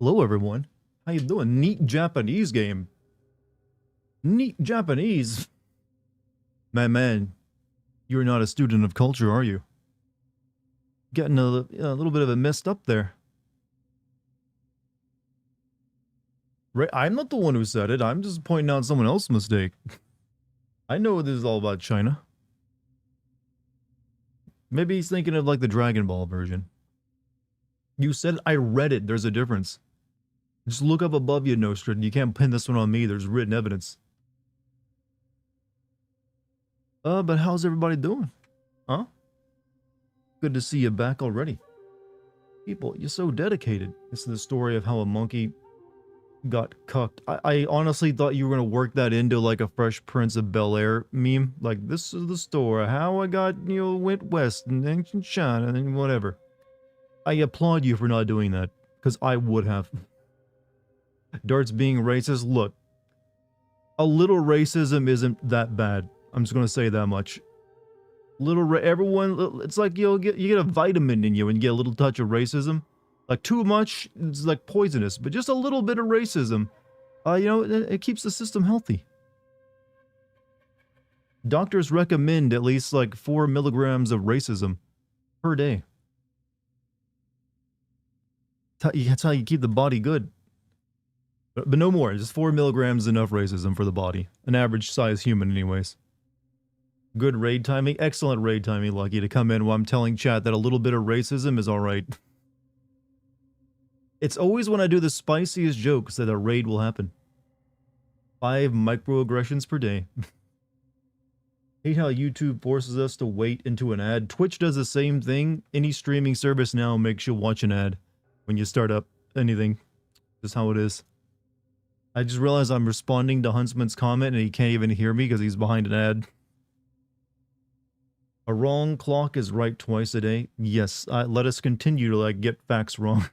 Hello, everyone. How you doing? Neat Japanese game. Neat Japanese. Man, you're not a student of culture, are you? Getting a little bit of a messed up there. Right, I'm not the one who said it. I'm just pointing out someone else's mistake. I know this is all about China. Maybe he's thinking of like the Dragon Ball version. You said it, I read it. There's a difference. Just look up above you, Nostrid. You can't pin this one on me. There's written evidence. But how's everybody doing? Huh? Good to see you back already. People, you're so dedicated. This is the story of how a monkey got cucked. I honestly thought you were going to work that into like a Fresh Prince of Bel-Air meme. Like, this is the story, how I got, went west and ancient China and whatever. I applaud you for not doing that, because I would have. Dart's being racist. Look, a little racism isn't that bad. I'm just going to say that much. Everyone, it's like you get a vitamin in you and you get a little touch of racism. Like too much, it's like poisonous, but just a little bit of racism, it keeps the system healthy. Doctors recommend at least like 4 milligrams of racism per day. That's how you keep the body good. But no more, just 4 milligrams is enough racism for the body. An average size human anyways. Good raid timing, excellent raid timing, Lucky, to come in while I'm telling chat that a little bit of racism is alright. It's always when I do the spiciest jokes that a raid will happen. 5 microaggressions per day. Hate how YouTube forces us to wait into an ad. Twitch does the same thing. Any streaming service now makes you watch an ad when you start up anything. Just how it is. I just realized I'm responding to Huntsman's comment and he can't even hear me because he's behind an ad. A wrong clock is right twice a day. Yes, let us continue to get facts wrong.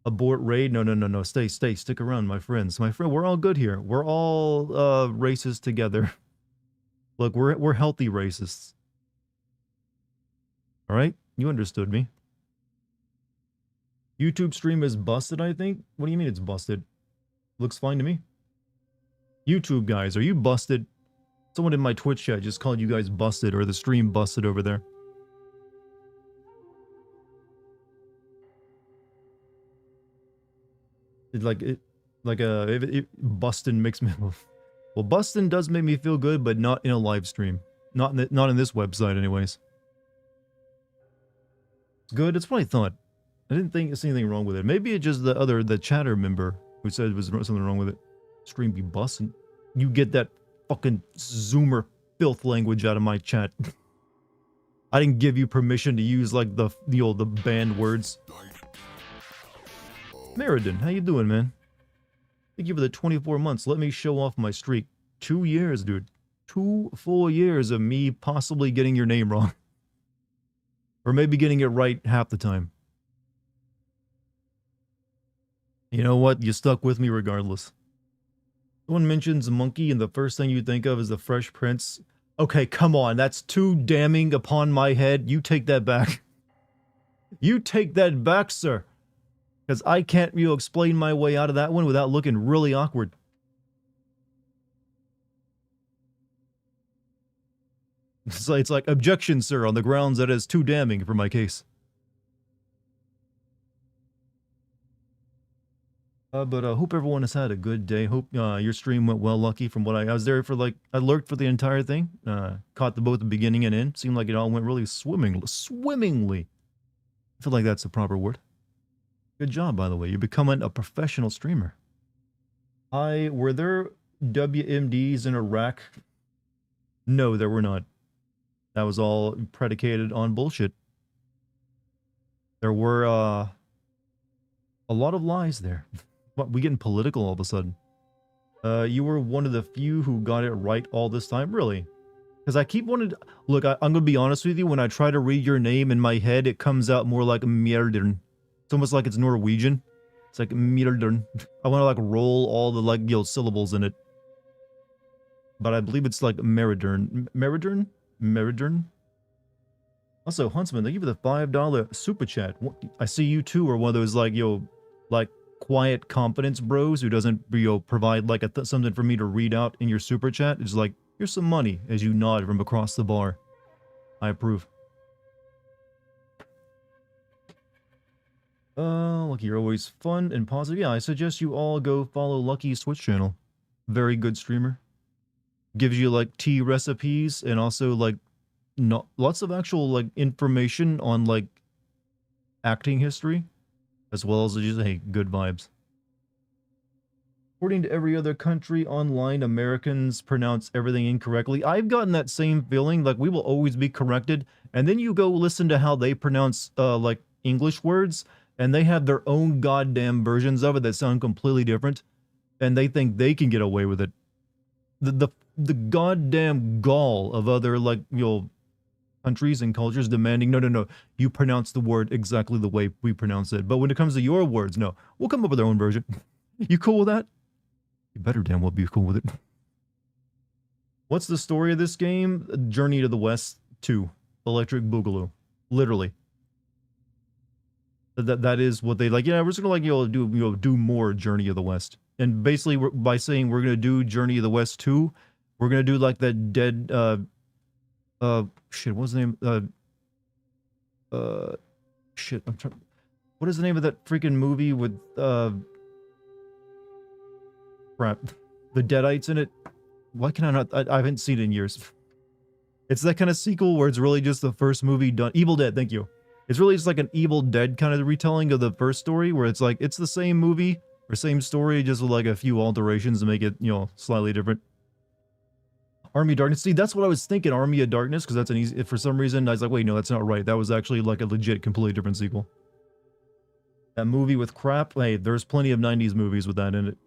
Abort raid? No. Stick around, my friends. We're all good here. We're all racists together. Look, we're healthy racists. All right, you understood me. YouTube stream is busted, I think. What do you mean it's busted? Looks fine to me. YouTube guys, are you busted? Someone in my Twitch chat just called you guys busted, or the stream busted over there. Bustin makes me. Well, bustin does make me feel good, but not in a live stream. Not in this website, anyways. It's good. It's what I thought. I didn't think there's anything wrong with it. Maybe it's just the chatter member who said there was something wrong with it. Stream be bustin'. You get that fucking Zoomer filth language out of my chat. I didn't give you permission to use like the banned words. Meriden, how you doing, man? Thank you for the 24 months. Let me show off my streak. 2 years, dude. 2 full years of me possibly getting your name wrong. Or maybe getting it right half the time. You know what? You stuck with me regardless. Someone mentions a monkey and the first thing you think of is the Fresh Prince. Okay, come on. That's too damning upon my head. You take that back. You take that back, sir. Because I can't, explain my way out of that one without looking really awkward. It's like, objection, sir, on the grounds that is too damning for my case. But hope everyone has had a good day. Hope your stream went well, Lucky. From what I was there for I lurked for the entire thing. Caught both the beginning and end. Seemed like it all went really swimmingly. I feel like that's the proper word. Good job, by the way. You're becoming a professional streamer. Were there WMDs in Iraq? No, there were not. That was all predicated on bullshit. There were a lot of lies there. What, we getting political all of a sudden? You were one of the few who got it right all this time? Really? Because I keep wanting to... Look, I'm going to be honest with you. When I try to read your name in my head, it comes out more like Mjerdern. It's almost like it's Norwegian. It's like Mjerdern. I want to roll all the syllables in it. But I believe it's like Meridern. Meridern? Also, Huntsman, thank you for the $5 super chat. I see you too are one of those like, like quiet confidence bros who doesn't, provide like something for me to read out in your super chat. It's like, here's some money as you nod from across the bar. I approve. Lucky, you're always fun and positive. Yeah, I suggest you all go follow Lucky's Twitch channel. Very good streamer. Gives you like tea recipes and also like not lots of actual like information on like acting history, as well as just hey, good vibes. According to every other country online, Americans pronounce everything incorrectly. I've gotten that same feeling, like we will always be corrected, and then you go listen to how they pronounce like English words, and they have their own goddamn versions of it that sound completely different, and they think they can get away with it. The goddamn gall of other like countries and cultures demanding no, you pronounce the word exactly the way we pronounce it. But when it comes to your words, no, we'll come up with our own version. You cool with that? You better damn well be cool with it. What's the story of this game? Journey to the West 2. Electric Boogaloo. Literally. That is what they like. Yeah, we're just gonna like do more Journey of the West. And basically by saying we're gonna do Journey of the West 2, we're gonna do like that dead shit, what's the name? Shit, I'm trying. What is the name of that freaking movie with crap, the Deadites in it? Why can I not? I haven't seen it in years. It's that kind of sequel where it's really just the first movie done. Evil Dead, thank you. It's really just like an Evil Dead kind of retelling of the first story, where it's like it's the same movie or same story, just with like a few alterations to make it, slightly different. Army of Darkness. See, that's what I was thinking, Army of Darkness, because that's an easy. For some reason, I was like, wait, no, that's not right. That was actually like a legit, completely different sequel. That movie with crap. Hey, there's plenty of '90s movies with that in it.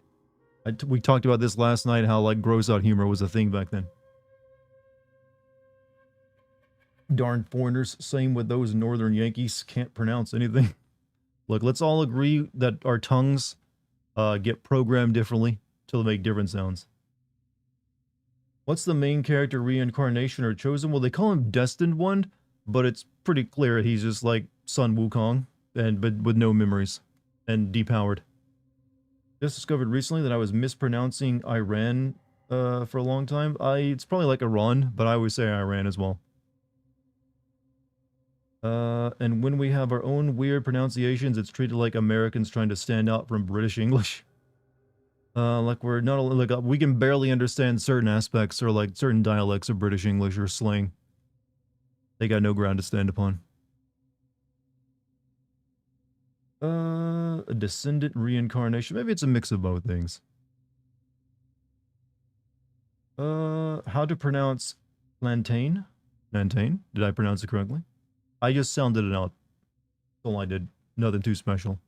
We talked about this last night, how like gross out humor was a thing back then. Darn foreigners. Same with those northern Yankees. Can't pronounce anything. Look, let's all agree that our tongues get programmed differently to make different sounds. What's the main character reincarnation or chosen? Well, they call him Destined One, but it's pretty clear he's just like Sun Wukong, but with no memories and depowered. Just discovered recently that I was mispronouncing Iran for a long time. It's probably like Iran, but I always say Iran as well. And when we have our own weird pronunciations, it's treated like Americans trying to stand out from British English. Like we're not like we can barely understand certain aspects or like certain dialects of British English or slang. They got no ground to stand upon. A descendant reincarnation. Maybe it's a mix of both things. How to pronounce plantain? Plantain? Did I pronounce it correctly? I just sounded it out. That's all I did. Nothing too special.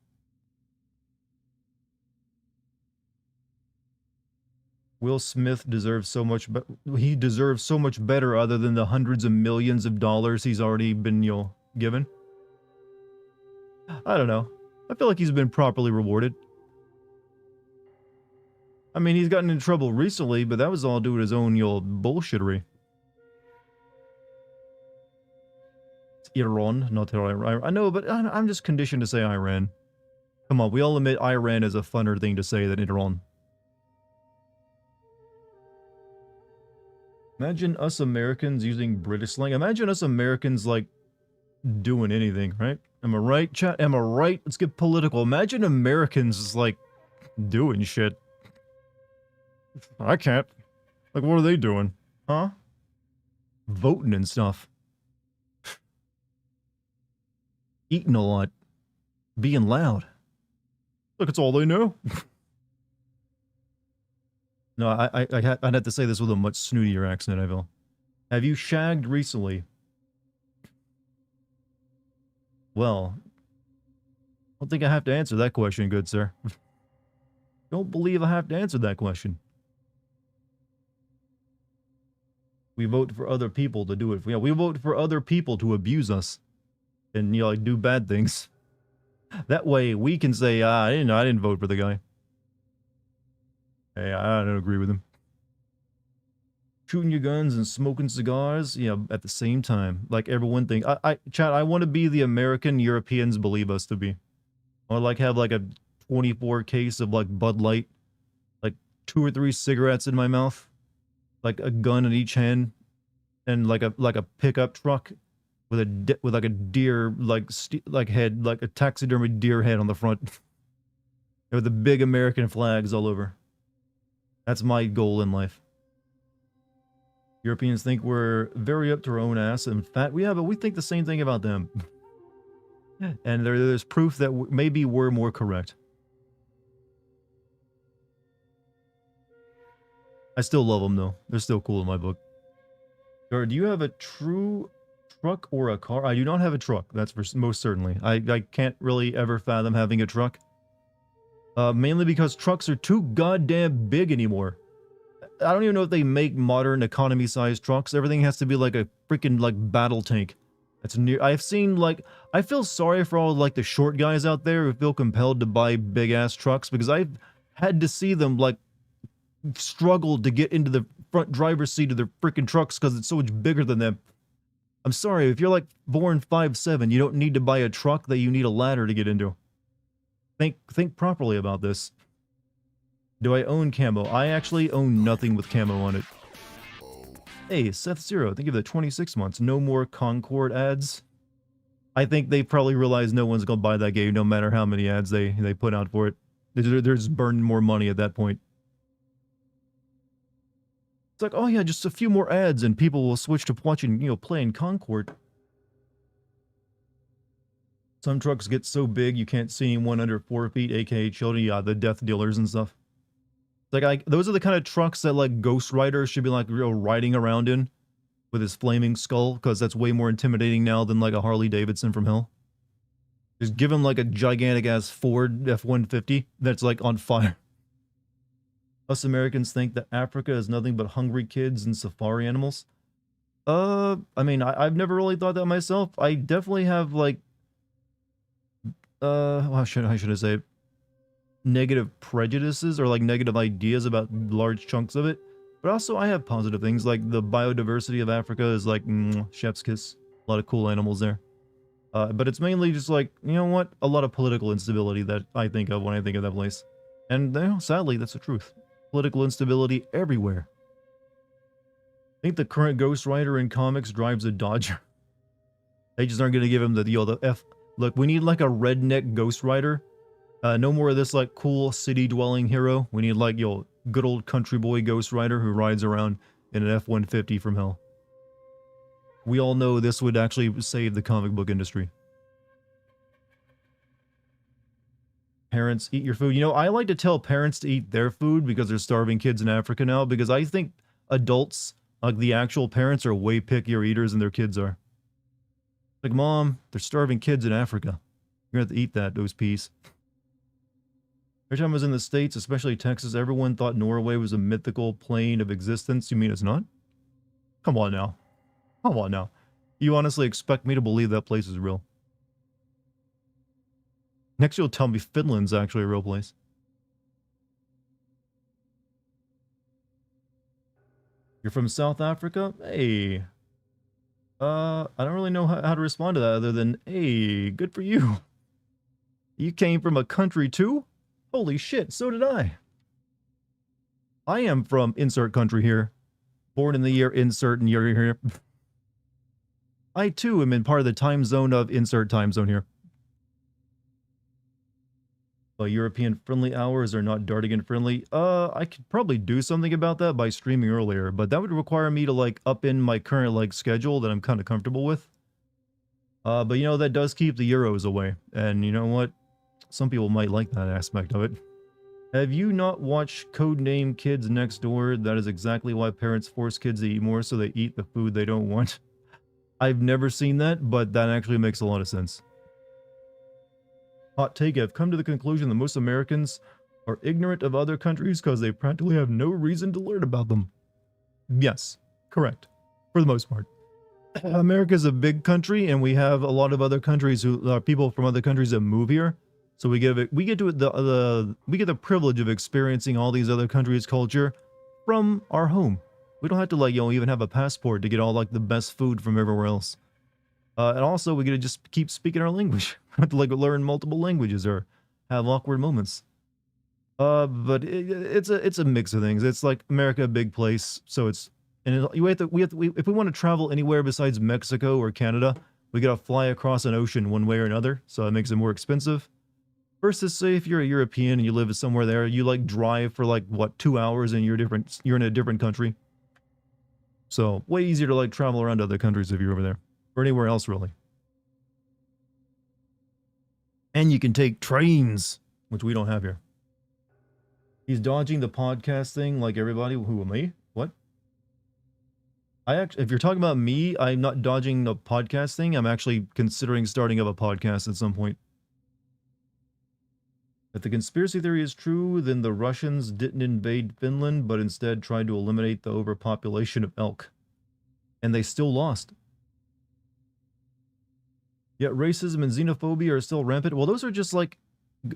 Will Smith deserves so much, but he deserves so much better other than the hundreds of millions of dollars he's already been, given. I don't know. I feel like he's been properly rewarded. I mean, he's gotten in trouble recently, but that was all due to his own, bullshittery. It's Iran, not Iran. I know, but I'm just conditioned to say Iran. Come on, we all admit Iran is a funner thing to say than Iran. Imagine us Americans using British slang. Imagine us Americans, like, doing anything, right? Am I right, chat? Am I right? Let's get political. Imagine Americans, like, doing shit. I can't. Like, what are they doing? Huh? Voting and stuff. Eating a lot. Being loud. Look, it's all they know. No, I'd have to say this with a much snootier accent, I feel. Have you shagged recently? Well, I don't think I have to answer that question, good sir. Don't believe I have to answer that question. We vote for other people to do it. Yeah, we vote for other people to abuse us and, like, do bad things. That way we can say, I didn't vote for the guy. Hey, I don't agree with him. shooting your guns and smoking cigars, you know, at the same time. Like everyone thinks. Chad, I want to be the American Europeans believe us to be. Or like have like a 24 case of like Bud Light, like 2 or 3 cigarettes in my mouth, like a gun in each hand, and like a pickup truck with with like a deer like head, like a taxidermy deer head on the front, with the big American flags all over. That's my goal in life. Europeans think we're very up to our own ass and fat. But we think the same thing about them. And there's proof that maybe we're more correct. I still love them, though. They're still cool in my book. Do you have a true truck or a car? I do not have a truck. That's for most certainly. I can't really ever fathom having a truck. Mainly because trucks are too goddamn big anymore. I don't even know if they make modern economy-sized trucks. Everything has to be like a freaking like battle tank. That's near. I've seen like I feel sorry for all like the short guys out there who feel compelled to buy big ass trucks because I've had to see them like struggle to get into the front driver's seat of their freaking trucks because it's so much bigger than them. I'm sorry, if you're like born 5'7", you don't need to buy a truck that you need a ladder to get into. Think properly about this. Do I own camo? I actually own nothing with camo on it. Hey, Seth Zero, thank you for the 26 months. No more Concord ads. I think they probably realize no one's gonna buy that game no matter how many ads they put out for it. They're just burning more money at that point. It's like, oh yeah, just a few more ads and people will switch to watching, you know, playing Concord. Some trucks get so big you can't see anyone under 4 feet, aka children, yeah, the death dealers and stuff. Like, those are the kind of trucks that like Ghost Rider should be like riding around in with his flaming skull, because that's way more intimidating now than like a Harley Davidson from hell. Just give him like a gigantic ass Ford F-150 that's like on fire. Us Americans think that Africa is nothing but hungry kids and safari animals. I mean, I've never really thought that myself. I definitely have like, how should I say it? Negative prejudices or like negative ideas about large chunks of it, but also I have positive things like the biodiversity of Africa is like chef's kiss. A lot of cool animals there, but it's mainly just like, you know what, a lot of political instability that I think of when I think of that place. And you know, sadly that's the truth. Political instability everywhere. I think the current Ghost Rider in comics drives a Dodger. They just aren't gonna give him the F. Look, we need like a redneck Ghost Rider. No more of this like cool city-dwelling hero. We need like good old country boy Ghost Rider who rides around in an F-150 from hell. We all know this would actually save the comic book industry. Parents, eat your food. You know, I like to tell parents to eat their food because there's starving kids in Africa now, because I think adults, like the actual parents, are way pickier eaters than their kids are. Like, Mom, there's starving kids in Africa. You're gonna have to eat those peas. Every time I was in the States, especially Texas, everyone thought Norway was a mythical plane of existence. You mean it's not? Come on now. Come on now. You honestly expect me to believe that place is real? Next you'll tell me Finland's actually a real place. You're from South Africa? Hey. I don't really know how to respond to that other than, hey, good for you. You came from a country too? Holy shit, so did I. I am from insert country here. Born in the year insert and year here. I too am in part of the time zone of insert time zone here. European friendly hours are not Dartigan friendly. I could probably do something about that by streaming earlier, but that would require me to like up in my current like schedule that I'm kind of comfortable with. But you know, that does keep the Euros away. And you know what? Some people might like that aspect of it. Have you not watched Codename Kids Next Door? That is exactly why parents force kids to eat more so they eat the food they don't want. I've never seen that, but that actually makes a lot of sense. Hot take, I've come to the conclusion that most Americans are ignorant of other countries because they practically have no reason to learn about them. Yes, correct. For the most part. America's a big country, and we have a lot of other countries who people from other countries that move here. So we get the privilege of experiencing all these other countries' culture from our home. We don't have to, like, even have a passport to get all, like, the best food from everywhere else. And also, we gotta just keep speaking our language. We have to, like, learn multiple languages or have awkward moments. But it's a mix of things. It's like America, a big place, so it's and if we want to travel anywhere besides Mexico or Canada, we gotta fly across an ocean one way or another, so it makes it more expensive. Versus, say, if you're a European and you live somewhere there, you like drive for like what 2 hours and you're in a different country. So way easier to like travel around other countries if you're over there or anywhere else really. And you can take trains, which we don't have here. He's dodging the podcast thing like everybody. Who, me? What? I actually, if you're talking about me, I'm not dodging the podcast thing. I'm actually considering starting up a podcast at some point. If the conspiracy theory is true, then the Russians didn't invade Finland, but instead tried to eliminate the overpopulation of elk. And they still lost. Yet racism and xenophobia are still rampant. Well, those are just like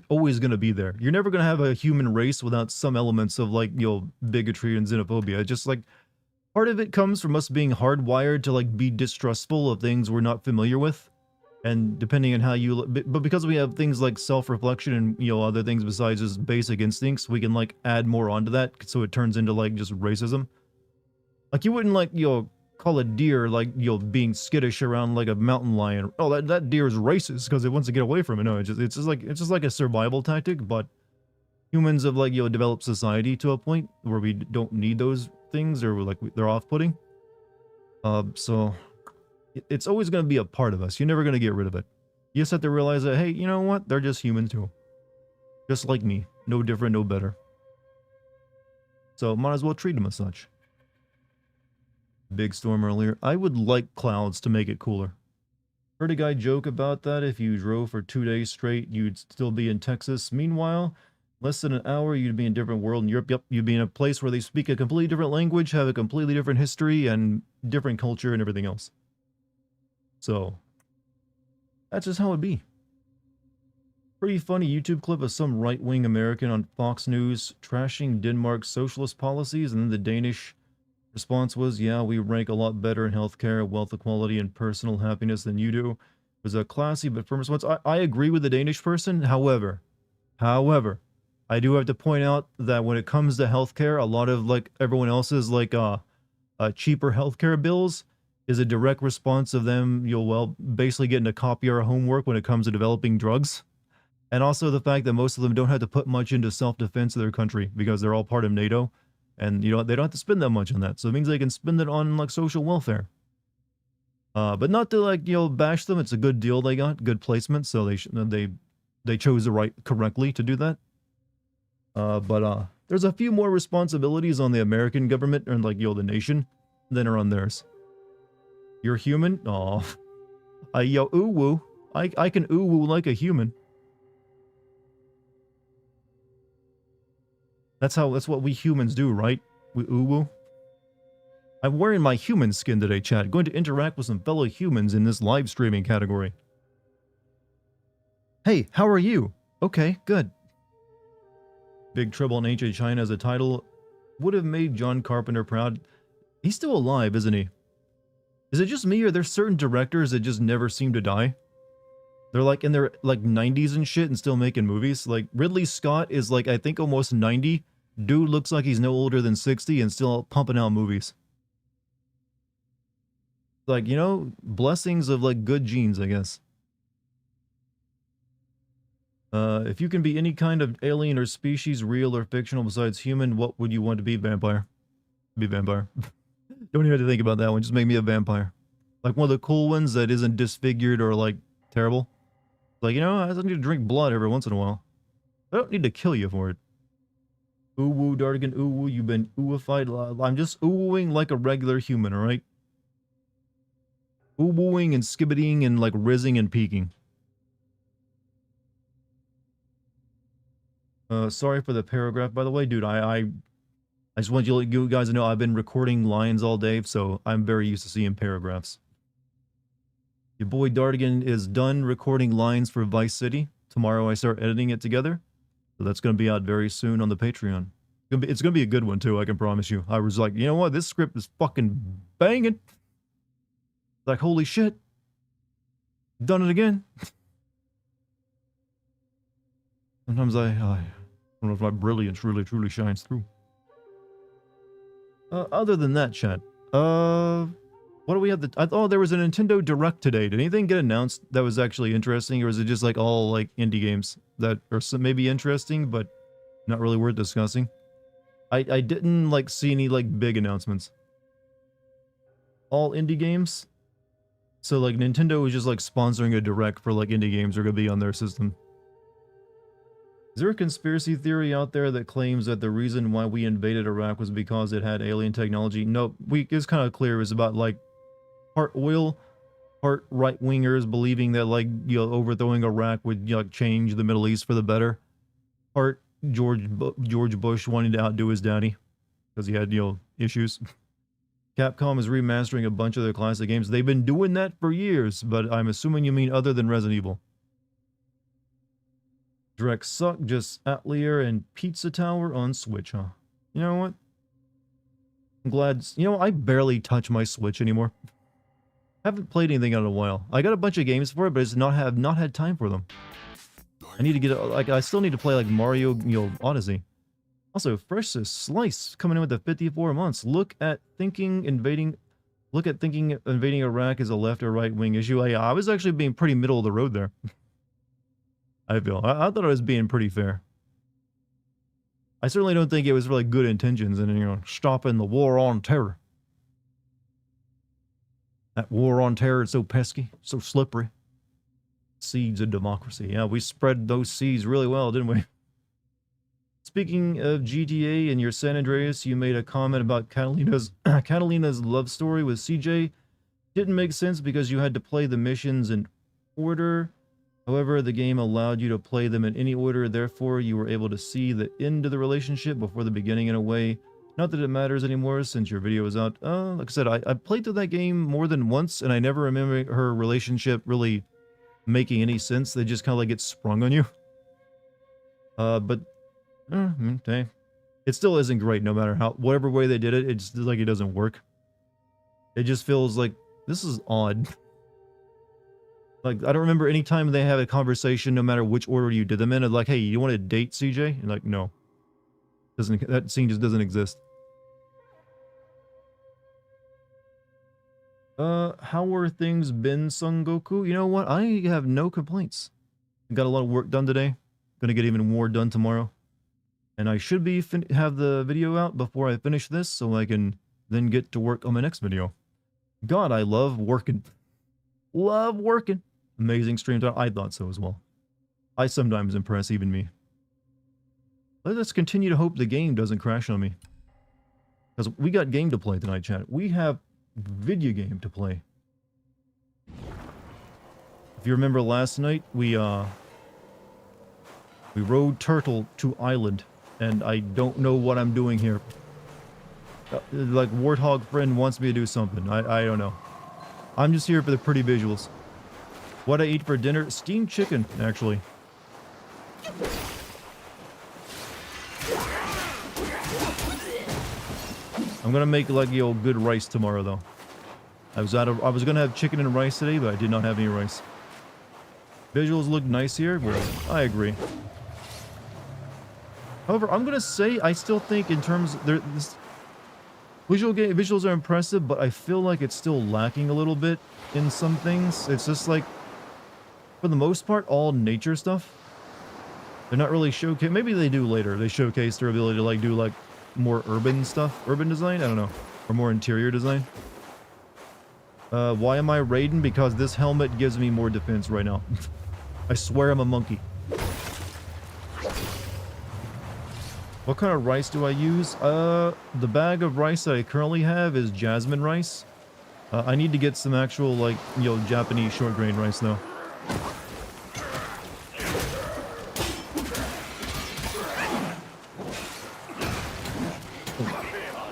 always going to be there. You're never going to have a human race without some elements of like, bigotry and xenophobia. Just like part of it comes from us being hardwired to like be distrustful of things we're not familiar with. And depending on how you, but because we have things like self-reflection and, other things besides just basic instincts, we can like add more onto that. So it turns into like just racism. Like you wouldn't like, call a deer like, being skittish around like a mountain lion. Oh, that deer is racist because it wants to get away from it. No, it's just like a survival tactic, but humans have like, developed society to a point where we don't need those things or like they're off-putting. So it's always going to be a part of us. You're never going to get rid of it. You just have to realize that, hey, you know what? They're just human too. Just like me. No different, no better. So might as well treat them as such. Big storm earlier. I would like clouds to make it cooler. Heard a guy joke about that. If you drove for 2 days straight, you'd still be in Texas. Meanwhile, less than an hour, you'd be in a different world in Europe. Yep, you'd be in a place where they speak a completely different language, have a completely different history, and different culture and everything else. So, that's just how it'd be. Pretty funny YouTube clip of some right-wing American on Fox News trashing Denmark's socialist policies, and then the Danish response was, yeah, we rank a lot better in healthcare, wealth equality, and personal happiness than you do. It was a classy but firm response. I agree with the Danish person. However, I do have to point out that when it comes to healthcare, a lot of like everyone else's like cheaper healthcare bills is a direct response of them, basically getting to copy our homework when it comes to developing drugs. And also the fact that most of them don't have to put much into self-defense of their country because they're all part of NATO. And, they don't have to spend that much on that. So it means they can spend it on, like, social welfare. But not to, like, bash them. It's a good deal they got, good placement. So they chose correctly to do that. But there's a few more responsibilities on the American government and, like, the nation than are on theirs. You're human? Aw. Ooh-woo. I can ooh-woo like a human. That's what we humans do, right? We ooh-woo. I'm wearing my human skin today, chat. Going to interact with some fellow humans in this live streaming category. Hey, how are you? Okay, good. Big Trouble in Ancient China as a title would have made John Carpenter proud. He's still alive, isn't he? Is it just me, or there's certain directors that just never seem to die? They're like in their like 90s and shit and still making movies. Like Ridley Scott is like, I think almost 90. Dude looks like he's no older than 60 and still pumping out movies. Like, blessings of like good genes, I guess. If you can be any kind of alien or species, real or fictional besides human, what would you want to be? Vampire. Be vampire. Don't even have to think about that one. Just make me a vampire. Like one of the cool ones that isn't disfigured or like terrible. Like, I just need to drink blood every once in a while. I don't need to kill you for it. Ooh woo, Dartigan, ooh woo, you've been ooified. I'm just ooh-wooing like a regular human, alright? Ooh-wooing and skibbitying and like rizzing and peeking. Sorry for the paragraph, by the way, dude. I just want you guys to know I've been recording lines all day, so I'm very used to seeing paragraphs. Your boy Dartigan is done recording lines for Vice City. Tomorrow I start editing it together. So that's going to be out very soon on the Patreon. It's gonna be a good one too, I can promise you. I was like, you know what? This script is fucking banging. Like, holy shit. Done it again. Sometimes I don't know if my brilliance really truly shines through. Other than that, chat. What do we have? I thought there was a Nintendo Direct today. Did anything get announced that was actually interesting, or is it just like all like indie games that are maybe interesting but not really worth discussing? I didn't like see any like big announcements. All indie games. So like Nintendo is just like sponsoring a Direct for like indie games are gonna be on their system. Is there a conspiracy theory out there that claims that the reason why we invaded Iraq was because it had alien technology? No, it's kind of clear. It was about like part oil, part right-wingers believing that like, you know, overthrowing Iraq would, you know, like change the Middle East for the better. Part George Bush wanting to outdo his daddy because he had, you know, issues. Capcom is remastering a bunch of their classic games. They've been doing that for years, but I'm assuming you mean other than Resident Evil. Direct suck, just Atelier and Pizza Tower on Switch, huh? You know what? I'm glad, you know, I barely touch my Switch anymore. Haven't played anything in a while. I got a bunch of games for it, but I just not had time for them. I need to get, like, I still need to play, like, Mario, you know, Odyssey. Also, Fresh Slice coming in with the 54 months. Look at thinking invading Iraq is a left or right wing issue. I was actually being pretty middle of the road there. I feel. I thought I was being pretty fair. I certainly don't think it was really good intentions and, you know, stopping the war on terror. That war on terror is so pesky, so slippery. Seeds of democracy. Yeah, we spread those seeds really well, didn't we? Speaking of GTA and your San Andreas, you made a comment about Catalina's love story with CJ. Didn't make sense because you had to play the missions in order. However, the game allowed you to play them in any order, therefore you were able to see the end of the relationship before the beginning in a way. Not that it matters anymore since your video is out. Like I said, I played through that game more than once, and I never remember her relationship really making any sense. They just kind of like get sprung on you. But okay. It still isn't great no matter whatever way they did it, it's like it doesn't work. It just feels like, this is odd. Like, I don't remember any time they have a conversation, no matter which order you did them in, like, hey, you want to date CJ? And like, no. That scene just doesn't exist. How were things been, Son Goku? You know what? I have no complaints. Got a lot of work done today. Gonna get even more done tomorrow. And I should be have the video out before I finish this, so I can then get to work on my next video. God, I love working. Love working. Amazing stream time. I thought so as well. I sometimes impress even me. Let us continue to hope the game doesn't crash on me. Because we got game to play tonight, chat. We have video game to play. If you remember last night, we rode Turtle to Island, and I don't know what I'm doing here. Like, Warthog friend wants me to do something. I don't know. I'm just here for the pretty visuals. What I eat for dinner? Steamed chicken, actually. I'm gonna make like, you know, good rice tomorrow though. I was gonna have chicken and rice today, but I did not have any rice. Visuals look nice here. Well, I agree. However, I'm gonna say I still think in terms visuals are impressive, but I feel like it's still lacking a little bit in some things. It's just like, for the most part, all nature stuff. They're not really showcase. Maybe they do later. They showcase their ability to like do like more urban stuff, urban design. I don't know, or more interior design. Why am I raiding? Because this helmet gives me more defense right now. I swear I'm a monkey. What kind of rice do I use? The bag of rice that I currently have is jasmine rice. I need to get some actual, like, you know, Japanese short grain rice though.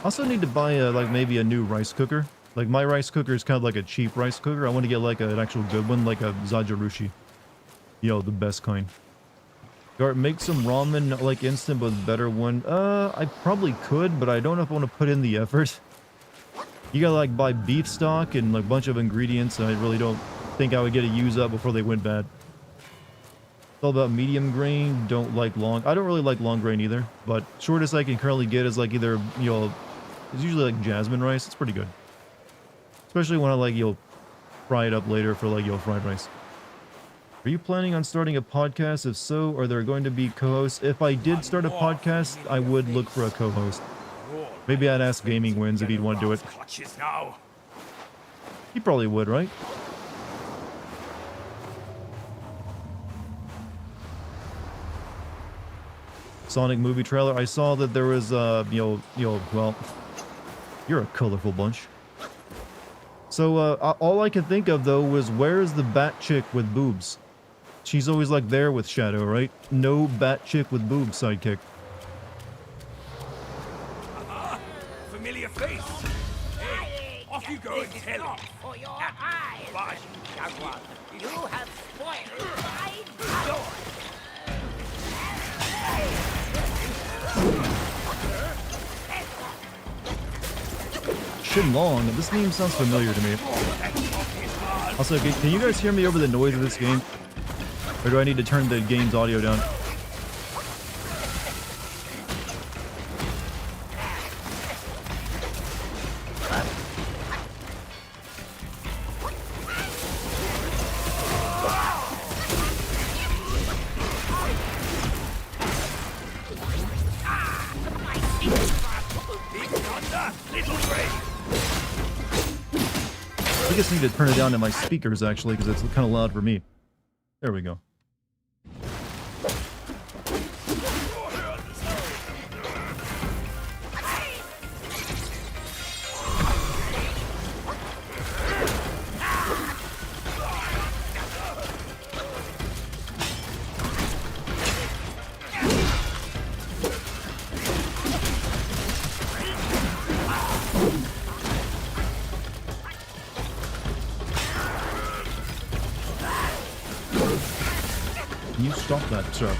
Also need to buy like maybe a new rice cooker. Like, my rice cooker is kind of like a cheap rice cooker. I want to get like an actual good one, like a Zajarushi. You know, the best kind. Dart, make some ramen like instant but better one. I probably could, but I don't know if I want to put in the effort. You gotta like buy beef stock and like a bunch of ingredients, and I really don't think I would get to use up before they went bad. It's all about medium grain, don't like long. I don't really like long grain either, but shortest I can currently get is like either, you know, it's usually like jasmine rice. It's pretty good. Especially when I like, you'll fry it up later for like, fried rice. Are you planning on starting a podcast? If so, are there going to be co-hosts? If I did start a podcast, I would look for a co-host. Maybe I'd ask Gaming Wins if he'd want to do it. He probably would, right? Sonic movie trailer. I saw that there was, well, you're a colorful bunch. So, all I could think of, though, was where's the bat chick with boobs? She's always, like, there with Shadow, right? No bat chick with boobs sidekick. Familiar face. Hey, off you go and tell him. For your eyes. Bye. You have spoiled my joy. Shinlong. This name sounds familiar to me. Also, can you guys hear me over the noise of this game? Or do I need to turn the game's audio down? I just need to turn it down to my speakers, actually, because it's kind of loud for me. There we go. Can you stop that, sir?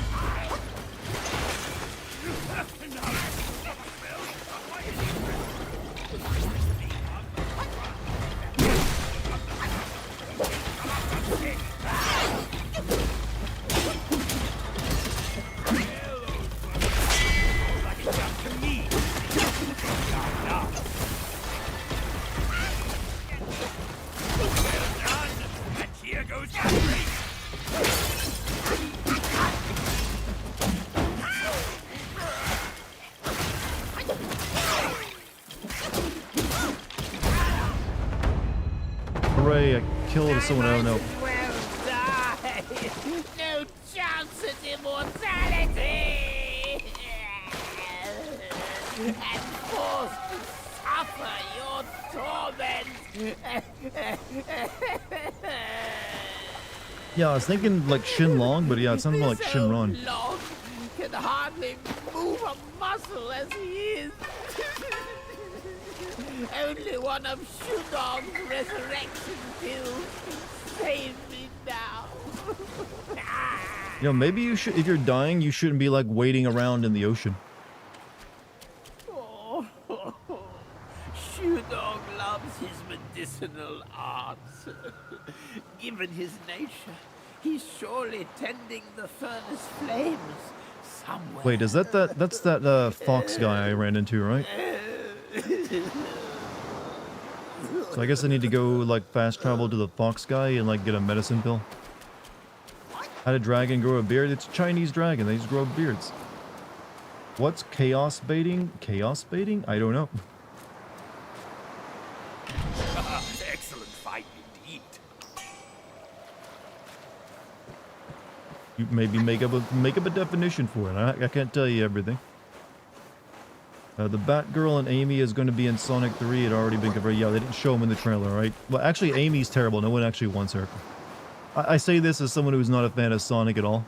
Hooray, I killed someone I don't know. Well die. No chance at immortality. And forced to suffer your torment. Yeah, I was thinking like Shinlong, but yeah, it sounds more like Shinron. Long can hardly move a muscle as he is. Only one of Shudong's resurrection pills can save me now. You know, maybe you should, if you're dying, you shouldn't be like waiting around in the ocean. Oh, Shudong loves his medicinal arts. Given his nature, he's surely tending the furnace flames somewhere. Wait, is that's that fox guy I ran into, right? So I guess I need to go like fast travel to the fox guy and like get a medicine pill. How did a dragon grow a beard? It's a Chinese dragon. They just grow beards. What's chaos baiting? Chaos baiting? I don't know. Excellent fight indeed. You maybe make up a definition for it. I can't tell you everything. The Batgirl and Amy is going to be in Sonic 3. It had already been confirmed. Yeah, they didn't show him in the trailer, right? Well, actually, Amy's terrible. No one actually wants her. I say this as someone who's not a fan of Sonic at all.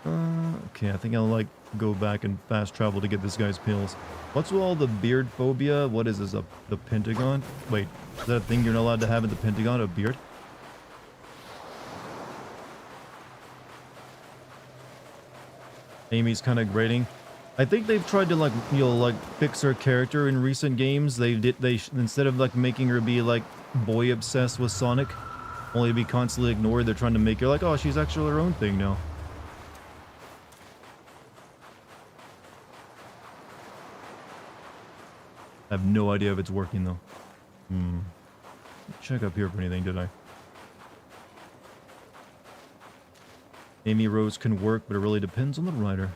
Okay, I think I'll like go back and fast travel to get this guy's pills. What's with all the beard phobia? What is this? The Pentagon? Wait, is that a thing you're not allowed to have in the Pentagon? A beard? Amy's kind of grating. I think they've tried to like, you know, like fix her character in recent games. Instead of like making her be like boy obsessed with Sonic, only to be constantly ignored, they're trying to make her like, oh, she's actually her own thing now. I have no idea if it's working though. Check up here for anything, did I? Amy Rose can work, but it really depends on the writer.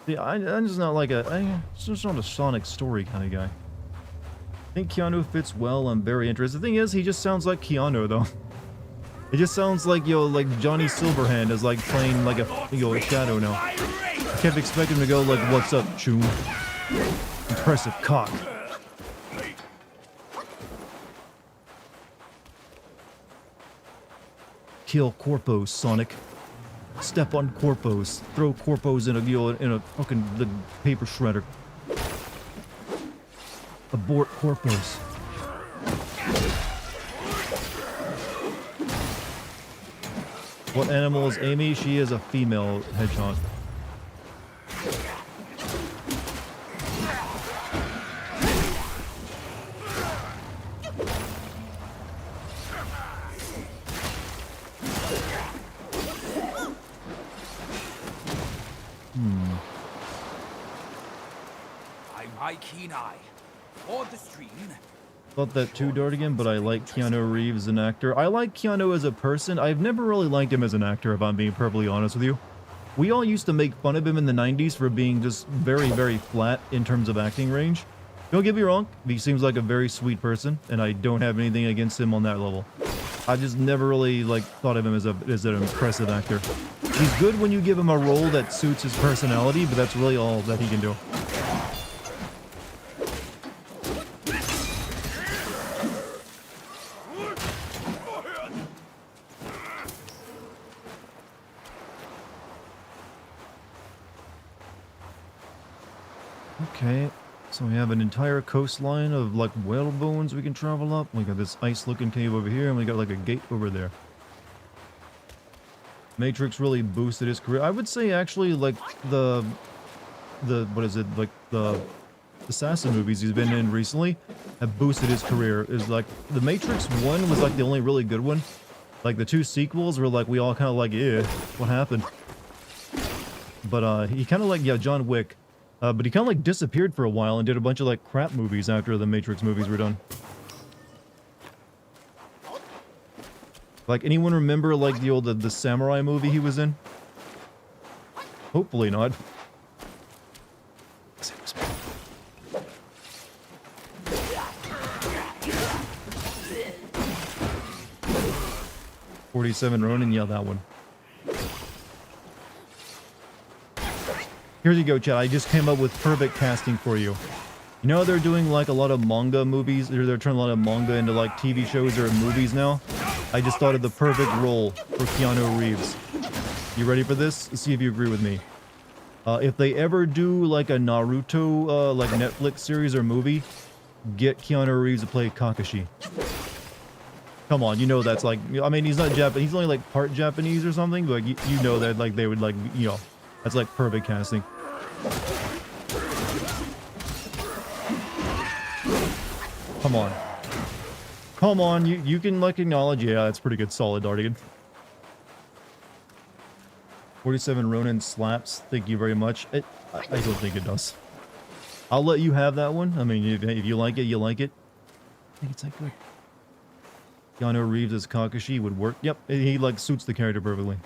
See, I'm just not like I'm just not a Sonic story kind of guy. I think Keanu fits well. I'm very interested. The thing is, he just sounds like Keanu, though. It just sounds like, yo, like Johnny Silverhand is like playing like a shadow now. I kept expecting him to go like, "What's up, Choom? Impressive cock." Kill Corpos, Sonic. Step on Corpos. Throw Corpos in a fucking the paper shredder. Abort Corpos. What animal is Amy? She is a female hedgehog. By my keen eye, for the stream. Thought that too, Dartigan, but I like Keanu Reeves as an actor. I like Keanu as a person. I've never really liked him as an actor, if I'm being perfectly honest with you. We all used to make fun of him in the 90s for being just very, very flat in terms of acting range. Don't get me wrong, he seems like a very sweet person, and I don't have anything against him on that level. I just never really like thought of him as an impressive actor. He's good when you give him a role that suits his personality, but that's really all that he can do. Okay, so we have an entire coastline of like whale bones we can travel up. We got this ice looking cave over here, and we got like a gate over there. Matrix really boosted his career. I would say actually like the what is it, like the assassin movies he's been in recently have boosted his career. Is like the Matrix 1 was like the only really good one. Like the two sequels were like we all kind of like, yeah, what happened? But he kind of like, yeah, John Wick. But he kind of like disappeared for a while and did a bunch of like crap movies after the Matrix movies were done. Like anyone remember like the old the samurai movie he was in? Hopefully not. 47 Ronin, yeah, that one. Here you go, chat. I just came up with perfect casting for you. You know they're doing like a lot of manga movies? They're turning a lot of manga into like TV shows or movies now? I just thought of the perfect role for Keanu Reeves. You ready for this? Let's see if you agree with me. If they ever do like a Naruto like Netflix series or movie, get Keanu Reeves to play Kakashi. Come on, you know that's like, I mean, he's not Japanese, he's only like part Japanese or something, but you know that like they would like, you know, that's like perfect casting. Come on. Come on, you can like acknowledge, yeah, that's pretty good, solid, Dartigan. 47 Ronin slaps, thank you very much. I don't think it does. I'll let you have that one. I mean, if you like it, you like it. I think it's like good. Keanu Reeves as Kakashi would work. Yep, he like suits the character perfectly.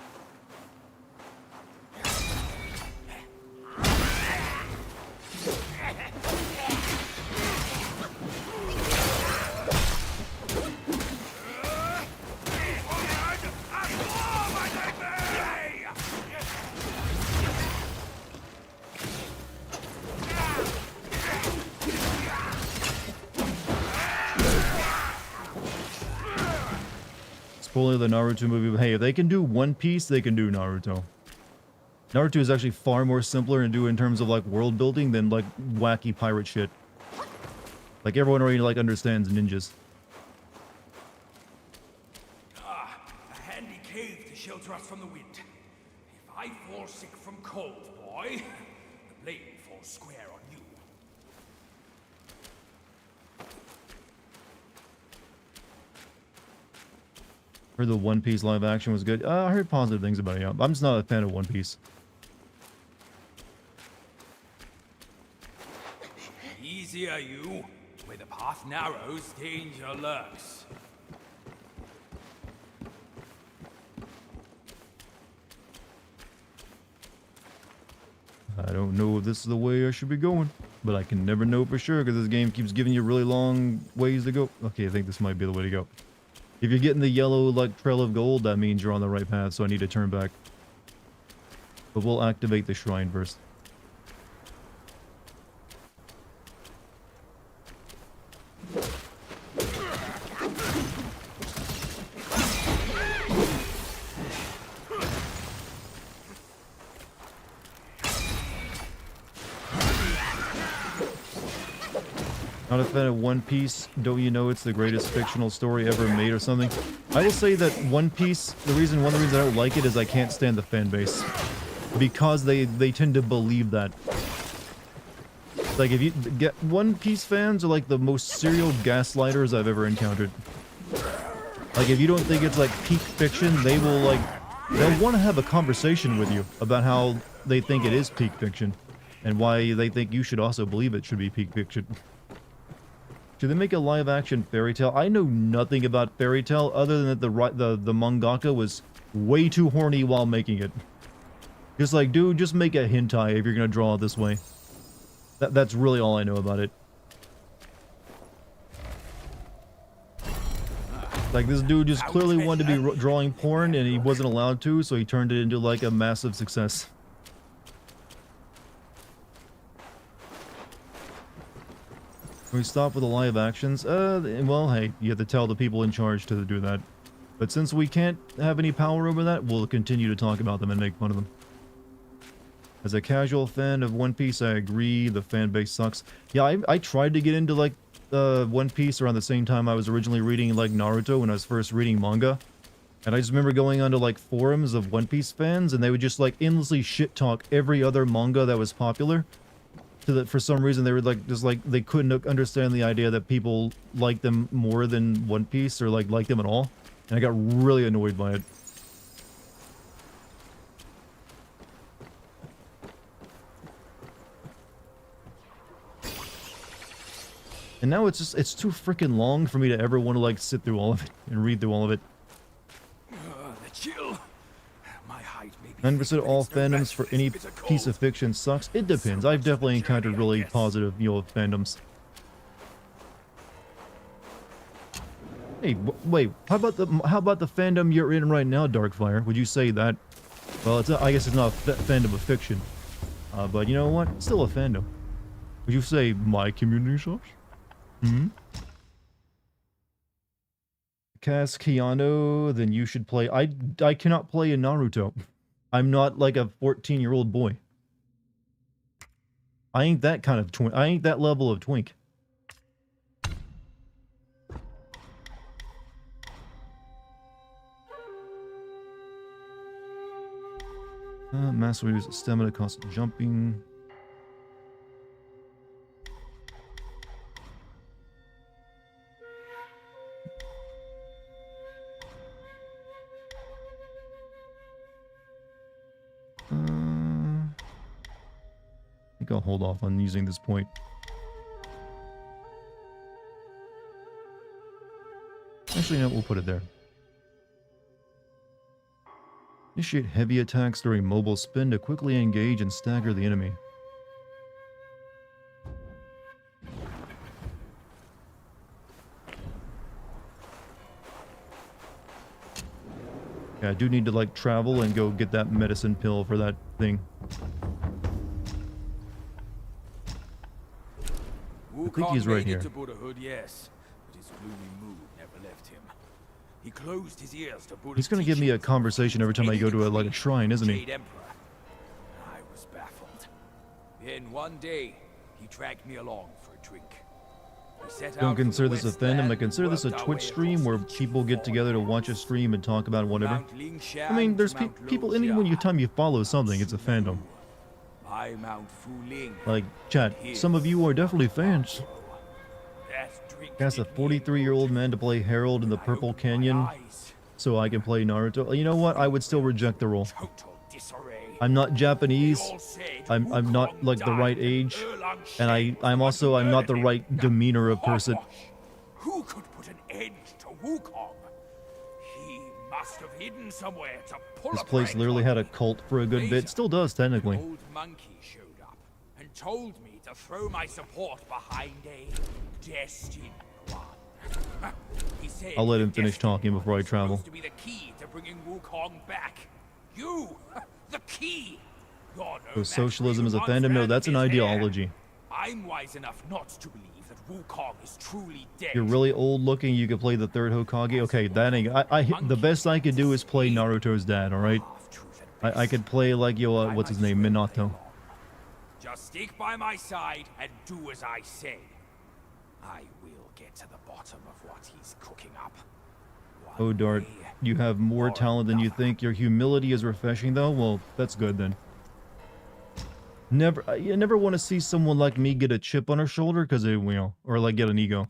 Spoiler the Naruto movie, but hey, if they can do One Piece, they can do Naruto. Naruto is actually far more simpler to do in terms of like world building than like wacky pirate shit. Like everyone already like understands ninjas. A handy cave to shelter us from the wind. If I fall sick from cold, boy. The blame falls square on you. Heard the One Piece live action was good. I heard positive things about it. Yeah. I'm just not a fan of One Piece. Easier, you. Where the path narrows, danger lurks. I don't know if this is the way I should be going, but I can never know for sure because this game keeps giving you really long ways to go. Okay, I think this might be the way to go. If you're getting the yellow, like, trail of gold, that means you're on the right path, so I need to turn back. But we'll activate the shrine first. Not a fan of One Piece. Don't you know it's the greatest fictional story ever made or something? I will say that One Piece, one of the reasons I don't like it is I can't stand the fan base. Because they tend to believe that. Like, if you get One Piece fans are like the most serial gaslighters I've ever encountered. Like, if you don't think it's like peak fiction, they will like, they'll want to have a conversation with you about how they think it is peak fiction. And why they think you should also believe it should be peak fiction. Should they make a live-action fairy tale? I know nothing about fairy tale other than that the mangaka was way too horny while making it. Just like, dude, just make a hentai if you're gonna draw it this way. That's really all I know about it. Like, this dude just clearly wanted to be drawing porn and he wasn't allowed to, so he turned it into like a massive success. Can we stop with the live actions? Well, hey, you have to tell the people in charge to do that. But since we can't have any power over that, we'll continue to talk about them and make fun of them. As a casual fan of One Piece, I agree, the fan base sucks. Yeah, I tried to get into, like, One Piece around the same time I was originally reading, like, Naruto when I was first reading manga. And I just remember going onto, like, forums of One Piece fans, and they would just, like, endlessly shit-talk every other manga that was popular. So that for some reason they were like, just like, they couldn't understand the idea that people like them more than One Piece or like them at all. And I got really annoyed by it. And now it's just, it's too freaking long for me to ever want to like sit through all of it and read through all of it. The chill. My height may be 9% all fandoms for any piece of fiction sucks. It depends. I've definitely encountered really positive, fandoms. Hey, wait. How about the fandom you're in right now, Darkfire? Would you say that? Well, I guess it's not a fandom of fiction, but you know what? It's still a fandom. Would you say my community sucks? Hmm. Cast Keanu, then you should play. I cannot play in Naruto. I'm not like a 14-year-old boy. I ain't that kind of twink. I ain't that level of twink. Master use stamina cost jumping. I think I'll hold off on using this point. Actually, no, we'll put it there. Initiate heavy attacks during mobile spin to quickly engage and stagger the enemy. Yeah, I do need to like travel and go get that medicine pill for that thing. I think he's right here. To Buddhahood, yes, but his gloomy mood never left him. He closed his ears to Buddha's He's gonna give me a conversation every time I go to like a shrine, isn't he? I was baffled. Then one day, he dragged me along for a drink. Don't consider this a fandom. I consider this a Twitch stream where people get together to watch a stream and talk about whatever. I mean, there's people. Anyone time you follow something, it's a fandom. I mount Fu Ling. Like, chat, some of you are definitely fans. That drink Asked a did me 43-year-old good. man to play Harold in the I Purple opened my Canyon eyes. so I can play Naruto. You know what? I would still reject the role. Total disarray. I'm not They Japanese. all said I'm not Wukong like the right died and age, Erlang and Shen was the one who I'm not the murdered right him. demeanor of person. Hogwash. Who could put an end to Wukong? He must have hidden somewhere to pull This a place prank literally on had a me. cult for a good bit. Later, Still does, an technically. old monkey showed up and told me to throw my support behind a destined one. He said I'll let the him finish destined talking one before I is travel. supposed to be the key to bringing Wukong back. You, the key. You're no So match socialism for is a once fandom? No, ran that's an his hair. ideology. I'm wise enough not to believe that Wukong is truly dead. You're really old looking. You could play the third Hokage. Okay, that ain't. The best I could do is play Naruto's dad. All right. I could play like what's his name, Minato. Just stick by my side and do as I say. I will get to the bottom of what he's cooking up. Oh, Dart, you have more talent than you think. Your humility is refreshing, though. Well, that's good then. You never want to see someone like me get a chip on her shoulder because they, or like get an ego.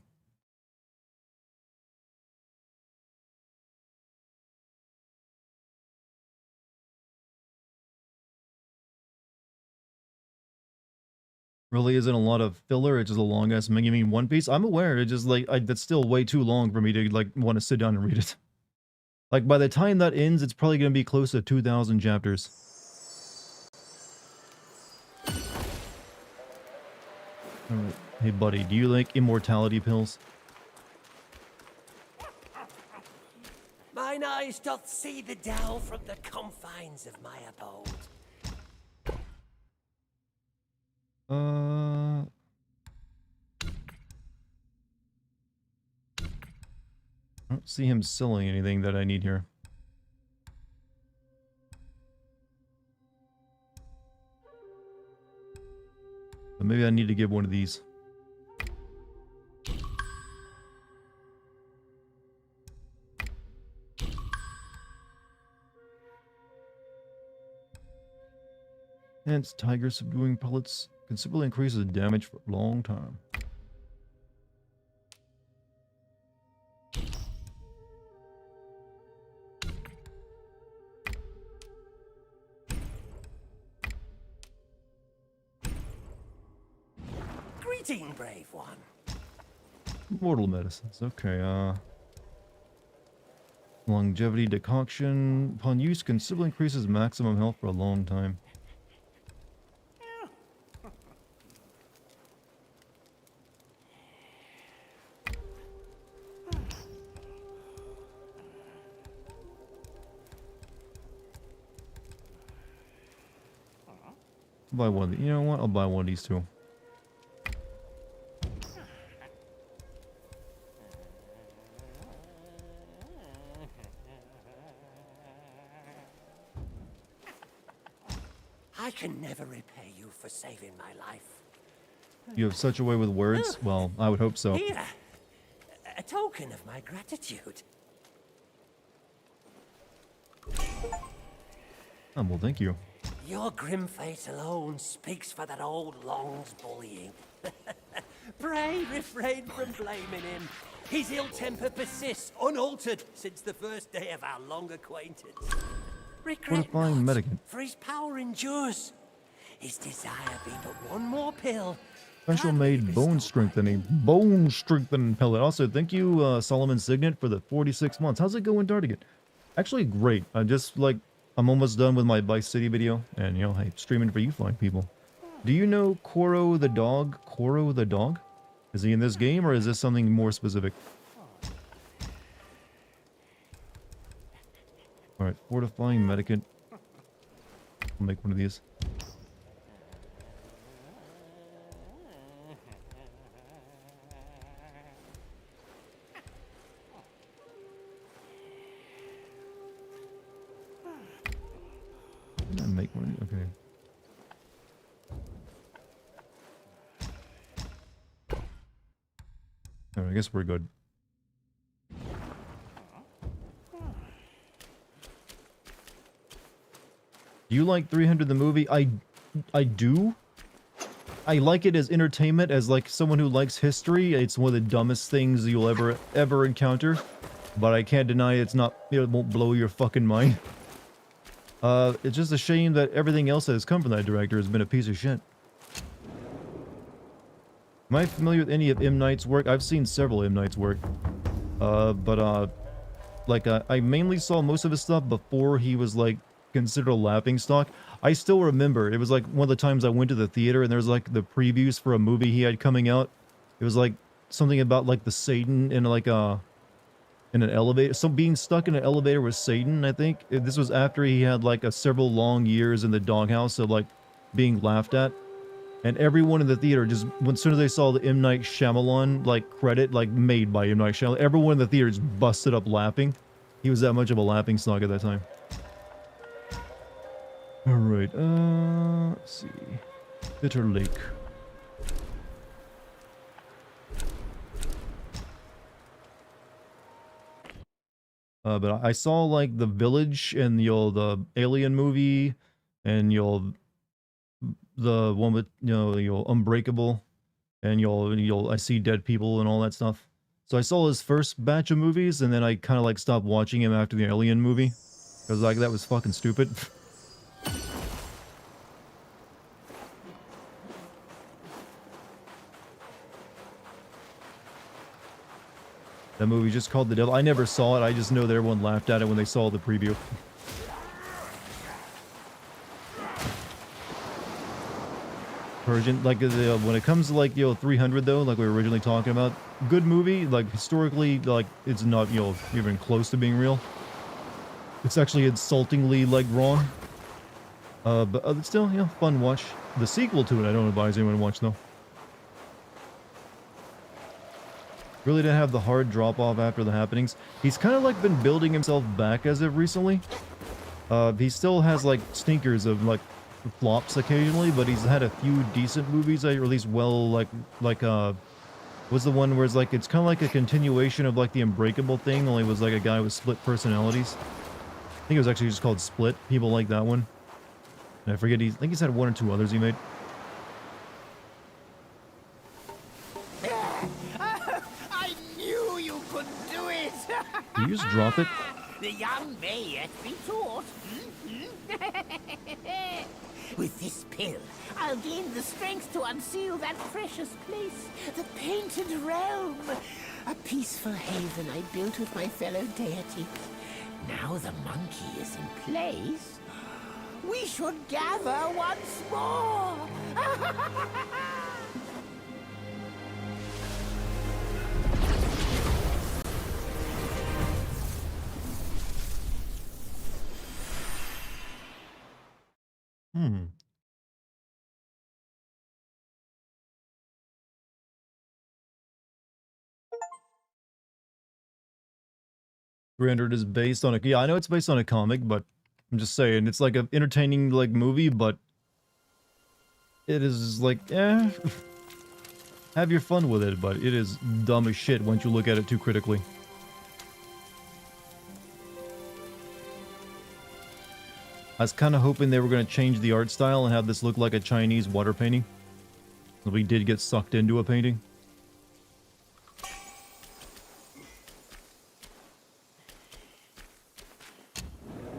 Really isn't a lot of filler. It's just a long ass manga. I mean, One Piece. I'm aware. It's just like that's still way too long for me to like want to sit down and read it. Like by the time that ends, it's probably gonna be close to 2,000 chapters. All right. Hey, buddy, do you like immortality pills? Mine eyes doth see the dell from the confines of my abode. I don't see him selling anything that I need here. But maybe I need to get one of these. Hence, tiger subduing pellets considerably increases damage for a long time. Greeting, brave one. Mortal medicines. Okay, longevity decoction. Upon use, considerably increases maximum health for a long time. I'll buy one of you know what? I'll buy one of these too. I can never repay you for saving my life. You have such a way with words? Well, I would hope so. Here, a token of my gratitude. Oh, well, thank you. Your grim fate alone speaks for that old Long's bullying. Pray refrain from blaming him. His ill temper persists unaltered since the first day of our long acquaintance. Regret Fortifying not, medicament. for his power endures. His desire be but one more pill. Special gladly made bone bestowed by me. strengthening. Bone strengthening pellet. Also, thank you, Solomon Signet, for the 46 months. How's it going, Dartigan? Actually, great. I'm almost done with my Vice City video. And, hey, streaming for you fine people. Do you know Koro the dog? Koro the dog? Is he in this game, or is this something more specific? Alright, fortifying medicament. I'll make one of these. Make one. Okay. Alright, I guess we're good. Do you like 300 the movie? I do. I like it as entertainment, as like someone who likes history. It's one of the dumbest things you'll ever encounter, but I can't deny it won't blow your fucking mind. It's just a shame that everything else that has come from that director has been a piece of shit. Am I familiar with any of M. Night's work? I've seen several M. Night's work. I mainly saw most of his stuff before he was, like, considered a laughingstock. I still remember, it was, like, one of the times I went to the theater and there was, like, the previews for a movie he had coming out. It was, like, something about, like, the Satan in, like, in an elevator. So being stuck in an elevator with Satan, I think. This was after he had, like, several long years in the doghouse of, like, being laughed at. And everyone in the theater just, as soon as they saw the M. Night Shyamalan, like, credit, like, made by M. Night Shyamalan, everyone in the theater just busted up laughing. He was that much of a laughingstock at that time. Alright, let's see. Bitter Lake. But I saw, like, The Village and, the Alien movie, and, the one with, Unbreakable, and I See Dead People and all that stuff. So I saw his first batch of movies, and then I kind of like stopped watching him after the Alien movie, because like that was fucking stupid. That movie just called The Devil. I never saw it. I just know that everyone laughed at it when they saw the preview. Persian, like, when it comes to, like, 300 though, like we were originally talking about, good movie, like, historically, like, it's not, even close to being real. It's actually insultingly, like, wrong. But still, fun watch. The sequel to it, I don't advise anyone to watch, though. Really didn't have the hard drop-off after the happenings. He's kind of, like, been building himself back as of recently. He still has, like, stinkers of, like, flops occasionally, but he's had a few decent movies, or at least what's the one where it's like, it's kind of like a continuation of like the Unbreakable thing, only it was like a guy with split personalities. I think it was actually just called Split. People like that one. And I forget, I think he's had one or two others he made. I knew you could do it! Did you just drop it? The young may yet be taught. With this pill, I'll gain the strength to unseal that precious place, the Painted Realm. A peaceful haven I built with my fellow deities. Now the monkey is in place. We should gather once more. Rendered is based on a, yeah, I know it's based on a comic, but I'm just saying, it's like an entertaining, like, movie, but it is like, have your fun with it, but it is dumb as shit once you look at it too critically. I was kind of hoping they were going to change the art style and have this look like a Chinese water painting. But we did get sucked into a painting.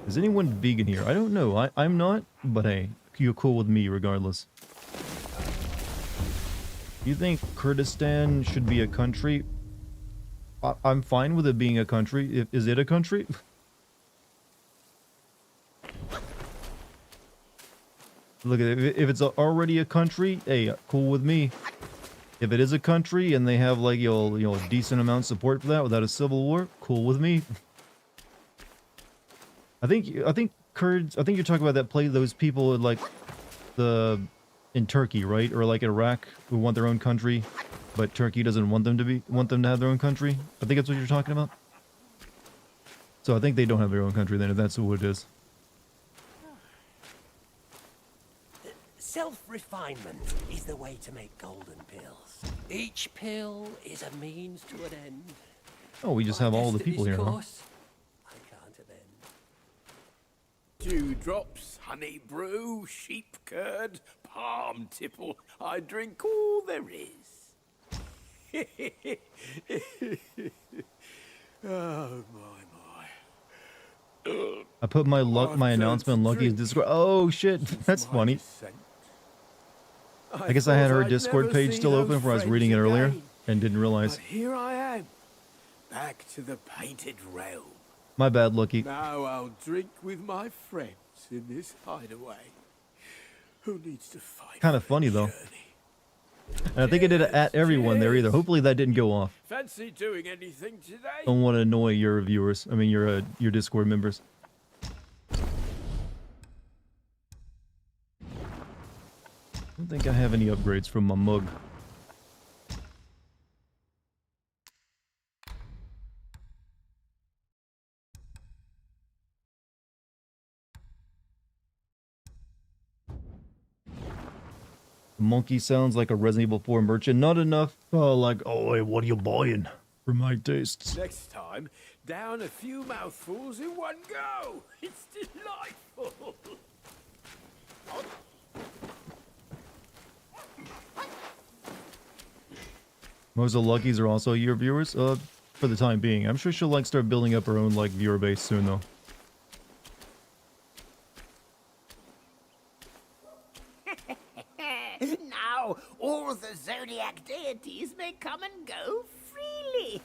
Is anyone vegan here? I don't know. I'm not, but hey, you're cool with me regardless. Do you think Kurdistan should be a country? I'm fine with it being a country. Is it a country? Look at it. If it's already a country, hey, cool with me. If it is a country and they have like a decent amount of support for that without a civil war, cool with me. I think Kurds. I think you're talking about that play. Those people like in Turkey, right, or like Iraq, who want their own country, but Turkey doesn't want them to have their own country. I think that's what you're talking about. So I think they don't have their own country then, if that's what it is. Self-refinement is the way to make golden pills. Each pill is a means to an end. Oh, we just have all the people here, huh? I can't amend. Dewdrops, honey brew, sheep curd, palm tipple. I drink all there is. Oh my. I put my I've my turned announcement to in Lucky's drink Discord. Oh shit, since that's my funny. descent. I guess I had thought her I'd Discord never page see still those open where I was friends reading it earlier again. and didn't realize. But here I am, back to the painted realm. My bad, Lucky. Now I'll drink with my friends in this hideaway. Who needs to fight? Kind of for funny a though. journey? And I think I did it at everyone there either. Cheers. Hopefully that didn't go off. Fancy doing anything today? Don't want to annoy your viewers. I mean your Discord members. I don't think I have any upgrades from my mug. Monkey sounds like a Resident Evil 4 merchant. Not enough, like, oh, hey, what are you buying? For my tastes. Next time, down a few mouthfuls in one go. It's delightful. Most of the Luckies are also your viewers, for the time being. I'm sure she'll, like, start building up her own, like, viewer base soon, though. Now all the zodiac deities may come and go freely.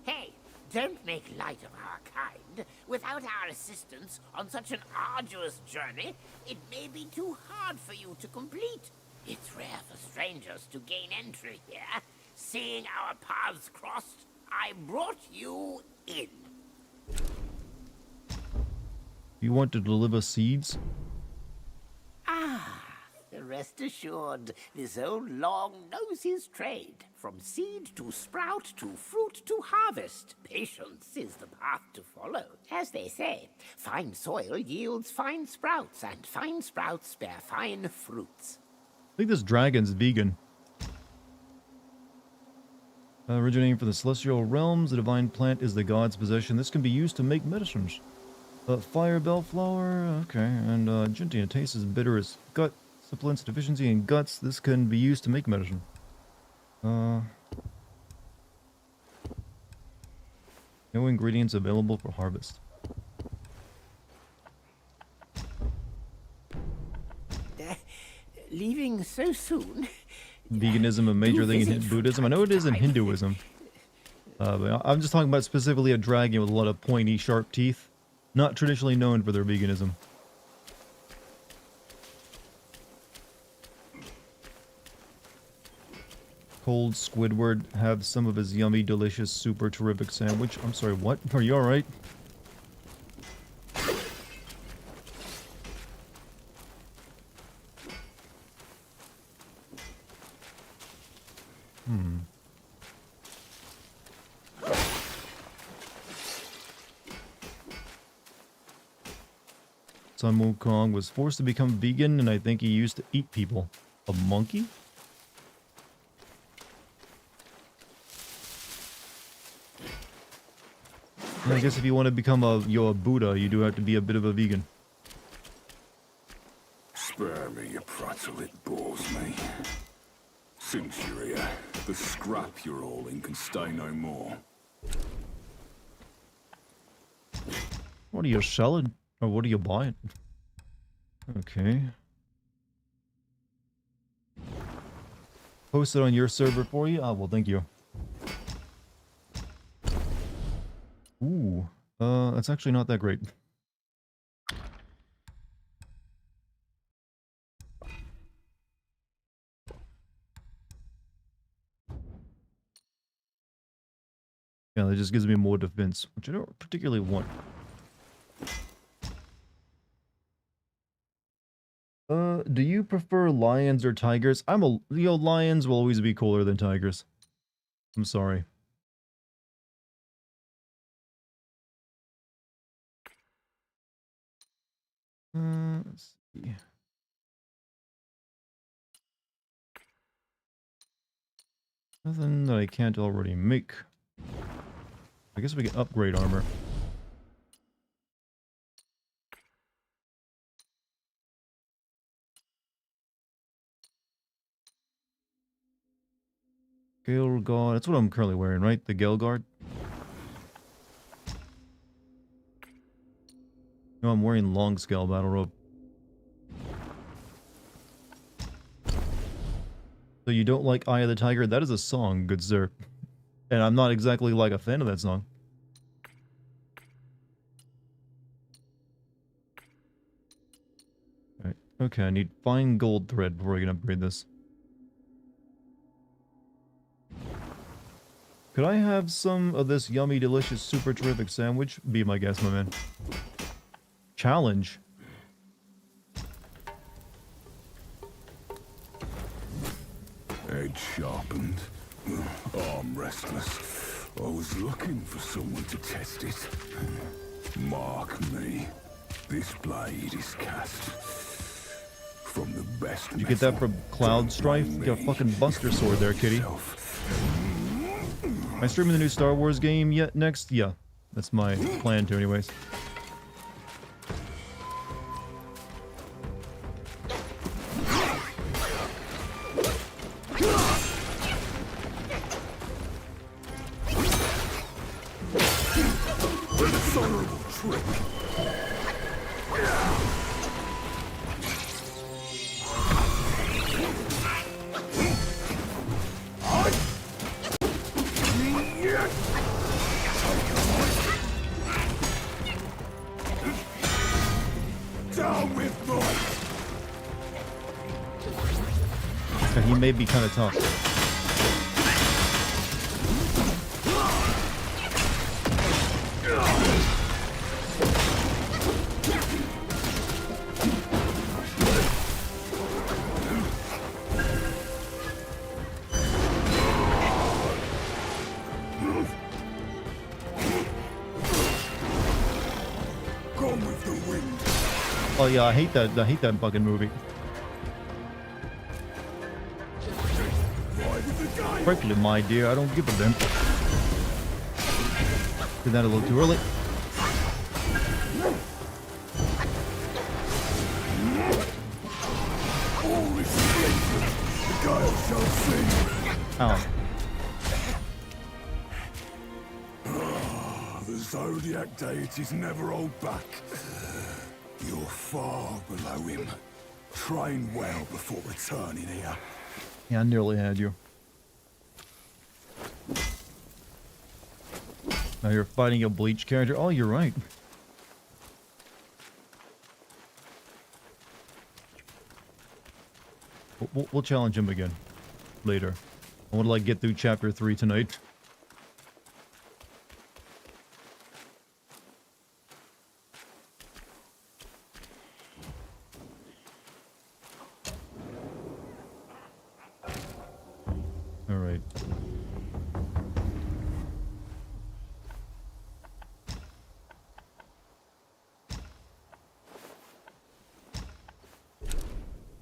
Hey, don't make light of our kind. Without our assistance on such an arduous journey, it may be too hard for you to complete. It's rare for strangers to gain entry here. Seeing our paths crossed, I brought you in. You want to deliver seeds? Rest assured, this old Long knows his trade. From seed to sprout to fruit to harvest, patience is the path to follow. As they say, fine soil yields fine sprouts, and fine sprouts bear fine fruits. I think this dragon's vegan. Originating from the celestial realms, the divine plant is the god's possession. This can be used to make medicines. Fire bellflower, okay, and gentian taste is bitter as gut. Supplements deficiency in guts. This can be used to make medicine. No ingredients available for harvest. Leaving so soon? Veganism a major thing in Buddhism? I know it is in Hinduism. But I'm just talking about specifically a dragon with a lot of pointy, sharp teeth. Not traditionally known for their veganism. Cold Squidward have some of his yummy, delicious, super terrific sandwich. I'm sorry, what? Are you alright? Son Wukong was forced to become vegan, and I think he used to eat people. A monkey? And I guess if you want to become a Buddha, you do have to be a bit of a vegan. Spare me, you prattle, it bores me. Since you're here, the scrap you're hauling can stay no more. What are you selling? Or what are you buying? Okay. Post it on your server for you? Ah, well, thank you. Ooh. That's actually not that great. Yeah, that just gives me more defense, which I don't particularly want. Do you prefer lions or tigers? Lions will always be cooler than tigers. I'm sorry. Let's see. Nothing that I can't already make. I guess we can upgrade armor. Gale Guard. That's what I'm currently wearing, right? The Gale Guard. No, I'm wearing long scale battle robe. So you don't like Eye of the Tiger? That is a song, good sir. And I'm not exactly like a fan of that song. Alright, okay, I need fine gold thread before I can upgrade this. Could I have some of this yummy, delicious, super terrific sandwich? Be my guest, my man. Challenge. Edge sharpened, arm restless. I was looking for someone to test it. Mark me. This blade is cast from the best. Did you get that from Cloud Strife? You got a fucking Buster Sword there, kitty. Am I streaming the new Star Wars game yet next? Yeah. That's my plan to anyways. He may be kind of tough. Gone with the wind. Oh yeah, I hate that fucking movie. Frankly, my dear, I don't give a damn. Did that a little too early. Ow. The Zodiac deities never hold back. You're far below him. Train well before returning here. Yeah, I nearly had you. Now you're fighting a Bleach character? Oh, you're right. We'll challenge him again. Later. I want to, like, get through chapter 3 tonight. Alright.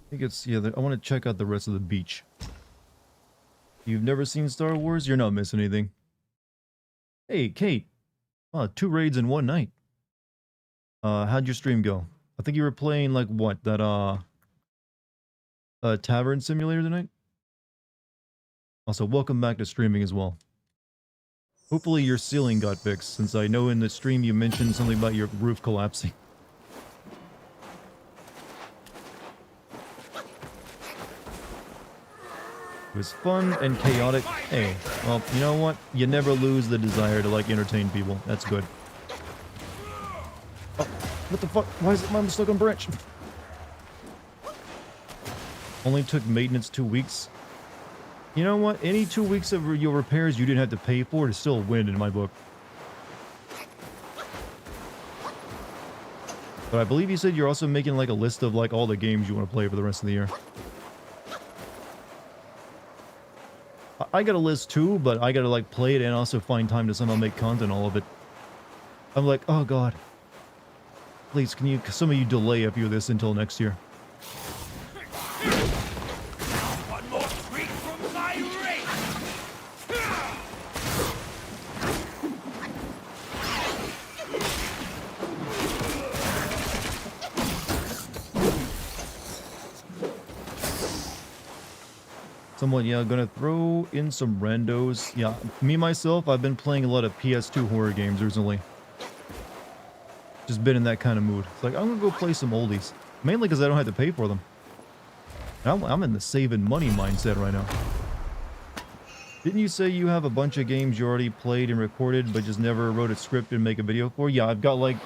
I think it's, yeah, I want to check out the rest of the beach. You've never seen Star Wars? You're not missing anything. Hey, Kate. 2 raids in one night. How'd your stream go? I think you were playing, like, what? That, Tavern Simulator tonight? Also, welcome back to streaming as well. Hopefully your ceiling got fixed, since I know in the stream you mentioned something about your roof collapsing. It was fun and chaotic. Hey, well, you know what? You never lose the desire to, like, entertain people. That's good. Oh, what the fuck? Why is it mom stuck on branch? Only took maintenance 2 weeks. You know what? Any 2 weeks of your repairs you didn't have to pay for is still a win in my book. But I believe you said you're also making, like, a list of, like, all the games you want to play for the rest of the year. I got a list too, but I gotta, like, play it and also find time to somehow make content all of it. I'm like, oh god. Please, can you, some of you delay a few of this until next year? One more treat from my ring! Somewhat, yeah, gonna throw in some randos. Yeah, me, myself, I've been playing a lot of PS2 horror games recently. Just been in that kind of mood. It's like, I'm gonna go play some oldies. Mainly because I don't have to pay for them. I'm in the saving money mindset right now. Didn't you say you have a bunch of games you already played and recorded, but just never wrote a script and make a video for? Yeah, I've got like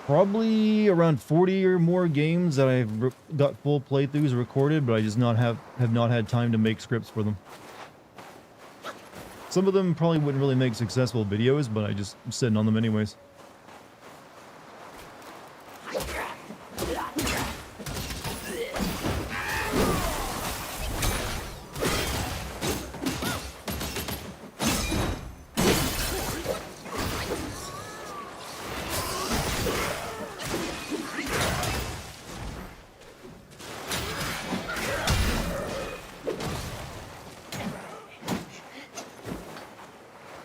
probably around 40 or more games that I've got full playthroughs recorded, but I just have not had time to make scripts for them. Some of them probably wouldn't really make successful videos, but I just am sitting on them anyways.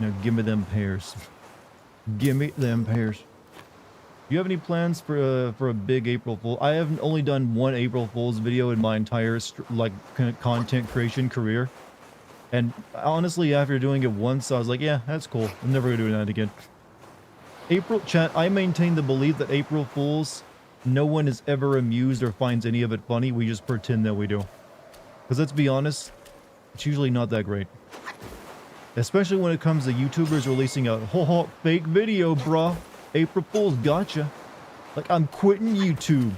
Now give me them pears. Give me them pears. Do you have any plans for a big April Fool? I have only done one April Fool's video in my entire content creation career, and honestly, after doing it once, I was like, yeah, that's cool. I'm never gonna do that again. April chat. I maintain the belief that April Fools, no one is ever amused or finds any of it funny. We just pretend that we do. Because let's be honest, it's usually not that great. Especially when it comes to YouTubers releasing a fake video, bruh. April Fool's gotcha. Like, I'm quitting YouTube.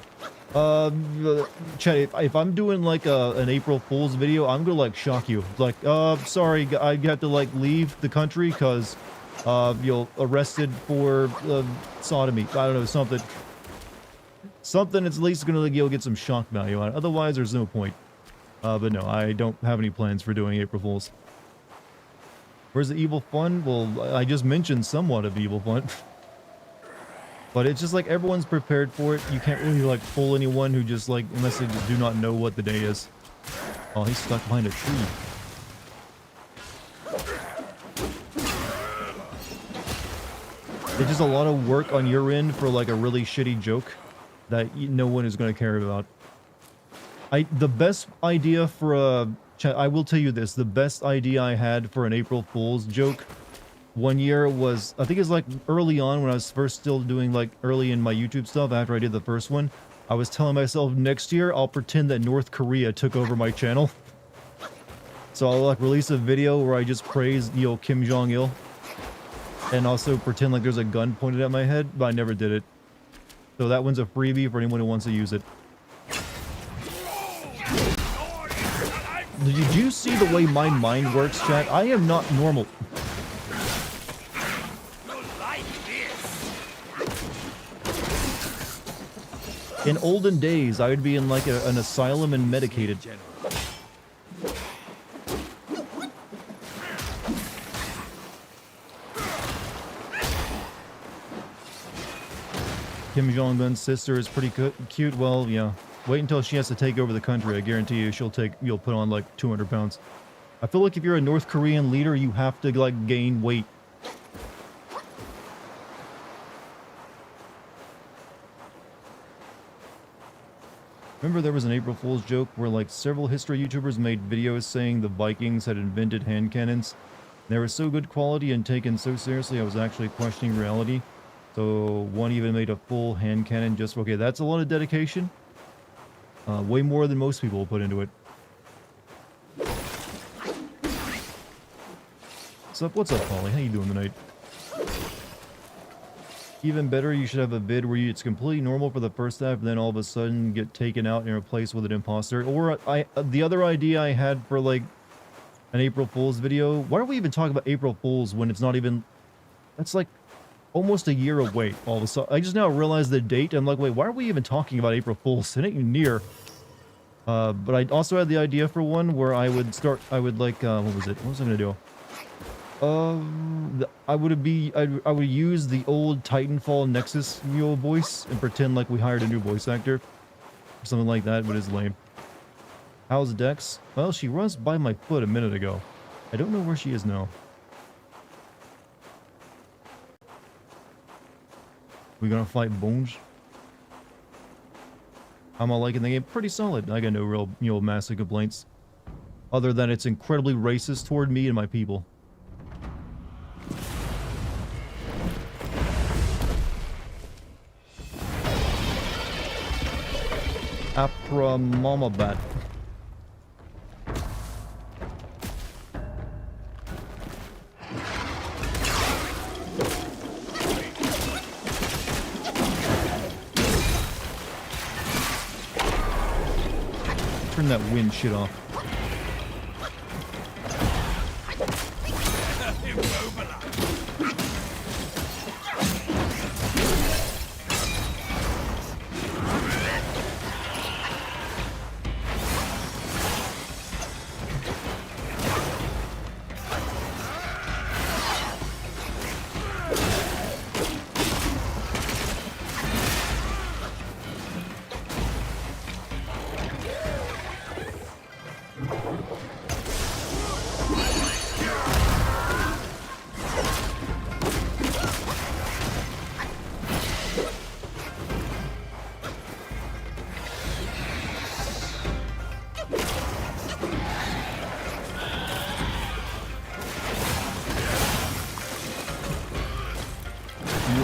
Chat, if I'm doing like an April Fool's video, I'm gonna like shock you. Like, sorry, I have to like leave the country because you're arrested for sodomy. I don't know, something. Something that's at least gonna like, you'll get some shock value on it. Otherwise, there's no point. But no, I don't have any plans for doing April Fool's. Where's the evil fun? Well, I just mentioned somewhat of evil fun. But it's just like everyone's prepared for it. You can't really like fool anyone who just like, unless they just do not know what the day is. Oh, he's stuck behind a tree. It's just a lot of work on your end for like a really shitty joke that no one is going to care about. The best idea for a... I will tell you this, the best idea I had for an April Fool's joke one year was, I think it was like early on when I was first still doing like early in my YouTube stuff after I did the first one. I was telling myself next year I'll pretend that North Korea took over my channel. So I'll like release a video where I just praise, you know, Kim Jong-il. And also pretend like there's a gun pointed at my head, but I never did it. So that one's a freebie for anyone who wants to use it. Did you see the way my mind works, chat? I am not normal. In olden days, I would be in like an asylum and medicated. Kim Jong-un's sister is pretty cute. Well, yeah. Wait until she has to take over the country. I guarantee you you'll put on like 200 pounds. I feel like if you're a North Korean leader, you have to like gain weight. Remember there was an April Fool's joke where like several history YouTubers made videos saying the Vikings had invented hand cannons. They were so good quality and taken so seriously I was actually questioning reality. So one even made a full hand cannon just for... Okay, that's a lot of dedication. Way more than most people will put into it. What's up, Polly? How you doing tonight? Even better, you should have a vid where it's completely normal for the first half, and then all of a sudden get taken out and replaced with an imposter. Or the other idea I had for like an April Fool's video. Why are we even talking about April Fool's when it's not even... That's like almost a year away all of a sudden. I just now realized the date. I'm like, wait, why are we even talking about April Fool's? It ain't even near. But I also had the idea for one where I would like, what was it? What was I gonna do? I would use the old Titanfall Nexus Mule voice and pretend like we hired a new voice actor. Or something like that, but it's lame. How's Dex? Well, she runs by my foot a minute ago. I don't know where she is now. We gonna fight Bones? I'm all liking the game. Pretty solid. I got no real, massive complaints. Other than it's incredibly racist toward me and my people. Apra Mama Bat. Turn that wind shit off.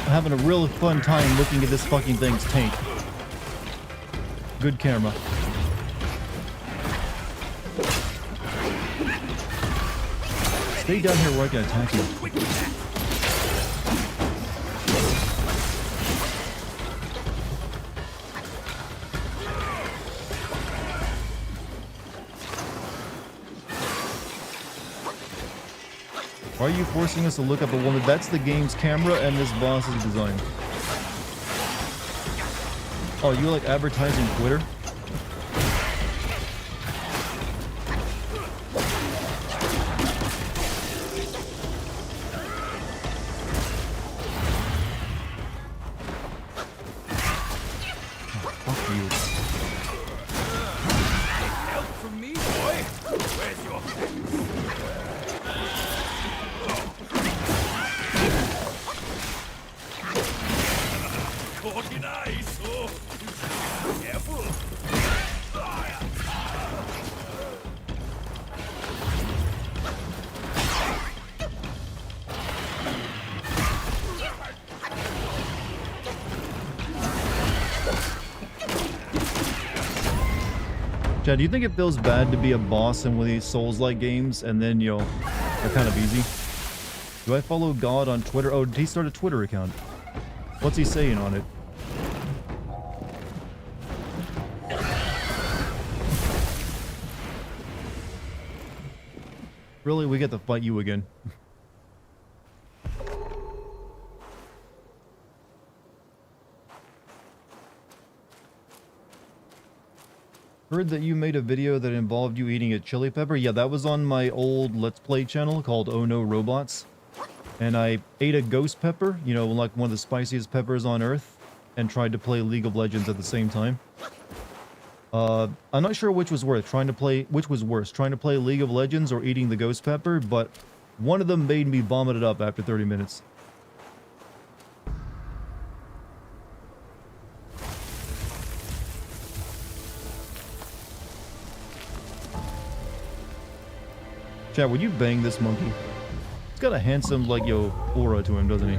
Having a real fun time looking at this fucking thing's tank. Good camera. Stay down here where I can attack you. Why are you forcing us to look up a woman? That's the game's camera and this boss's design. Oh, you like advertising Twitter? Oh, fuck you. Help from me, boy. Where's your caught in ice? Oh, careful. Chad, do you think it feels bad to be a boss in one of these Souls-like games and then, you know, they're kind of easy? Do I follow God on Twitter? Oh, did he start a Twitter account? What's he saying on it? Really? We get to fight you again. Heard that you made a video that involved you eating a chili pepper. Yeah, that was on my old Let's Play channel called Oh No Robots. And I ate a ghost pepper, you know, like one of the spiciest peppers on Earth, and tried to play League of Legends at the same time. I'm not sure which was worse, trying to play League of Legends or eating the ghost pepper, but one of them made me vomit it up after 30 minutes. Chat, would you bang this monkey? He's got a handsome, like, yo, aura to him, doesn't he?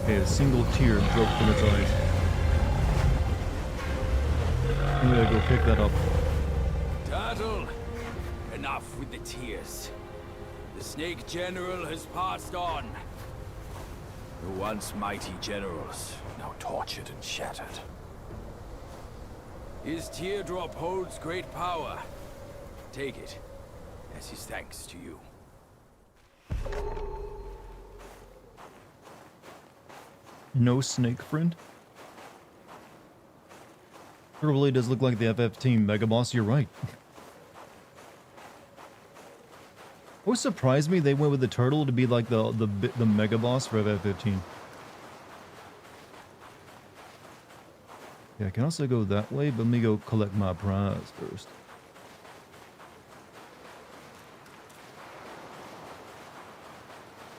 Okay, a single tear dropped from its eyes. I'm gonna go pick that up. Turtle, enough with the tears. The Snake General has passed on. The once mighty generals, now tortured and shattered. His teardrop holds great power. Take it as his thanks to you. No snake friend? It really does look like the FF team Mega Boss, you're right. What surprised me, they went with the turtle to be like the Mega Boss for FF15. Yeah, I can also go that way, but let me go collect my prize first.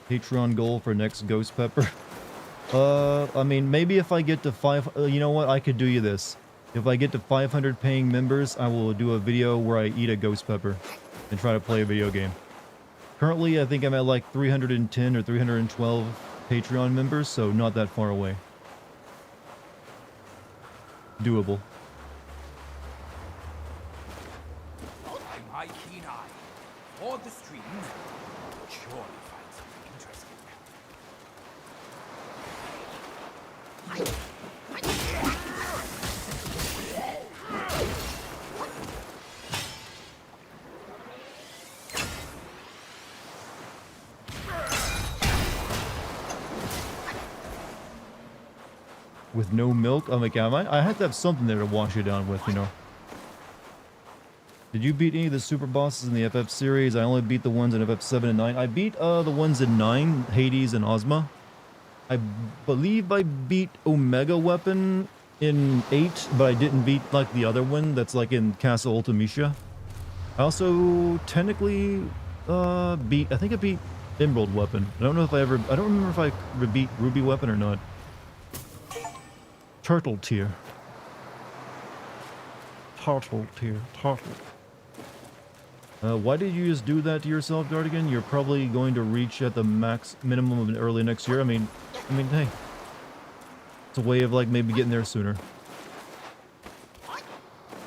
Patreon goal for next Ghost Pepper. I mean, maybe if I get to 5... you know what? I could do you this. If I get to 500 paying members, I will do a video where I eat a ghost pepper and try to play a video game. Currently, I think I'm at like 310 or 312 Patreon members, so not that far away. Doable. My keen eye toward the stream would surely find something interesting. With no milk? I'm like, I had to have something there to wash it down with, you know. Did you beat any of the super bosses in the FF series? I only beat the ones in FF 7 and 9. I beat the ones in 9, Hades and Ozma. I believe I beat Omega Weapon in 8, but I didn't beat like the other one that's like in Castle Ultimecia. I also technically I think I beat Emerald Weapon. I don't remember if I beat Ruby Weapon or not. Turtle tier. Turtle tier. Turtle. Why did you just do that to yourself, Dartigan? You're probably going to reach at the max minimum of early next year. I mean, hey. It's a way of like maybe getting there sooner.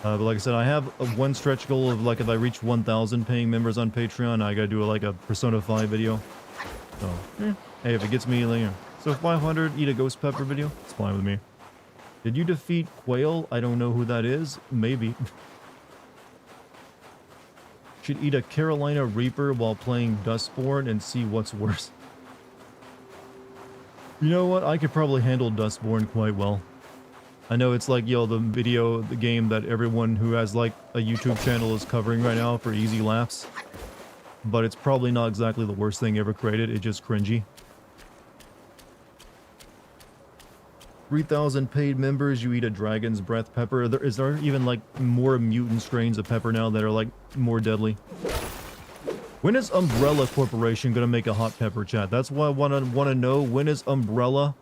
But like I said, I have one stretch goal of like if I reach 1,000 paying members on Patreon, I gotta do like a Persona 5 video. So, hey, if it gets me, like, so 500, eat a ghost pepper video, it's fine with me. Did you defeat Quail? I don't know who that is. Maybe. Should eat a Carolina Reaper while playing Dustborn and see what's worse. You know what? I could probably handle Dustborn quite well. I know it's like, yo, the game that everyone who has like a YouTube channel is covering right now for easy laughs. But it's probably not exactly the worst thing ever created. It's just cringy. 3,000 paid members, you eat a dragon's breath pepper. Is there even like more mutant strains of pepper now that are like more deadly? When is Umbrella Corporation gonna make a hot pepper, chat? That's what I wanna know. When is Umbrella,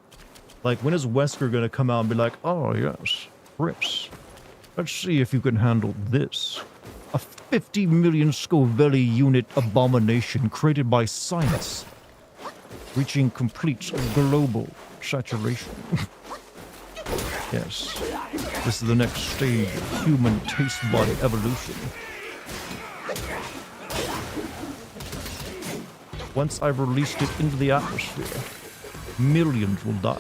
like when is Wesker gonna come out and be like, oh yes, Chris, let's see if you can handle this. A 50 million Scoville unit abomination created by science, reaching complete global saturation. Yes, this is the next stage of human taste bud evolution. Once I've released it into the atmosphere, millions will die.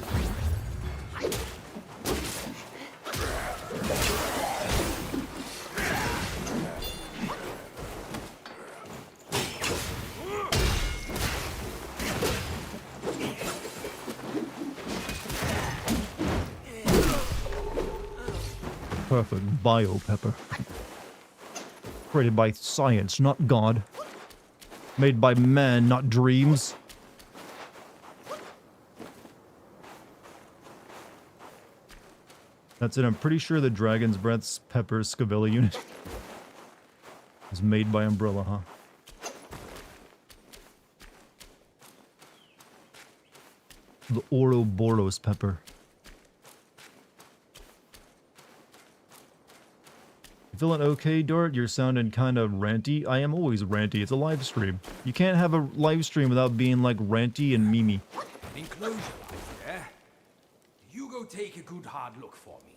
Perfect bio pepper. Created by science, not God. Made by man, not dreams. That's it. I'm pretty sure the Dragon's Breath's pepper Scoville unit is made by Umbrella, huh? The Ouroboros pepper. Feeling okay, Dart? You're sounding kind of ranty. I am always ranty. It's a live stream. You can't have a live stream without being like ranty and memey. Enclosure lies there. You go take a good hard look for me.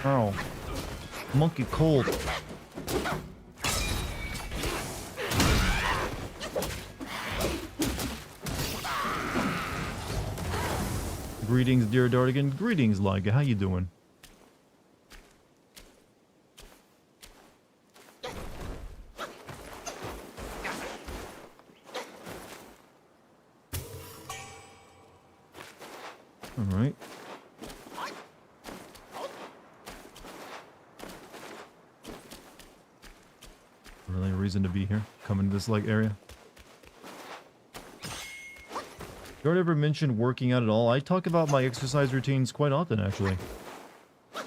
Ow. Monkey cold. Greetings, dear Dartigan. Greetings, Liga. How you doing? All right. really a reason to be here. Coming to this like area. Don't ever mention working out at all. I talk about my exercise routines quite often, actually.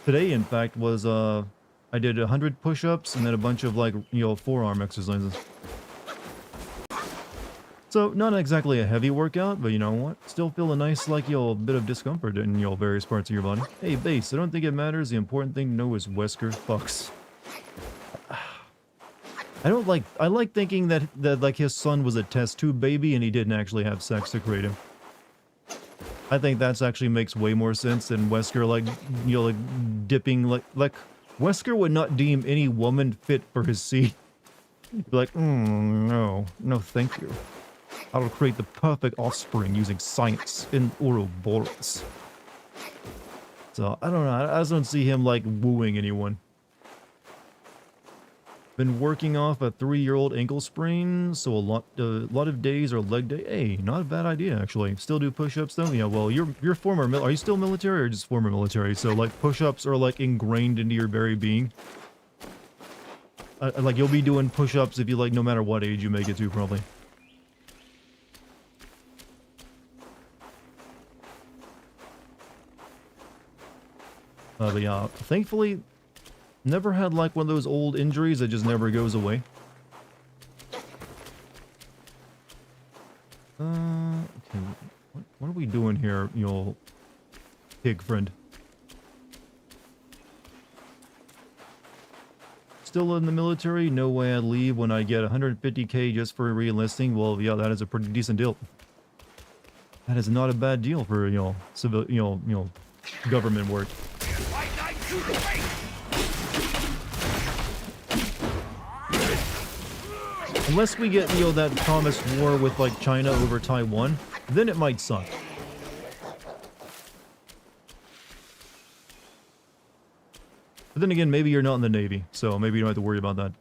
Today, in fact, was I did 100 push-ups and then a bunch of like, you know, forearm exercises. So not exactly a heavy workout, but you know what? Still feel a nice like, you know, bit of discomfort in, you know, various parts of your body. Hey, base, I don't think it matters. The important thing to know is Wesker fucks. I like thinking that like his son was a test tube baby and he didn't actually have sex to create him. I think that's actually makes way more sense than Wesker like, you know, like dipping like Wesker would not deem any woman fit for his seed. He'd be like, no, thank you. I'll create the perfect offspring using science in Ouroboros. So I don't know. I just don't see him like wooing anyone. Been working off a 3-year-old ankle sprain, so a lot of days are leg day. Hey, not a bad idea actually. Still do push-ups though. Yeah, well, you're former. Are you still military or just former military? So like push-ups are like ingrained into your very being. Like you'll be doing push-ups if you like, no matter what age you make it to, probably. But yeah, thankfully, never had like one of those old injuries that just never goes away. Okay, what are we doing here, you know, pig friend? Still in the military? No way I'd leave when I get 150k just for re-enlisting. Well, yeah, that is a pretty decent deal. That is not a bad deal for, you know, civil, you know, government work. Unless we get, you know, that promised war with, like, China over Taiwan, then it might suck. But then again, maybe you're not in the Navy, so maybe you don't have to worry about that.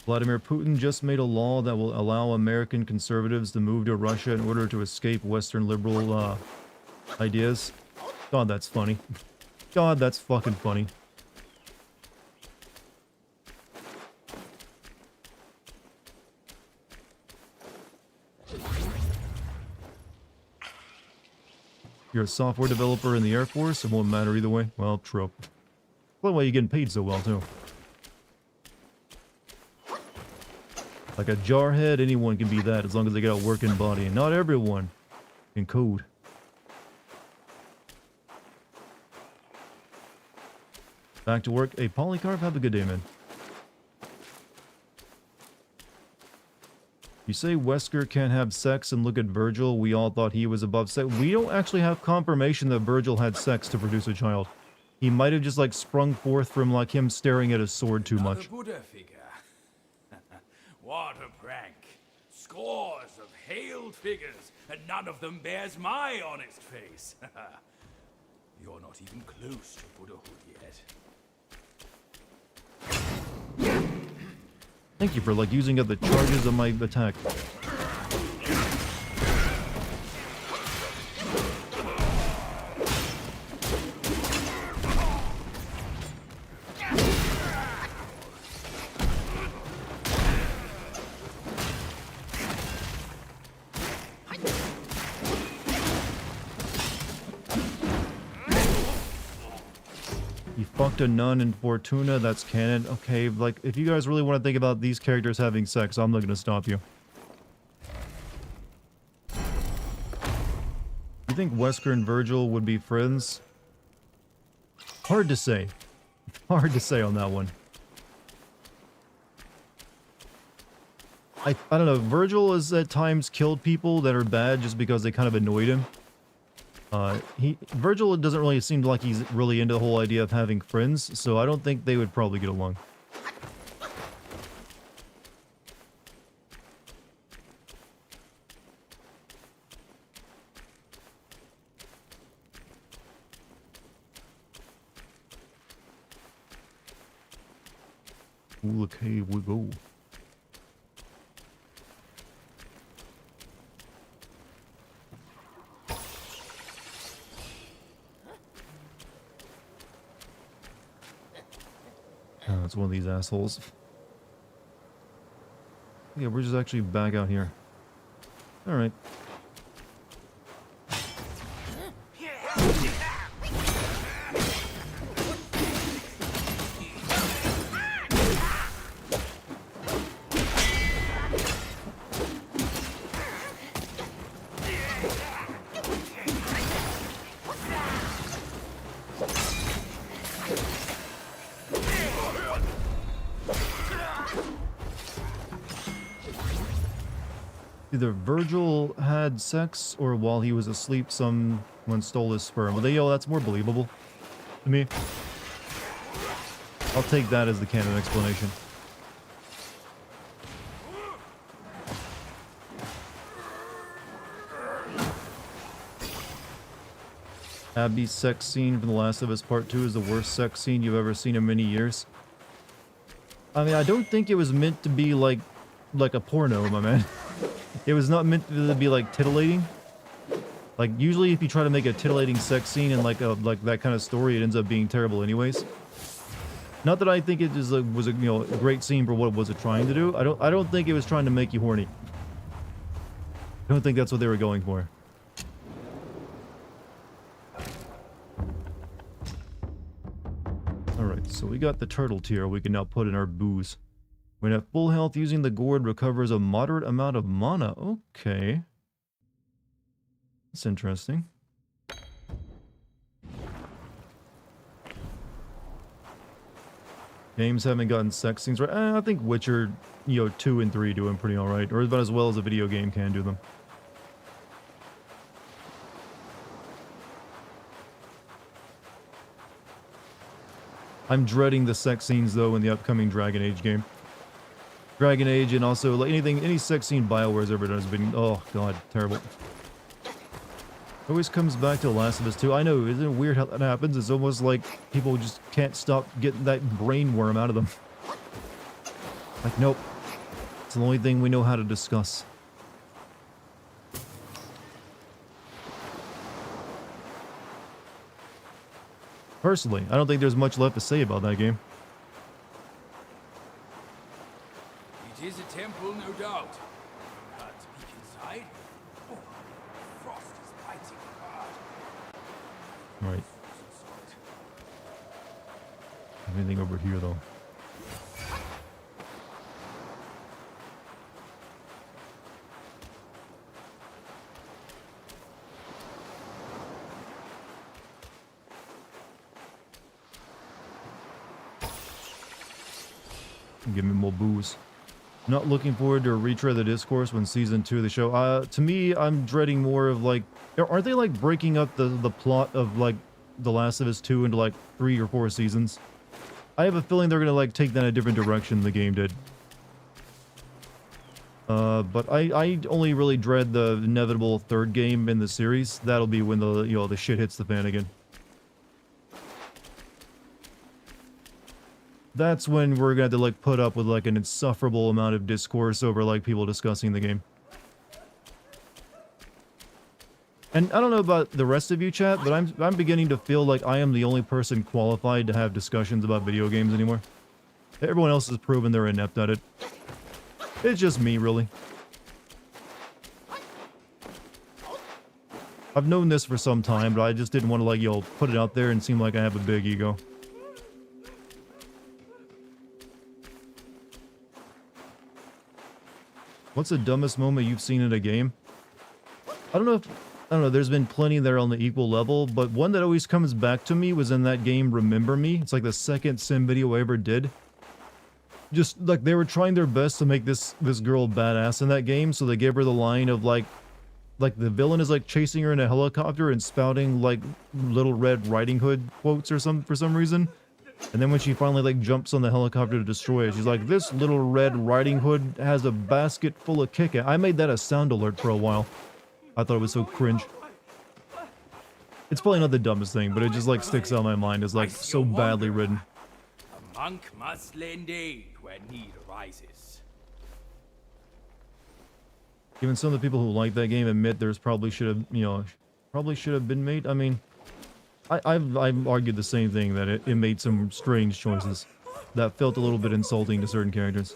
Vladimir Putin just made a law that will allow American conservatives to move to Russia in order to escape Western liberal ideas. God, that's funny. God, that's fucking funny. You're a software developer in the Air Force, it won't matter either way. Well, trope. That's why you're getting paid so well, too. Like a jarhead, anyone can be that as long as they got a working body. And not everyone can code. Back to work. Hey, Polycarp, have a good day, man. You say Wesker can't have sex and look at Virgil. We all thought he was above sex. We don't actually have confirmation that Virgil had sex to produce a child. He might have just like sprung forth from like him staring at his sword too much. The Buddha figure. What a prank. Scores of hailed figures, and none of them bears my honest face. You're not even close to Buddhahood yet. Thank you for like using up the charges of my attack. Fucked a nun in Fortuna, that's canon. Okay, like, if you guys really want to think about these characters having sex, I'm not gonna stop you. You think Wesker and Virgil would be friends? Hard to say. Hard to say on that one. I don't know, Virgil has at times killed people that are bad just because they kind of annoyed him. Virgil doesn't really seem like he's really into the whole idea of having friends, so I don't think they would probably get along. Ooh, look, hey, we go. That's one of these assholes. Yeah, we're just actually back out here. Alright. Either Virgil had sex, or while he was asleep, someone stole his sperm. But that's more believable to me. I'll take that as the canon explanation. Abby's sex scene from The Last of Us Part 2 is the worst sex scene you've ever seen in many years. I mean, I don't think it was meant to be like a porno, my man. It was not meant to be like titillating. Like usually if you try to make a titillating sex scene in like that kind of story, it ends up being terrible anyways. Not that I think it was a great scene for what was it trying to do. I don't think it was trying to make you horny. I don't think that's what they were going for. Alright, so we got the turtle tier we can now put in our booze. When at full health, using the gourd recovers a moderate amount of mana. Okay. That's interesting. Games haven't gotten sex scenes right. I think Witcher, 2 and 3 doing pretty alright. Or about as well as a video game can do them. I'm dreading the sex scenes though in the upcoming Dragon Age game. Dragon Age and also like any sex scene BioWare's ever done has been, oh god, terrible. Always comes back to The Last of Us 2. I know, isn't it weird how that happens? It's almost like people just can't stop getting that brain worm out of them. Like, nope. It's the only thing we know how to discuss. Personally, I don't think there's much left to say about that game. It is a temple, no doubt. But peek inside. Oh, frost is biting hard. Right. Anything over here though? Give me more booze. Not looking forward to a retread of the discourse when season 2 of the show. To me, I'm dreading more of like, aren't they like breaking up the plot of like The Last of Us 2 into like 3 or 4 seasons? I have a feeling they're gonna like take that in a different direction than the game did. But I only really dread the inevitable 3rd game in the series. That'll be when the shit hits the fan again. That's when we're gonna have to like put up with like an insufferable amount of discourse over like people discussing the game. And I don't know about the rest of you, chat, but I'm beginning to feel like I am the only person qualified to have discussions about video games anymore. Everyone else has proven they're inept at it. It's just me, really. I've known this for some time, but I just didn't want to like, put it out there and seem like I have a big ego. What's the dumbest moment you've seen in a game? I don't know, there's been plenty that are on the equal level, but one that always comes back to me was in that game Remember Me. It's like the second sim video I ever did. Just like they were trying their best to make this girl badass in that game, so they gave her the line of like the villain is like chasing her in a helicopter and spouting like Little Red Riding Hood quotes or for some reason. And then when she finally like jumps on the helicopter to destroy it, she's like, "This Little Red Riding Hood has a basket full of kick." I made that a sound alert for a while. I thought it was so cringe. It's probably not the dumbest thing, but it just like sticks out in my mind as like so badly written. A monk must lend aid when need arises. Even some of the people who like that game admit there's probably should have been made. I mean, I've argued the same thing, that it made some strange choices. That felt a little bit insulting to certain characters.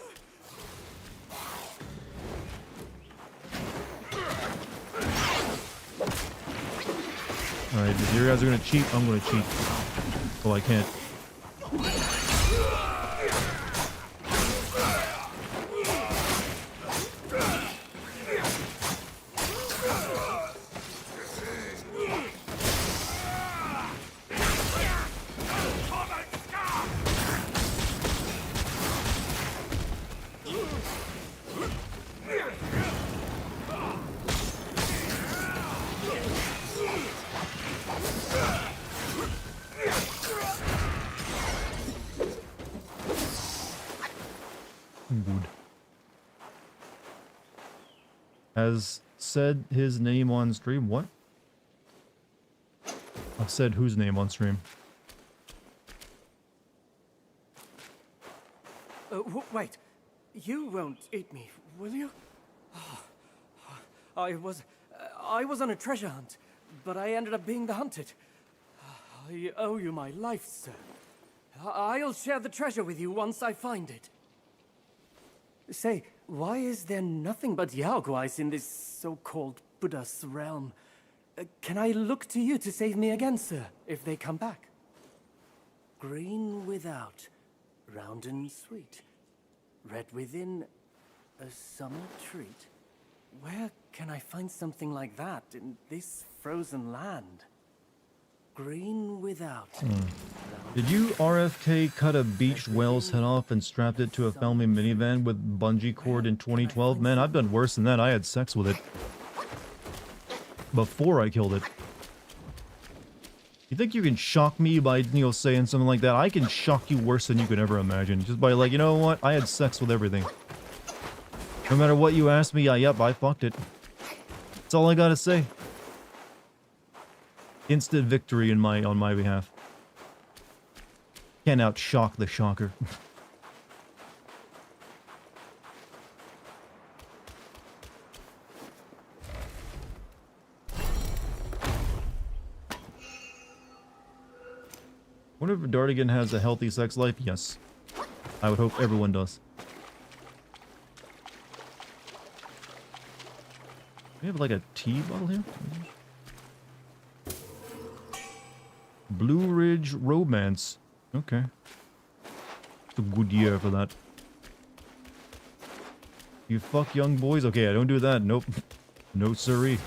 Alright, if you guys are gonna cheat, I'm gonna cheat. Oh, I can't. Good. Has said his name on stream. What? I've said whose name on stream. Wait. You won't eat me, will you? I was on a treasure hunt, but I ended up being the hunted. I owe you my life, sir. I'll share the treasure with you once I find it. Say, why is there nothing but Yaoguais in this so-called Buddha's realm? Can I look to you to save me again, sir, if they come back? Green without, round and sweet, red within, a summer treat. Where can I find something like that in this frozen land? Green without. Did you RFK cut a beached whale's head off and strapped it to a family minivan with bungee cord in 2012? Man, I've done worse than that. I had sex with it before I killed it. You think you can shock me by, saying something like that? I can shock you worse than you could ever imagine. Just by like, you know what? I had sex with everything. No matter what you ask me, yep, I fucked it. That's all I gotta say. Instant victory on my behalf. Can't outshock the shocker. Wonder if Dartigan has a healthy sex life? Yes. I would hope everyone does. We have like a tea bottle here? Blue Ridge Romance. Okay. It's a good year for that. You fuck young boys? Okay, I don't do that. Nope. No siree.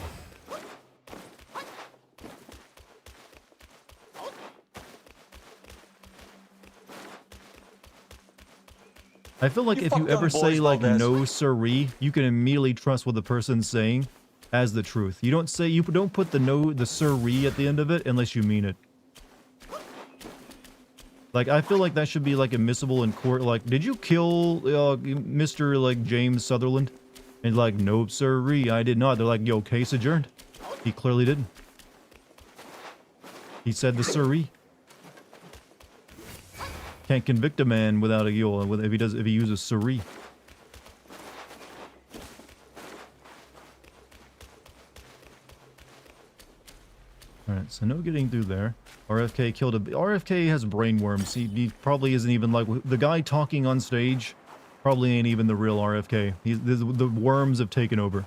I feel like if you ever say like no siree, you can immediately trust what the person's saying as the truth. You don't put the siree at the end of it unless you mean it. Like, I feel like that should be, like, admissible in court. Like, did you kill, Mr., like, James Sutherland? And, like, nope, sirree, I did not. They're like, yo, case adjourned. He clearly didn't. He said the sirree. Can't convict a man without a if he uses sirree. Alright, so no getting through there. RFK killed a... RFK has brain worms. He probably isn't even like... The guy talking on stage probably ain't even the real RFK. The worms have taken over.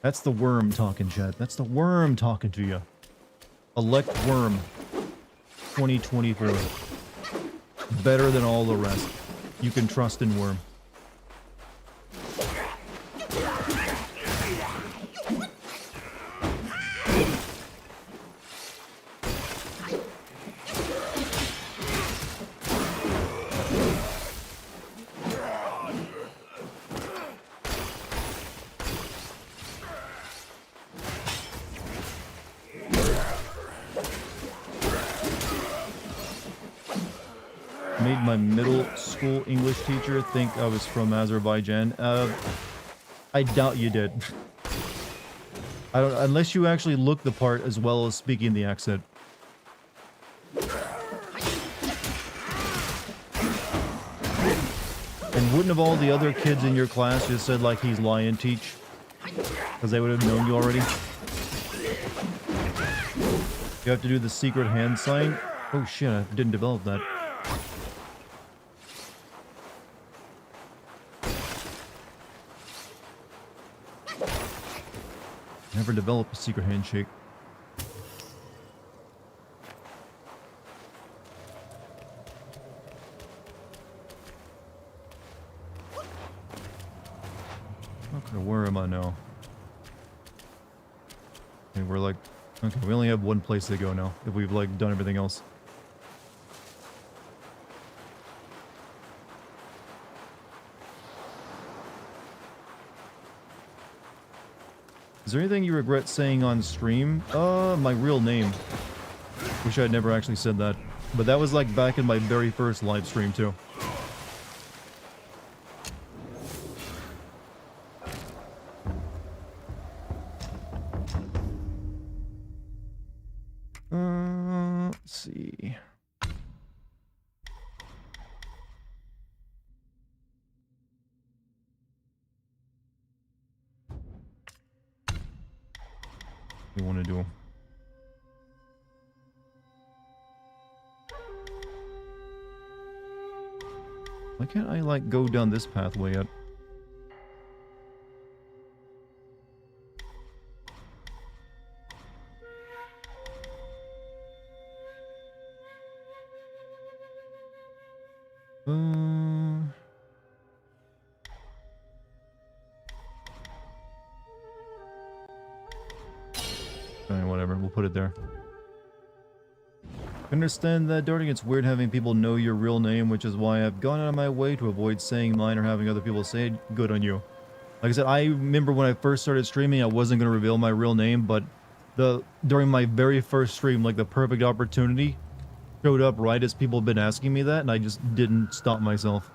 That's the worm talking, chat. That's the worm talking to you. Elect worm. 2024. Better than all the rest. You can trust in worm. Made my middle school English teacher think I was from Azerbaijan. I doubt you did. I don't, unless you actually look the part as well as speaking the accent. And wouldn't have all the other kids in your class just said like he's lying teach? Because they would have known you already. You have to do the secret hand sign. Oh shit, I didn't develop that. Never developed a secret handshake. Okay, where am I now? Okay, we're like... Okay, we only have one place to go now, if we've like done everything else. Is there anything you regret saying on stream? My real name. Wish I had never actually said that. But that was like back in my very first live stream too. Let's see. What do you want to do? Why can't I like go down this pathway yet? Alright, whatever, we'll put it there. I understand that, Dartigan, it's weird having people know your real name, which is why I've gone out of my way to avoid saying mine or having other people say it. Good on you. Like I said, I remember when I first started streaming, I wasn't going to reveal my real name, but during my very first stream, like the perfect opportunity showed up right as people have been asking me that, and I just didn't stop myself.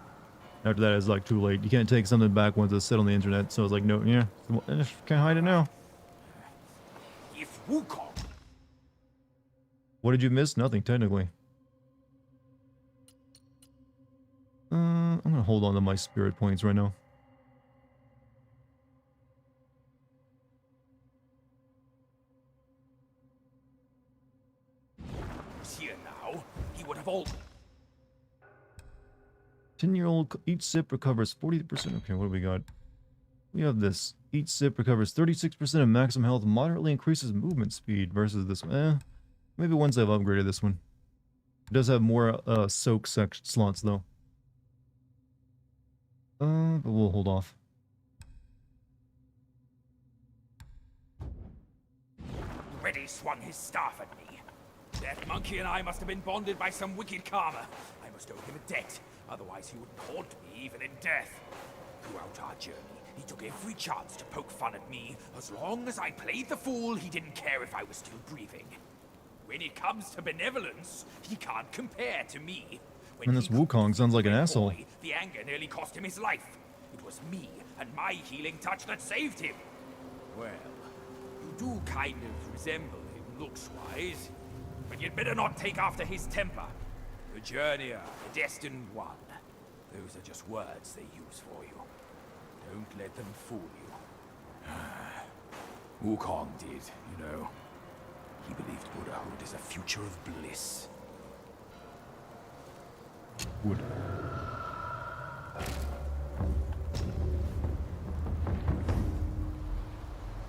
After that, it's like too late. You can't take something back once it's set on the internet, so I was like, no, yeah, can't hide it now. If Wukong... What did you miss? Nothing, technically. I'm gonna hold on to my spirit points right now. was here now, he would have all... 10-year-old, each sip recovers 40%. Okay, what do we got? We have this. Each sip recovers 36% of maximum health, moderately increases movement speed versus this one. Maybe once I've upgraded this one. It does have more soak slots though. But we'll hold off. Already swung his staff at me. That monkey and I must have been bonded by some wicked karma. I must owe him a debt, otherwise he wouldn't haunt me even in death. Throughout our journey, he took every chance to poke fun at me. As long as I played the fool, he didn't care if I was still breathing. When it comes to benevolence, he can't compare to me. When And this Wukong sounds like an asshole. Boy, the anger nearly cost him his life. It was me and my healing touch that saved him. Well, you do kind of resemble him looks-wise, but you'd better not take after his temper. The journeyer, the destined one. Those are just words they use for you. Don't let them fool you. Wukong did, you know. He believed Buddhahood is a future of bliss. Wood.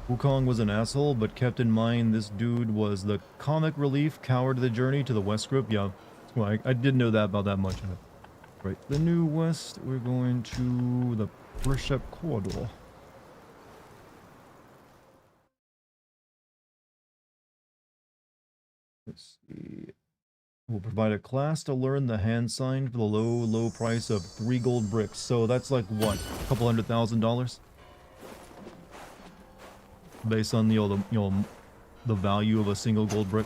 Wukong was an asshole, but kept in mind this dude was the comic relief coward of the journey to the West group. Yeah, well, I didn't know that about that much of it. Right, the New West, we're going to the Precept Corridor. Let's see. We'll provide a class to learn the hand sign for the low price of 3 gold bricks. So that's like what, a couple $100,000? Based on the value of a single gold brick.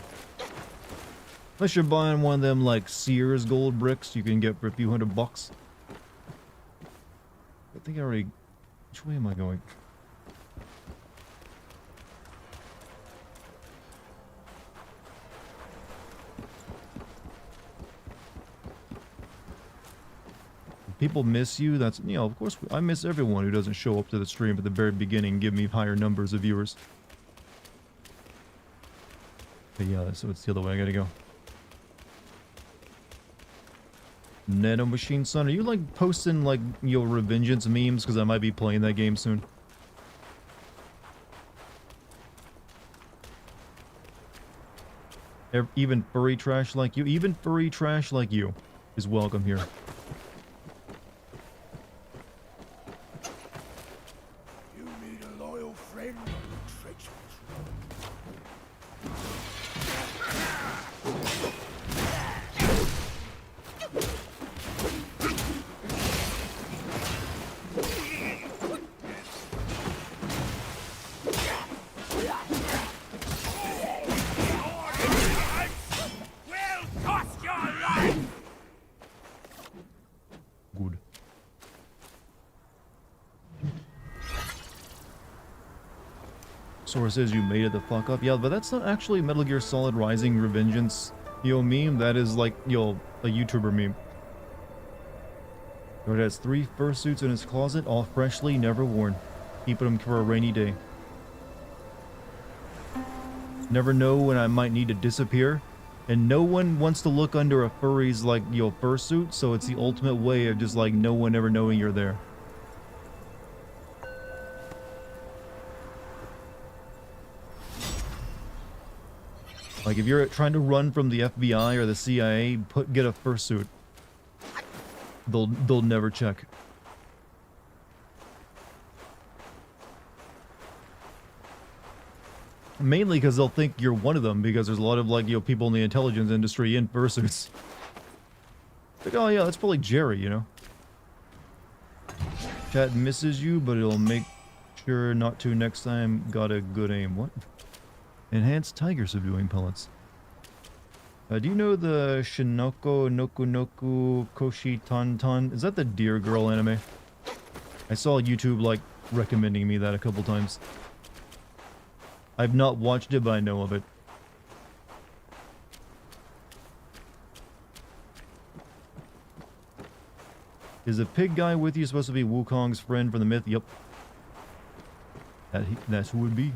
Unless you're buying one of them like Sears gold bricks, you can get for a few $100. I think I already. Which way am I going? People miss you. That's, you know, of course, I miss everyone who doesn't show up to the stream at the very beginning and give me higher numbers of viewers. But yeah, so it's the other way I gotta go. Nano Machine Son, are you like posting like your Revengeance memes? Because I might be playing that game soon. Even furry trash like you, is welcome here. You need a loyal friend or a treacherous Will cost your life! Good. Sora says you made it the fuck up. Yeah, but that's not actually Metal Gear Solid Rising Revengeance, meme. That is like, a YouTuber meme. It has 3 fursuits in his closet, all freshly, never worn. Keeping them for a rainy day. Never know when I might need to disappear. And no one wants to look under a furry's, like, fursuit, so it's the ultimate way of just, like, no one ever knowing you're there. Like, if you're trying to run from the FBI or the CIA, get a fursuit. They'll never check. Mainly because they'll think you're one of them, because there's a lot of, like, people in the intelligence industry in fursuits. Like, oh yeah, that's probably Jerry, you know? Chat misses you, but it'll make sure not to next time. Got a good aim. What? Enhanced tiger subduing pellets. Do you know the Shinoko Noku Noku Koshi Tantan? Is that the Deer Girl anime? I saw YouTube, like, recommending me that a couple times. I've not watched it, but I know of it. Is the pig guy with you supposed to be Wukong's friend from the myth? Yep. That's who it would be.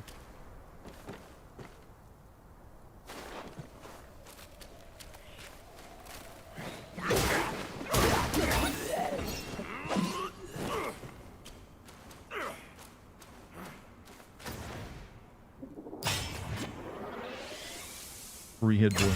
Free hit boy.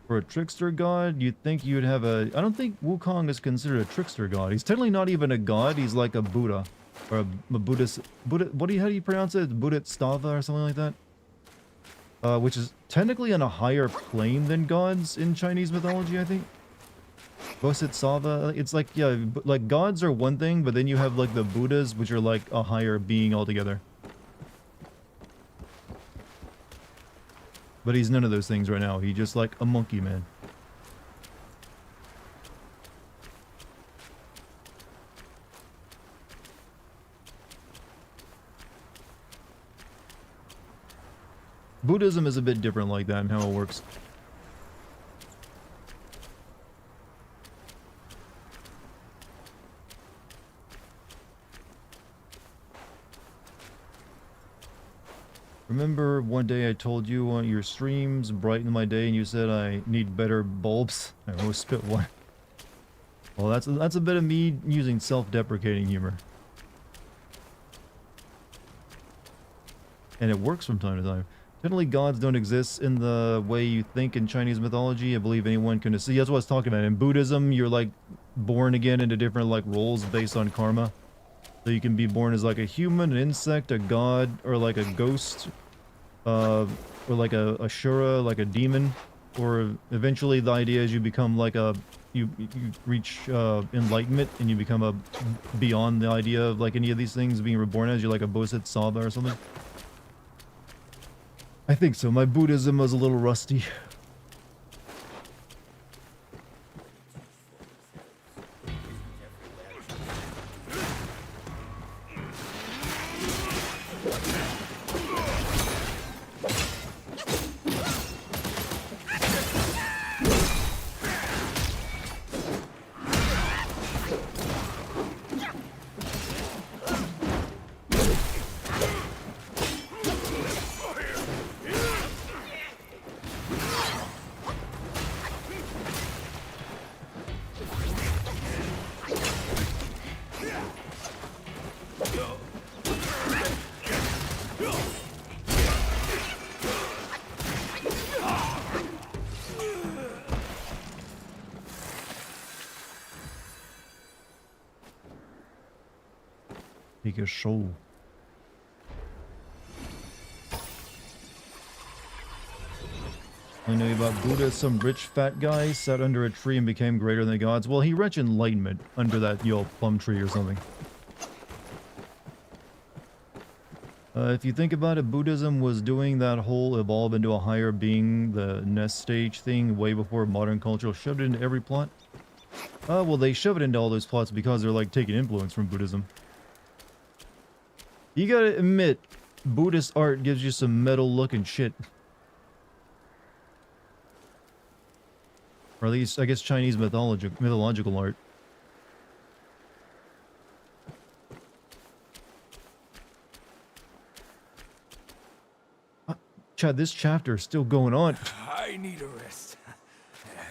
For a trickster god, you'd think you'd have a... I don't think Wukong is considered a trickster god. He's technically not even a god. He's like a Buddha. Or a Buddhist... Buddha, how do you pronounce it? Bodhisattva or something like that? Which is technically on a higher plane than gods in Chinese mythology, I think. Bodhisattva. It's like, yeah, like gods are one thing, but then you have like the Buddhas, which are like a higher being altogether. But he's none of those things right now. He's just like a monkey man. Buddhism is a bit different like that in how it works. Remember one day I told you on your streams brighten my day and you said I need better bulbs? I almost spit one. Well, that's a bit of me using self-deprecating humor. And it works from time to time. Generally, gods don't exist in the way you think in Chinese mythology. I believe anyone can see. That's what I was talking about. In Buddhism, you're like born again into different like roles based on karma. So you can be born as like a human, an insect, a god, or like a ghost, or like a Ashura, like a demon, or eventually the idea is you become like you reach enlightenment and you become a beyond the idea of like any of these things being reborn as. You're like a Bodhisattva or something. I think so. My Buddhism was a little rusty. Take a show. I know about Buddha, some rich fat guy sat under a tree and became greater than the gods. Well, he reached enlightenment under that, plum tree or something. If you think about it, Buddhism was doing that whole evolve into a higher being, the nest stage thing, way before modern culture shoved it into every plot. Well, they shove it into all those plots because they're like taking influence from Buddhism. You gotta admit, Buddhist art gives you some metal looking shit. Or at least, I guess, Chinese mythological art. Chad, this chapter is still going on. I need a rest.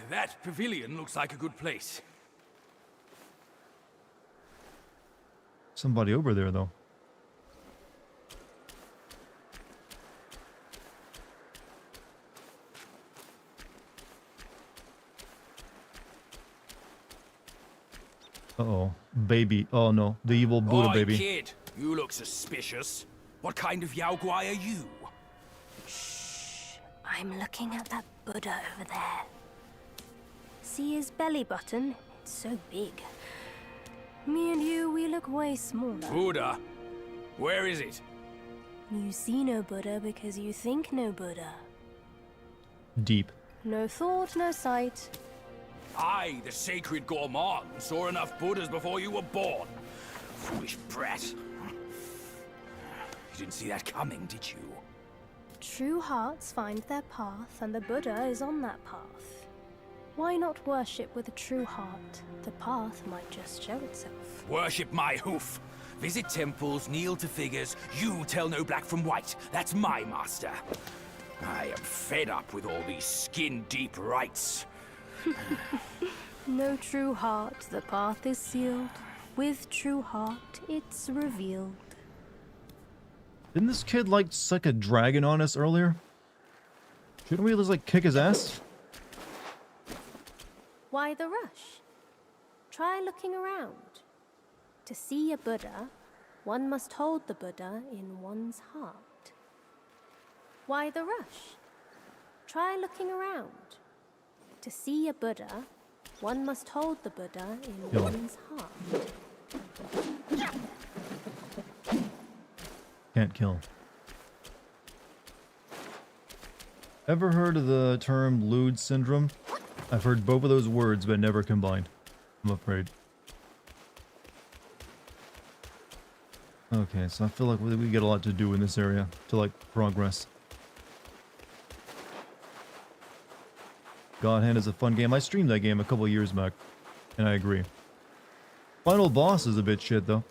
That pavilion looks like a good place. Somebody over there, though. Uh-oh. Baby. Oh, no. The evil Buddha Oi, baby. kid, you look suspicious. What kind of Yao Guai are you? I'm looking at that Buddha over there. See his belly button? It's so big. Me and you, we look way smaller. Buddha? Where is it? You see no Buddha because you think no Buddha. Deep. No thought, no sight. I, the sacred gourmand, saw enough Buddhas before you were born. Foolish brat. You didn't see that coming, did you? True hearts find their path, and the Buddha is on that path. Why not worship with a true heart? The path might just show itself. Worship my hoof. Visit temples, kneel to figures. You tell no black from white. That's my master. I am fed up with all these skin-deep rites. No true heart, the path is sealed. With true heart, it's revealed. Didn't this kid, like, suck a dragon on us earlier? Shouldn't we just, like, kick his ass? Why the rush? Try looking around. To see a Buddha, one must hold the Buddha in one's heart. Why the rush? Try looking around. To see a Buddha, one must hold the Buddha in one's heart. Can't kill. Ever heard of the term lewd syndrome? I've heard both of those words, but never combined. I'm afraid. Okay, so I feel like we get a lot to do in this area to, like, progress. God Hand is a fun game. I streamed that game a couple years back, and I agree. Final boss is a bit shit, though.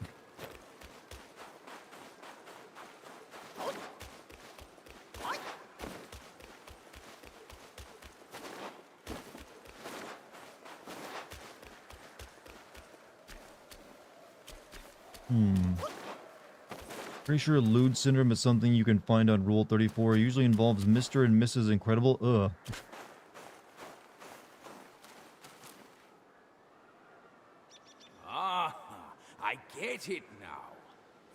Pretty sure lewd syndrome is something you can find on Rule 34. It usually involves Mr. and Mrs. Incredible. Ugh. Ah, I get it now.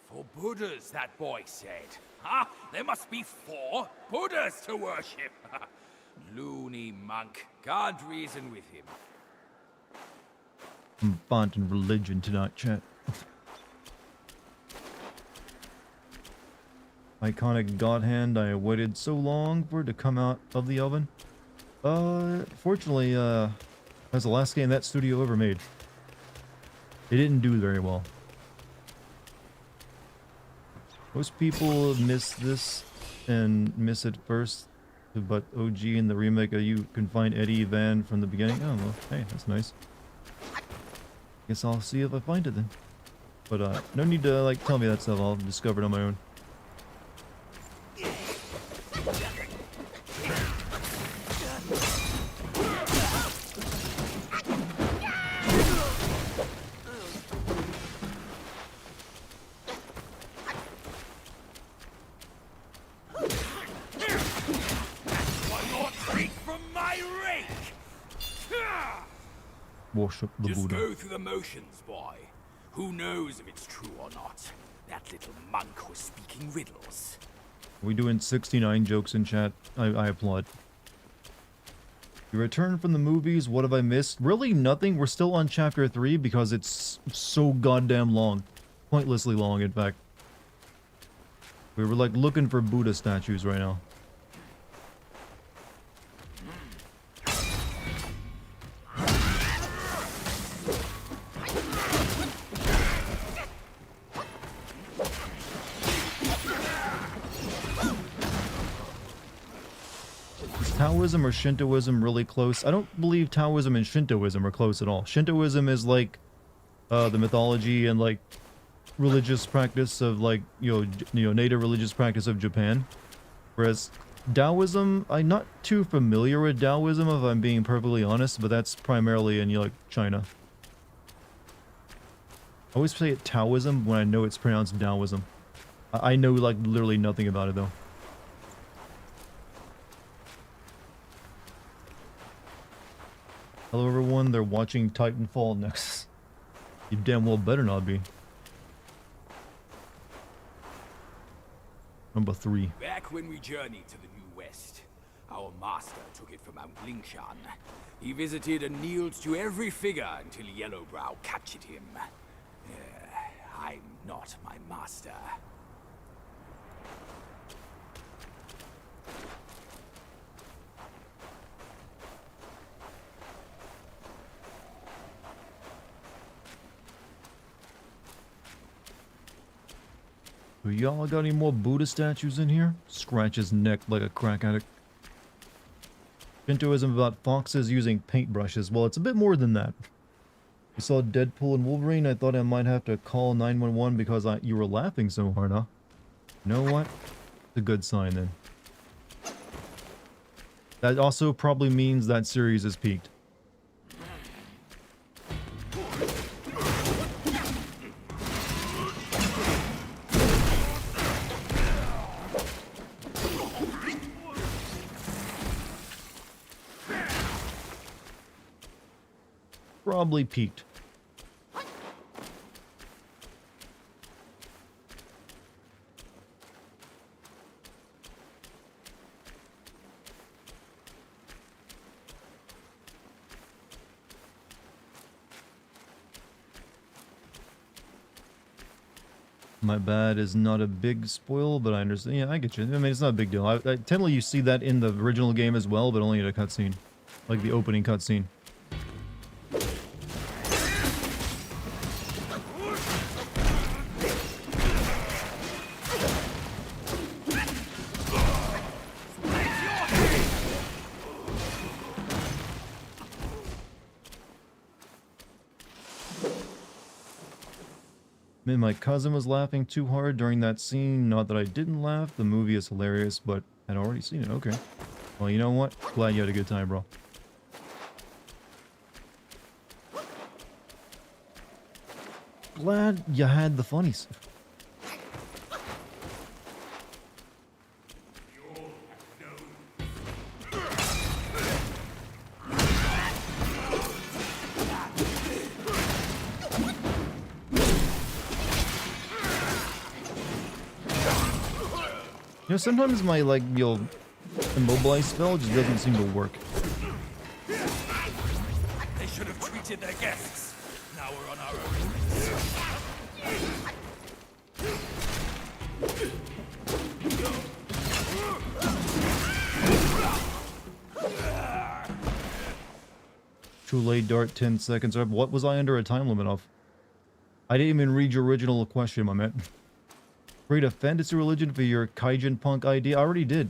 4 Buddhas, that boy said. Ah, there must be 4 Buddhas to worship. Loony monk. Can't reason with him. I'm font and religion tonight, chat. Iconic God Hand, I waited so long for it to come out of the oven. Fortunately, that's the last game that studio ever made. It didn't do very well. Most people miss this and miss it first, but OG in the remake, you can find Eddie Van from the beginning. Oh, well, hey, that's nice. Guess I'll see if I find it then. But, no need to, like, tell me that stuff. I'll discover it on my own. Worship the Just Buddha. go through the motions, boy. Who knows if it's true or not? That little monk was speaking riddles. We doing 69 jokes in chat. I applaud. You returned from the movies. What have I missed? Really nothing. We're still on chapter 3 because it's so goddamn long. Pointlessly long, in fact. We were like looking for Buddha statues right now. Taoism or Shintoism really close? I don't believe Taoism and Shintoism are close at all. Shintoism is like the mythology and like religious practice of like native religious practice of Japan, whereas Taoism, I'm not too familiar with Taoism if I'm being perfectly honest, but that's primarily in like China. I always say it Taoism when I know it's pronounced Taoism. I know like literally nothing about it though. Hello everyone, they're watching Titanfall next. You damn well better not be. Number 3. Back when we journeyed to the New West, our master took it from Mount Lingshan. He visited and kneeled to every figure until Yellowbrow captured him. I'm not my master. So y'all got any more Buddha statues in here? Scratch his neck like a crack addict. Shintoism about foxes using paintbrushes. Well, it's a bit more than that. You saw Deadpool and Wolverine, I thought I might have to call 911 because you were laughing so hard, huh? You know what? It's a good sign then. That also probably means that series is peaked. Probably peaked. My bad is not a big spoil, but I understand. Yeah, I get you. I mean, it's not a big deal. Technically, you see that in the original game as well, but only in a cutscene. Like the opening cutscene. Man, my cousin was laughing too hard during that scene. Not that I didn't laugh. The movie is hilarious, but I'd already seen it. Okay. Well, you know what? Glad you had a good time, bro. Glad you had the funnies. You know, sometimes my, like, immobilize spell just doesn't seem to work. They should have treated their guests. Now we're on our own. Too late, Dart, 10 seconds up. What was I under a time limit of? I didn't even read your original question, my man. Create a fantasy religion for your Kaijin punk idea? I already did.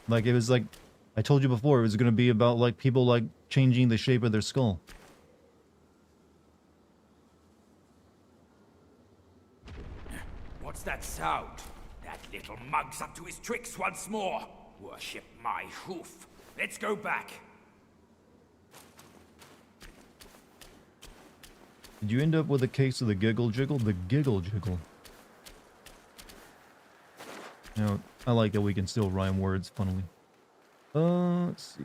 Like, it was like, I told you before, it was going to be about, like, people, like, changing the shape of their skull. What's that sound? That little mug's up to his tricks once more. Worship my hoof. Let's go back. Did you end up with a case of the giggle jiggle? The giggle jiggle. Now, I like that we can still rhyme words, funnily. Let's see.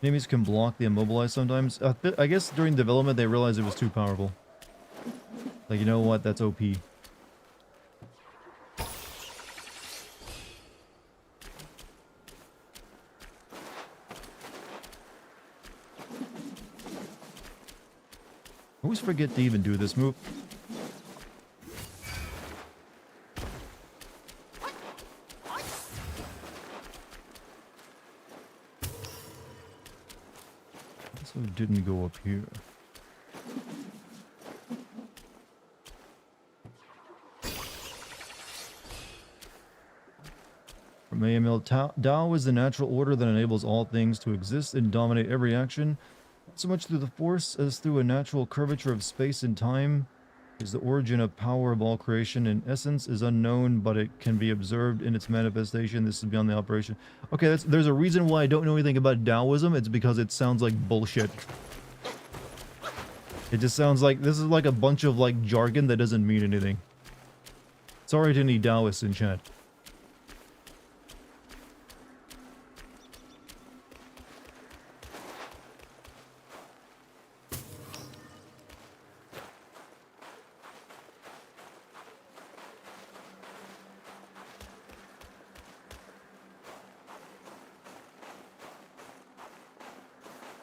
Enemies can block the immobilized sometimes. I guess during development they realized it was too powerful. Like, you know what? That's OP. I always forget to even do this move. So it didn't go up here. From AML, Tao is the natural order that enables all things to exist and dominate every action. Not so much through the force as through a natural curvature of space and time. Is the origin of power of all creation. In essence is unknown, but it can be observed in its manifestation. This is beyond the operation. Okay, there's a reason why I don't know anything about Taoism. It's because it sounds like bullshit. It just sounds like this is like a bunch of like jargon that doesn't mean anything. Sorry to any Taoists in chat.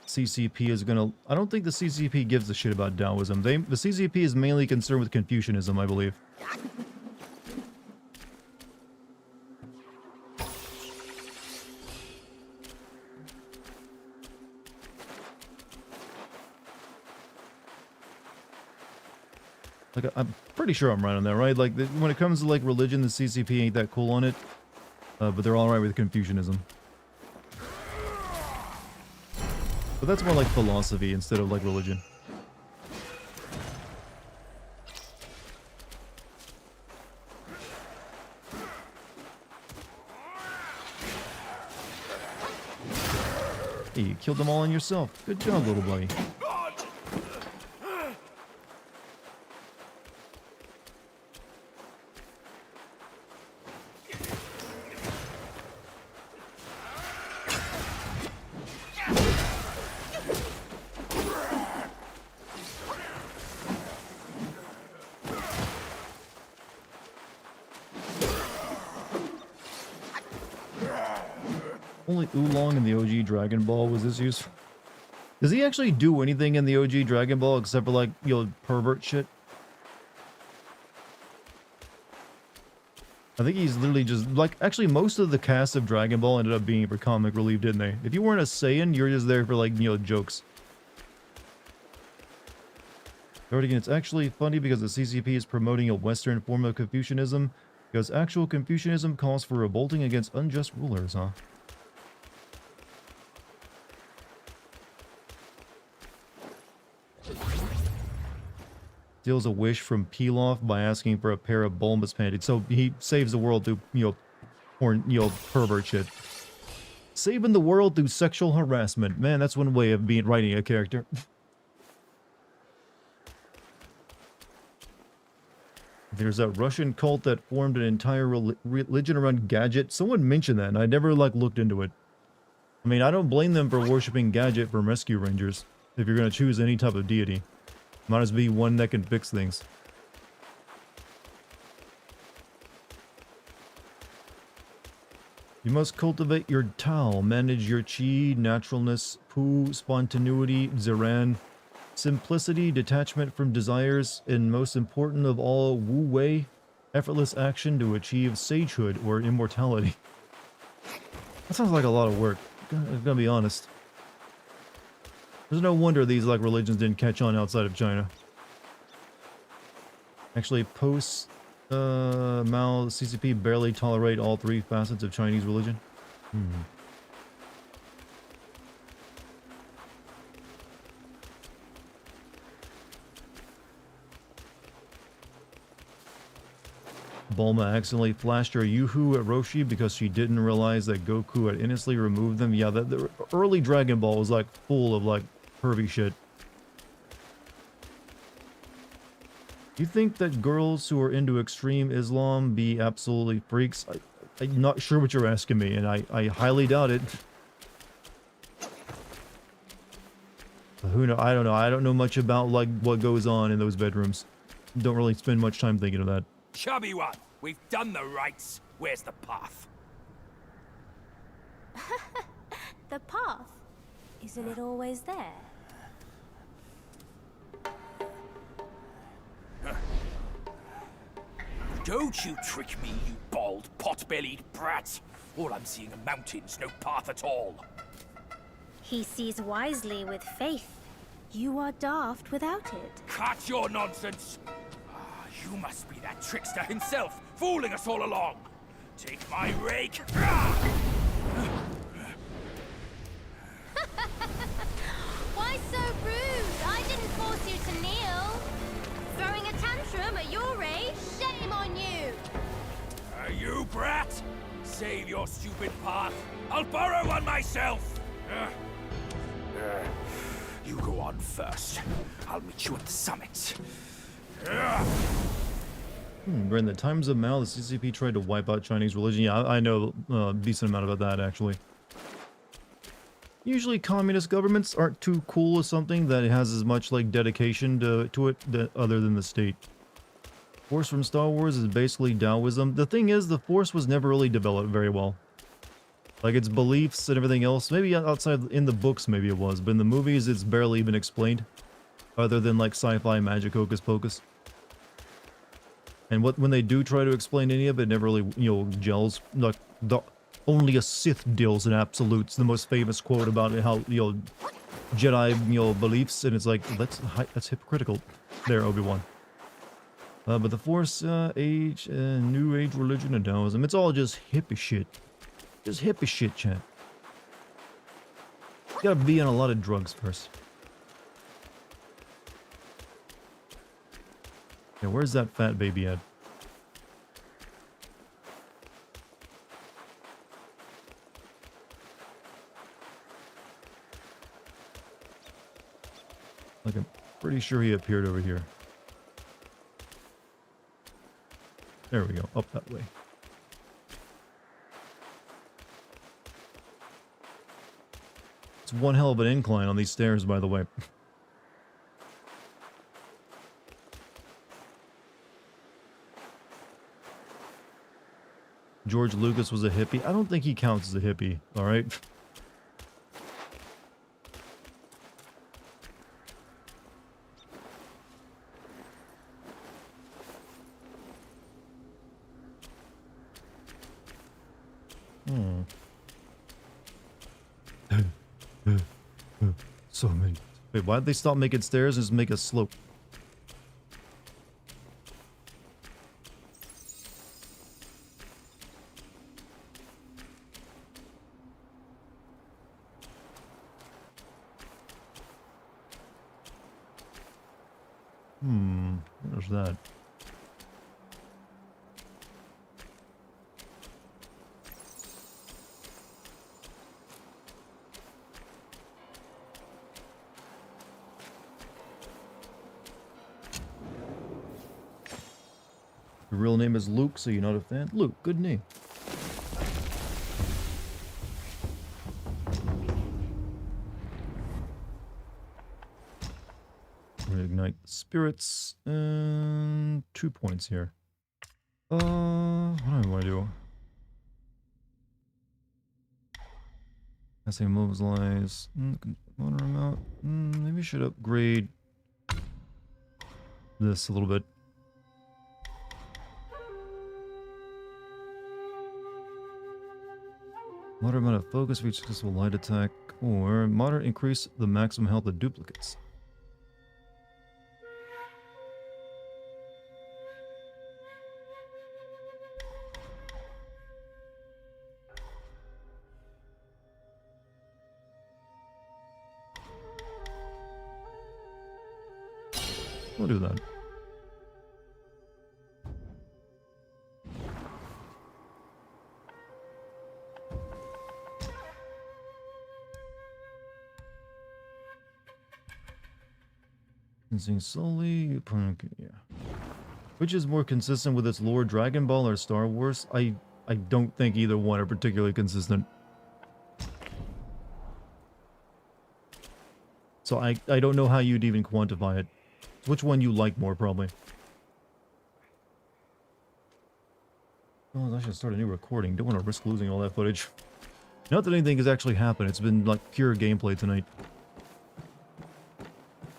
CCP is gonna... I don't think the CCP gives a shit about Taoism. The CCP is mainly concerned with Confucianism, I believe. Like, I'm pretty sure I'm right on that, right? Like, when it comes to, like, religion, the CCP ain't that cool on it. But they're alright with Confucianism. But that's more like philosophy instead of like religion. Hey, you killed them all on yourself. Good job, little buddy. Only Oolong in the OG Dragon Ball was this useful. Does he actually do anything in the OG Dragon Ball except for like, you know, pervert shit? I think he's literally just like, actually most of the cast of Dragon Ball ended up being for comic relief, didn't they? If you weren't a Saiyan, you're just there for like, you know, jokes. Dartigan, it's actually funny because the CCP is promoting a Western form of Confucianism, because actual Confucianism calls for revolting against unjust rulers, huh? Steals a wish from Pilaf by asking for a pair of bulbous panties. So he saves the world through, you know, porn, you know, pervert shit. Saving the world through sexual harassment. Man, that's one way of writing a character. There's a Russian cult that formed an entire religion around Gadget. Someone mentioned that, and I never, like, looked into it. I mean, I don't blame them for worshipping Gadget from Rescue Rangers. If you're going to choose any type of deity. Might as well be one that can fix things. You must cultivate your Tao, manage your Qi, naturalness, Pu, spontaneity, Ziran, simplicity, detachment from desires, and most important of all, Wu Wei, effortless action to achieve sagehood or immortality. That sounds like a lot of work, I'm gonna be honest. There's no wonder these like religions didn't catch on outside of China. Actually, post Mao, the CCP barely tolerate all three facets of Chinese religion. Bulma accidentally flashed her Yoo-Hoo at Roshi because she didn't realize that Goku had innocently removed them. Yeah, the early Dragon Ball was like full of like pervy shit. You think that girls who are into extreme Islam be absolutely freaks? I'm not sure what you're asking me, and I highly doubt it. Who know? I don't know. I don't know much about like what goes on in those bedrooms. Don't really spend much time thinking of that. Chubby one, we've done the rites. Where's the path? The path? Isn't it always there? Don't you trick me, you bald, pot-bellied brat. All I'm seeing are mountains, no path at all. He sees wisely with faith. You are daft without it. Cut your nonsense! You must be that trickster himself, fooling us all along. Take my rake. Why so rude? I didn't force you to kneel. Throwing a tantrum at your age? Shame on you! You brat! Save your stupid path. I'll borrow one myself. You go on first. I'll meet you at the summit. During the times of Mao, the CCP tried to wipe out Chinese religion. Yeah, I know a decent amount about that, actually. Usually communist governments aren't too cool with something that has as much, like, dedication to it other than the state. Force from Star Wars is basically Taoism. The thing is, the Force was never really developed very well. Like, its beliefs and everything else, maybe outside, in the books maybe it was, but in the movies it's barely even explained. Other than, like, sci-fi magic hocus pocus. And when they do try to explain any of it, it never really, gels. Like, only a Sith deals in absolutes. The most famous quote about it, how, Jedi, beliefs, and it's like, that's hypocritical. There, Obi-Wan. But the Force, age, New Age religion, and Taoism, it's all just hippie shit. Just hippie shit, chat. You gotta be on a lot of drugs first. Yeah, where's that fat baby at? Like, I'm pretty sure he appeared over here. There we go, up that way. It's one hell of an incline on these stairs, by the way. George Lucas was a hippie. I don't think he counts as a hippie, alright? So many. Wait, why'd they stop making stairs and just make a slope? Where's that? Your real name is Luke, so you're not a fan? Luke, good name. Reignite the spirits, and 2 points here. What do I want to do? Casting mobilize. Motor amount. Maybe I should upgrade this a little bit. Moderate amount of focus for each successful light attack, or moderate increase the maximum health of duplicates. We'll do that. Seeing slowly, yeah. Which is more consistent with its lore, Dragon Ball or Star Wars? I don't think either one are particularly consistent. So I don't know how you'd even quantify it. Which one you like more, probably. Oh, I should start a new recording. Don't want to risk losing all that footage. Not that anything has actually happened. It's been like pure gameplay tonight.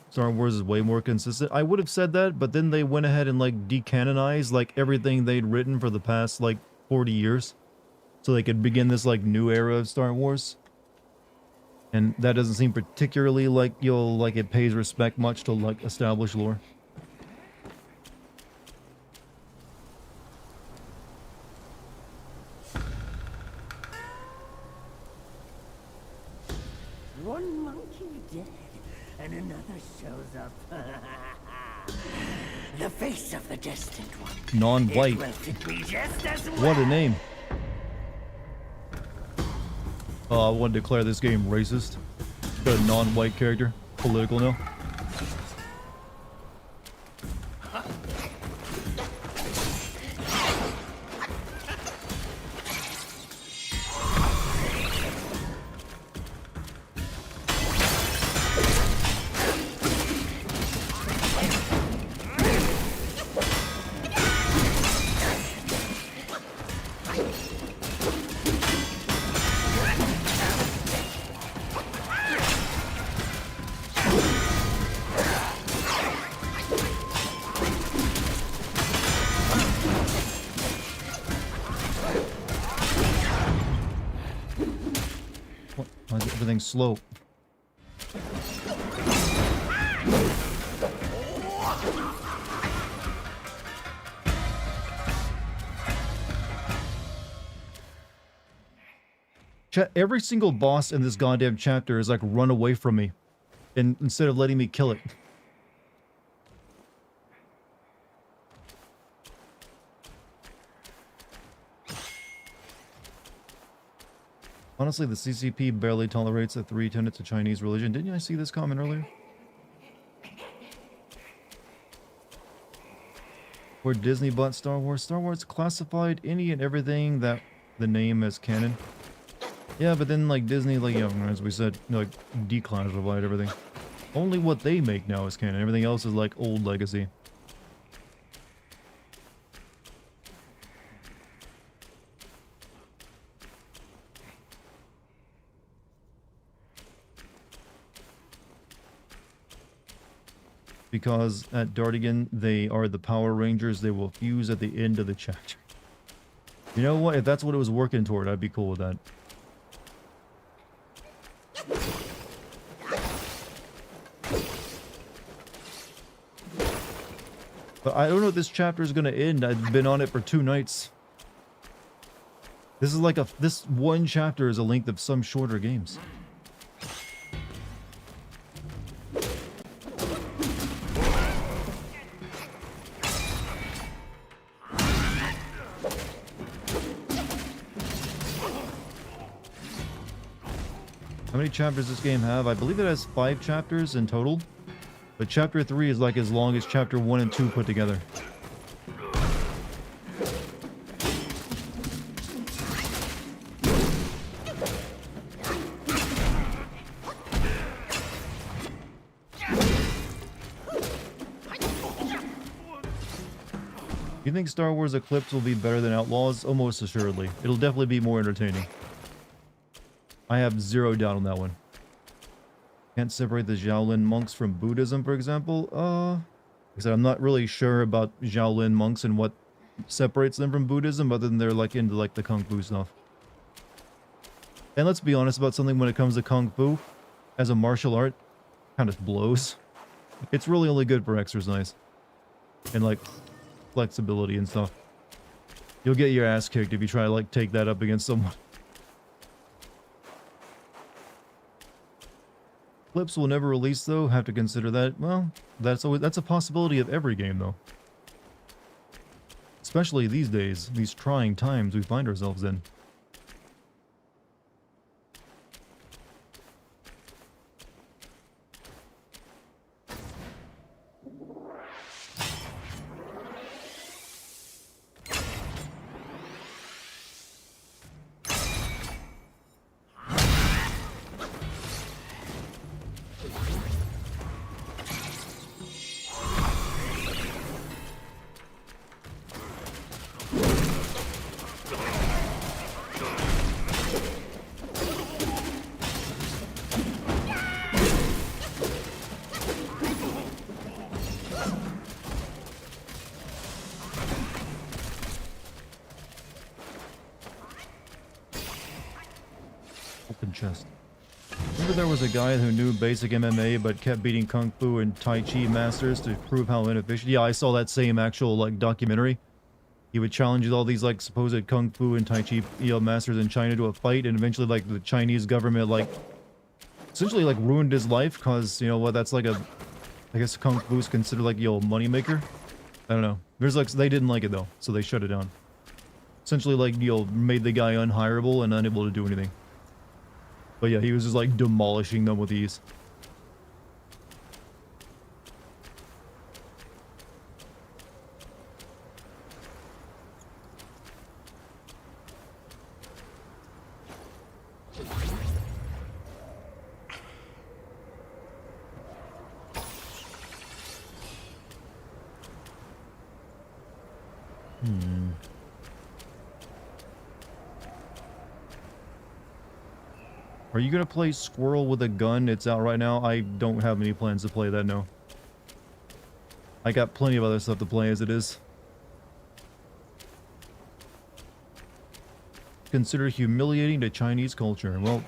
Star Wars is way more consistent. I would have said that, but then they went ahead and like decanonized like everything they'd written for the past like 40 years. So they could begin this like new era of Star Wars. And that doesn't seem particularly like it pays respect much to like established lore. One monkey dead, and another shows up. The face of the destined one. Non-white. It will fit me just as well. What a name. I want to declare this game racist. Got a non-white character. Political now. Why is everything slow? Every single boss in this goddamn chapter is like run away from me, and instead of letting me kill it. Honestly, the CCP barely tolerates the 3 tenets of Chinese religion. Didn't I see this comment earlier? Where Disney bought Star Wars. Star Wars classified any and everything that the name as canon. Yeah, but then like Disney, like, you know, as we said, you know, like declassified everything. Only what they make now is canon. Everything else is like old legacy. Because at Dartigan, they are the Power Rangers. They will fuse at the end of the chapter. You know what? If that's what it was working toward, I'd be cool with that. But I don't know if this chapter is going to end. I've been on it for 2 nights. This is like this one chapter is a length of some shorter games. How many chapters does this game have? I believe it has 5 chapters in total. But chapter 3 is like as long as chapter 1 and 2 put together. You think Star Wars Eclipse will be better than Outlaws? Almost assuredly. It'll definitely be more entertaining. I have 0 doubt on that one. Can't separate the Shaolin monks from Buddhism, for example. Like I said, I'm not really sure about Shaolin monks and what separates them from Buddhism, other than they're like into like the Kung Fu stuff. And let's be honest about something when it comes to Kung Fu, as a martial art, kind of blows. It's really only good for exercise. And like, flexibility and stuff. You'll get your ass kicked if you try to like take that up against someone. Clips will never release though, have to consider that. Well, that's a possibility of every game though. Especially these days, these trying times we find ourselves in. Open chest. Remember there was a guy who knew basic MMA but kept beating Kung Fu and Tai Chi masters to prove how inefficient. Yeah, I saw that same actual like documentary. He would challenge all these like supposed Kung Fu and Tai Chi masters in China to a fight, and eventually like the Chinese government like essentially like ruined his life because, you know what, that's like a, I guess Kung Fu is considered like, yo, moneymaker. I don't know. There's like, they didn't like it though, so they shut it down. Essentially like, you know, made the guy unhireable and unable to do anything. But yeah, he was just like demolishing them with ease. Are you gonna play Squirrel with a Gun? It's out right now. I don't have any plans to play that, no. I got plenty of other stuff to play as it is. Consider humiliating to Chinese culture. Well,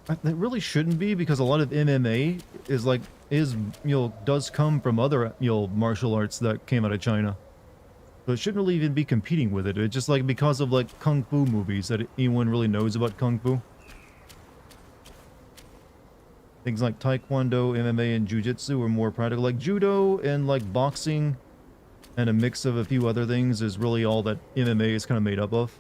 it really shouldn't be, because a lot of MMA is like, you know, does come from other, you know, martial arts that came out of China. So it shouldn't really even be competing with it. It's just like because of like Kung Fu movies that anyone really knows about Kung Fu. Things like Taekwondo, MMA, and Jiu-Jitsu are more practical. Like Judo and like boxing and a mix of a few other things is really all that MMA is kind of made up of.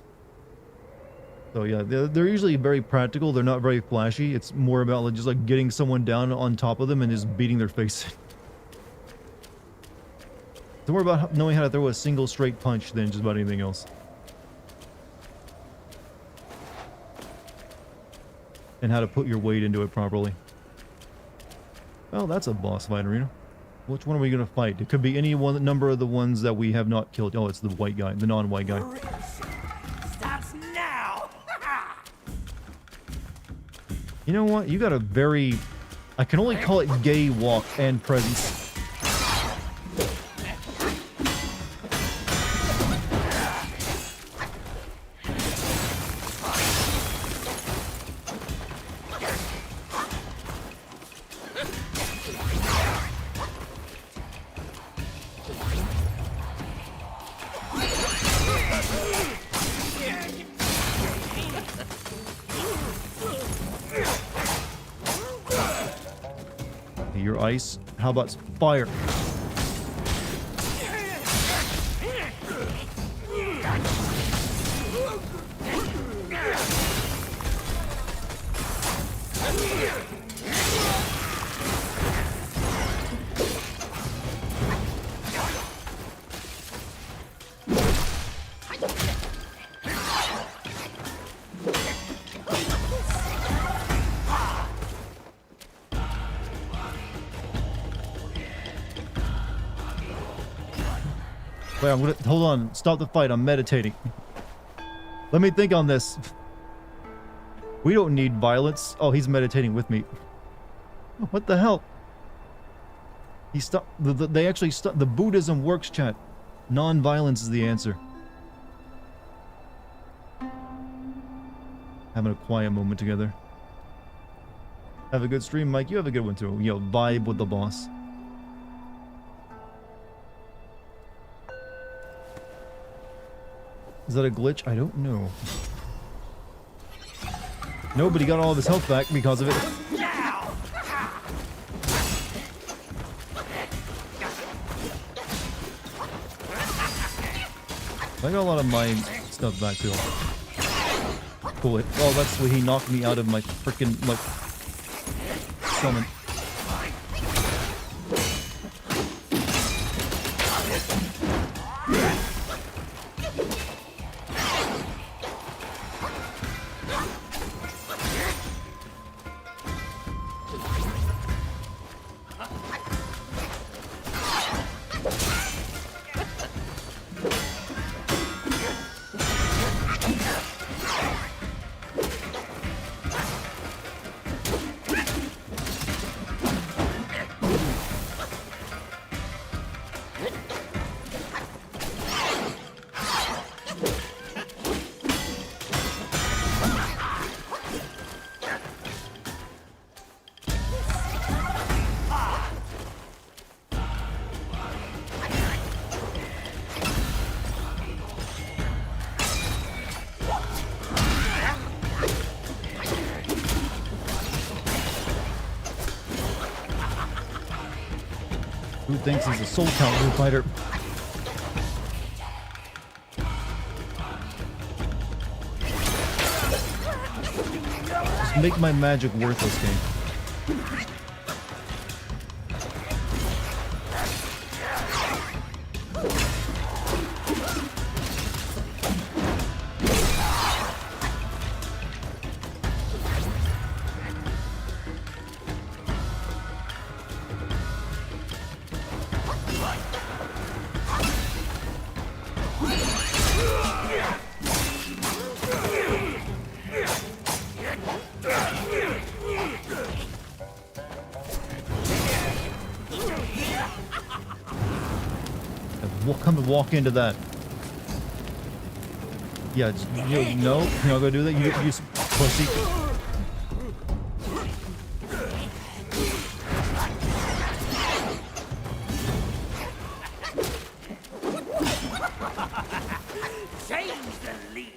So yeah, they're usually very practical. They're not very flashy. It's more about like, just like getting someone down on top of them and just beating their face in. It's more about knowing how to throw a single straight punch than just about anything else. And how to put your weight into it properly. Well, that's a boss fight arena. Which one are we going to fight? It could be any one number of the ones that we have not killed. Oh, it's the white guy, the non-white guy. Starts now. You know what? You got a very... I can only call it gay walk and presence. Your ice. How about fire? Wait, I'm gonna... Hold on. Stop the fight. I'm meditating. Let me think on this. We don't need violence. Oh, he's meditating with me. What the hell? He stopped... They actually stopped... The Buddhism works, chat. Non-violence is the answer. Having a quiet moment together. Have a good stream, Mike. You have a good one, too. You know, vibe with the boss. Is that a glitch? I don't know. Nobody got all of his health back because of it. I got a lot of my stuff back too. Cool. Oh, that's where he knocked me out of my freaking like summon. Who thinks he's a soul calibur fighter? Just make my magic worthless, game. Come and walk into that. Yeah, no, you're not gonna do that. You pussy. Change the lead.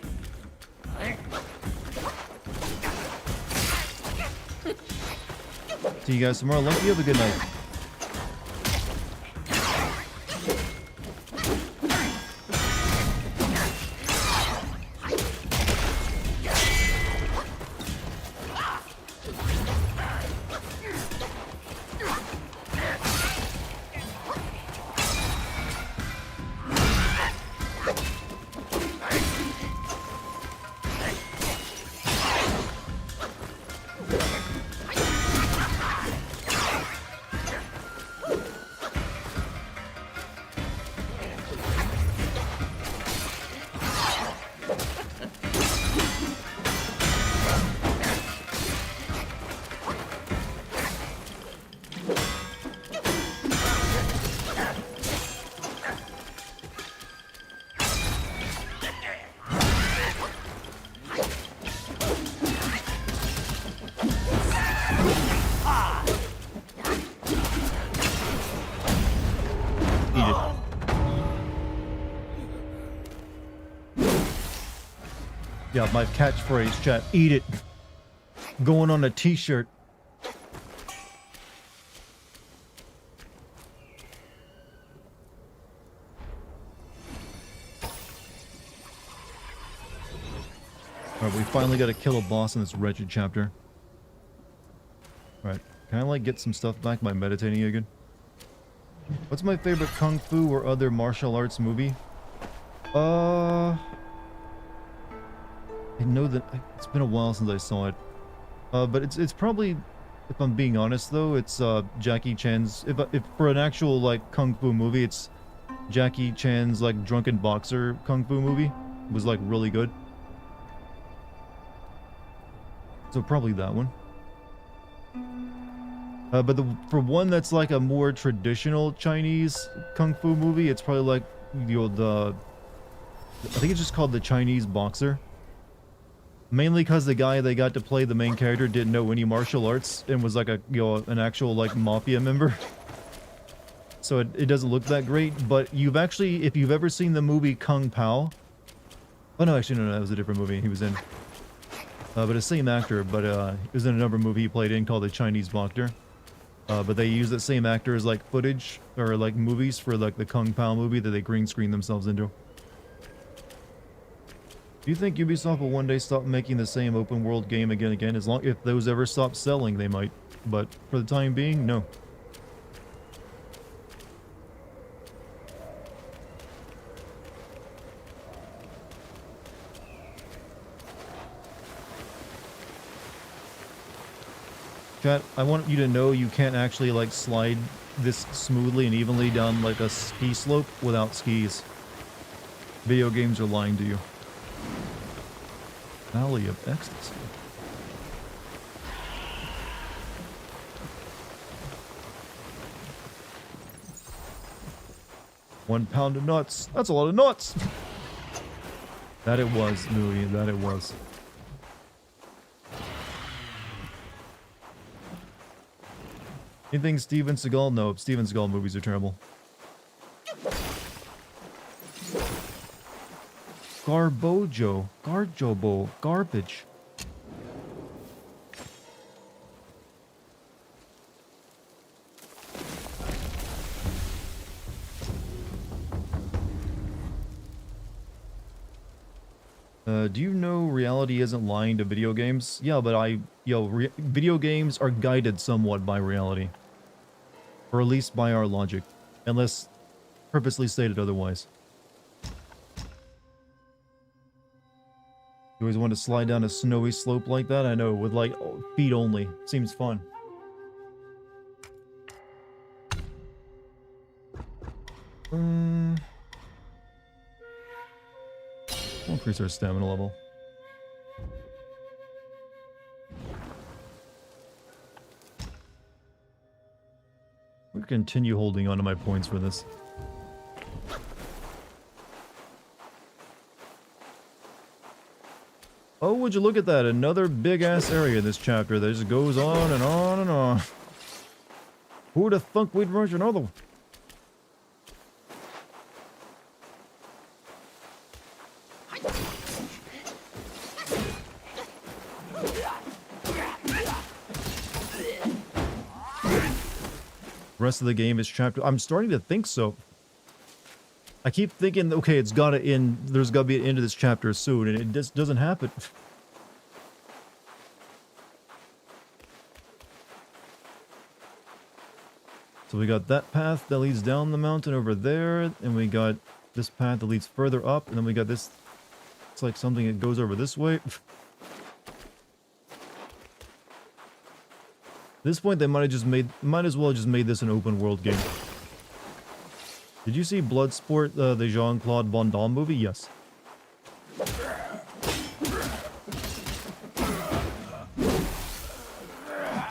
See you guys tomorrow. Lucky, you have a good night. Yeah, my catchphrase, chat. Eat it. Going on a t-shirt. Alright, we finally got to kill a boss in this wretched chapter. Alright, can I like get some stuff back by meditating again? What's my favorite kung fu or other martial arts movie? I know that it's been a while since I saw it, but it's probably, if I'm being honest though, it's Jackie Chan's. If for an actual like kung fu movie, it's Jackie Chan's like drunken boxer kung fu movie. It was like really good, so probably that one. But for one that's like a more traditional Chinese kung fu movie, it's probably like I think it's just called The Chinese Boxer. Mainly because the guy they got to play the main character didn't know any martial arts and was like an actual like mafia member. So it doesn't look that great, but if you've ever seen the movie Kung Pao. Oh no, actually no, that was a different movie he was in. But the same actor, but it was in another movie he played in called The Chinese Boxer. But they use that same actor as like footage or like movies for like the Kung Pao movie that they green screen themselves into. Do you think Ubisoft will one day stop making the same open world game again? If those ever stop selling, they might. But for the time being, no. Chat, I want you to know you can't actually like slide this smoothly and evenly down like a ski slope without skis. Video games are lying to you. Valley of Ecstasy. £1 of nuts. That's a lot of nuts. That it was, Louie. That it was. Anything Steven Seagal? No, Steven Seagal movies are terrible. Garjobo, garbage. Do you know reality isn't lying to video games? Yeah, but video games are guided somewhat by reality. Or at least by our logic. Unless purposely stated otherwise. You always want to slide down a snowy slope like that? I know, with like feet only. Seems fun. We'll increase our stamina level. We'll continue holding on to my points for this. Oh, would you look at that? Another big-ass area in this chapter that just goes on and on and on. Who'd have thunk we'd rush another one? Rest of the game is chapter. I'm starting to think so. I keep thinking, okay, it's gotta end. There's gotta be an end to this chapter soon, and it just doesn't happen. So we got that path that leads down the mountain over there, and we got this path that leads further up, and then we got this. It's like something that goes over this way. At this point, they might as well have just made this an open world game. Did you see Bloodsport, the Jean-Claude Van Damme movie? Yes.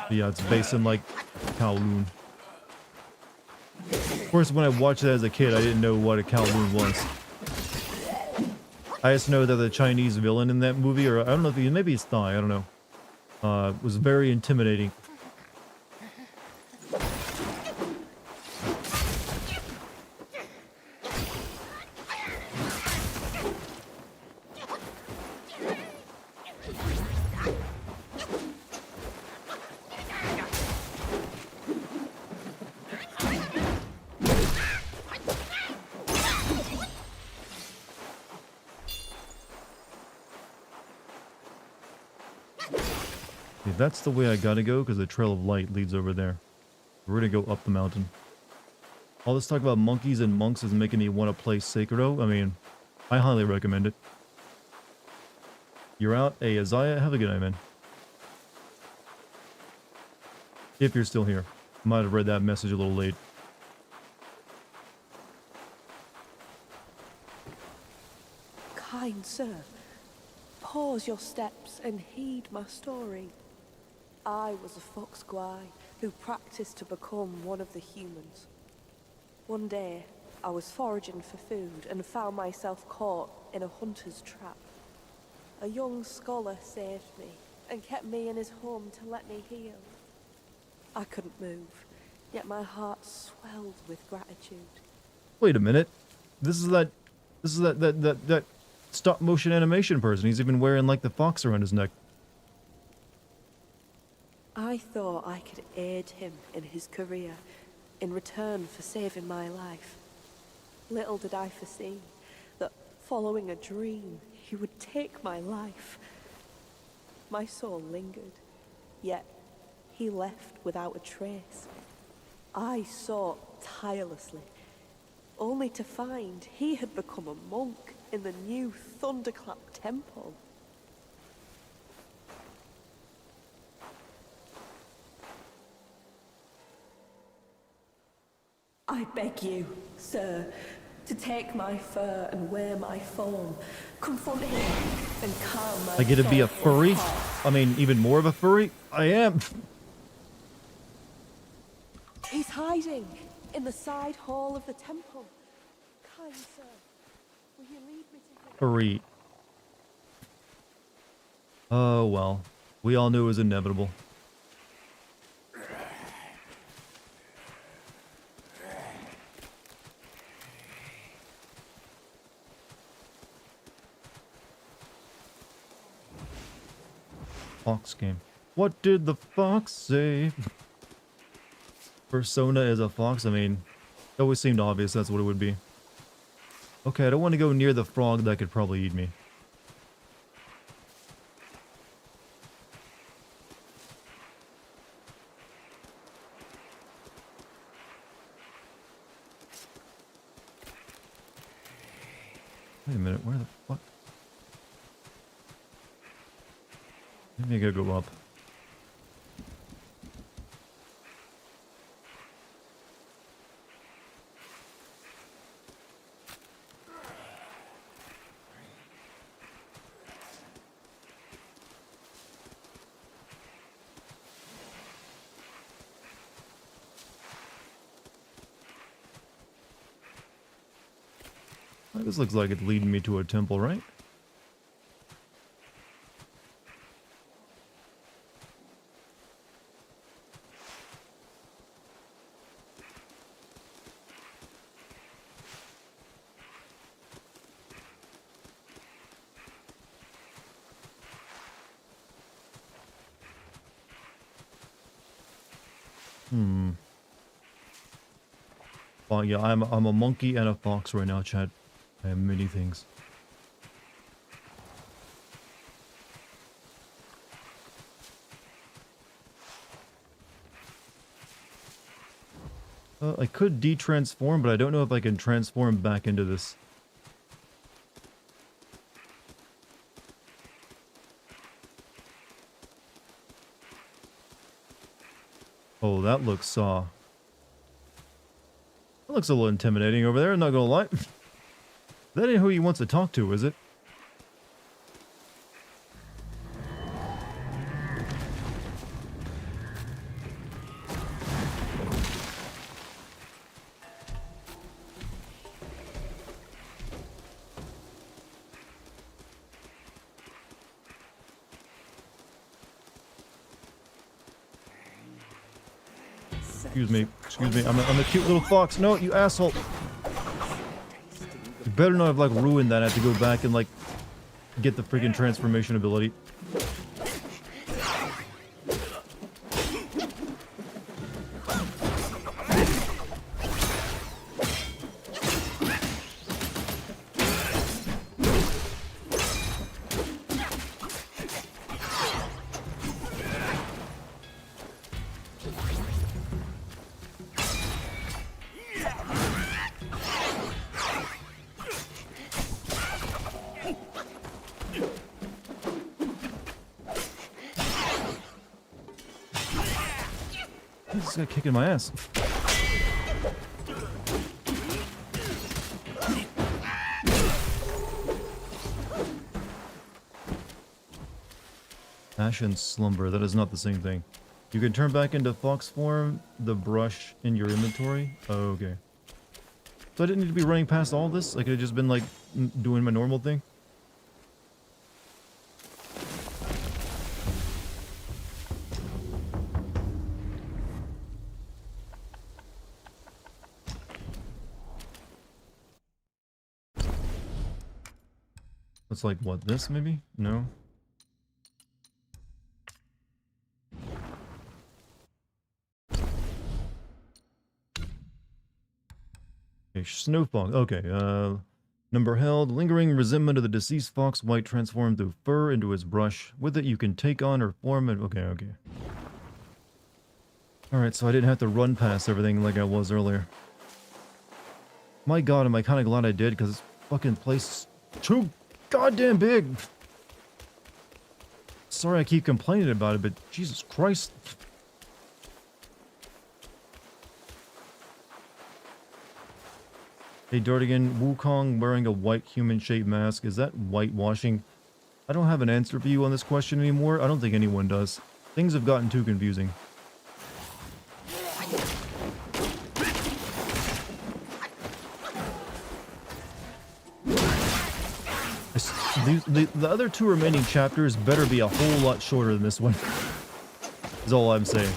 Yeah, it's based in like Kowloon. Of course, when I watched it as a kid, I didn't know what a Kowloon was. I just know that the Chinese villain in that movie, or I don't know if maybe it's Thai, I don't know, was very intimidating. That's the way I gotta go, because the Trail of Light leads over there. We're gonna go up the mountain. All this talk about monkeys and monks is making me want to play Sekiro. I mean, I highly recommend it. You're out. Hey, Isaiah, have a good night, man. If you're still here. Might have read that message a little late. Kind sir, pause your steps and heed my story. I was a fox guy who practiced to become one of the humans. One day, I was foraging for food and found myself caught in a hunter's trap. A young scholar saved me and kept me in his home to let me heal. I couldn't move, yet my heart swelled with gratitude. Wait a minute. This is that stop motion animation person. He's even wearing like the fox around his neck. I thought I could aid him in his career in return for saving my life. Little did I foresee that following a dream, he would take my life. My soul lingered, yet he left without a trace. I sought tirelessly, only to find he had become a monk in the new Thunderclap Temple. I beg you, sir, to take my fur and wear my form, confront him and calm my I get to be a thoughtful furry? heart. I mean, even more of a furry? I am. He's hiding in the side hall of the temple. Kind sir, will you lead me to him? Furry. Oh, well. We all knew it was inevitable. Fox game. What did the fox say? Persona is a fox? I mean, it always seemed obvious that's what it would be. Okay, I don't want to go near the frog that could probably eat me. Wait a minute, where the fuck? Maybe I gotta go up. This looks like it's leading me to a temple, right? Oh yeah, I'm a monkey and a fox right now, Chad. I have many things. I could de-transform, but I don't know if I can transform back into this. Oh, that looks, that looks a little intimidating over there, I'm not gonna lie. That ain't who he wants to talk to, is it? Excuse me, I'm a cute little fox. No, you asshole. You better not have, like, ruined that. I have to go back and, like, get the freaking transformation ability. This guy kicking my ass. Ashen slumber. That is not the same thing. You can turn back into fox form. The brush in your inventory. Oh, okay. So I didn't need to be running past all this. I could have just been like doing my normal thing. It's like, what, this maybe? No? Okay, snow fox. Okay, number held. Lingering resentment of the deceased fox white transformed through fur into his brush. With it, you can take on or form it. Okay, okay. Alright, so I didn't have to run past everything like I was earlier. My god, am I kind of glad I did, because this fucking place is too goddamn big. Sorry I keep complaining about it, but Jesus Christ. Hey Dartigan, Wukong wearing a white human-shaped mask. Is that whitewashing? I don't have an answer for you on this question anymore. I don't think anyone does. Things have gotten too confusing. The other two remaining chapters better be a whole lot shorter than this one. Is all I'm saying.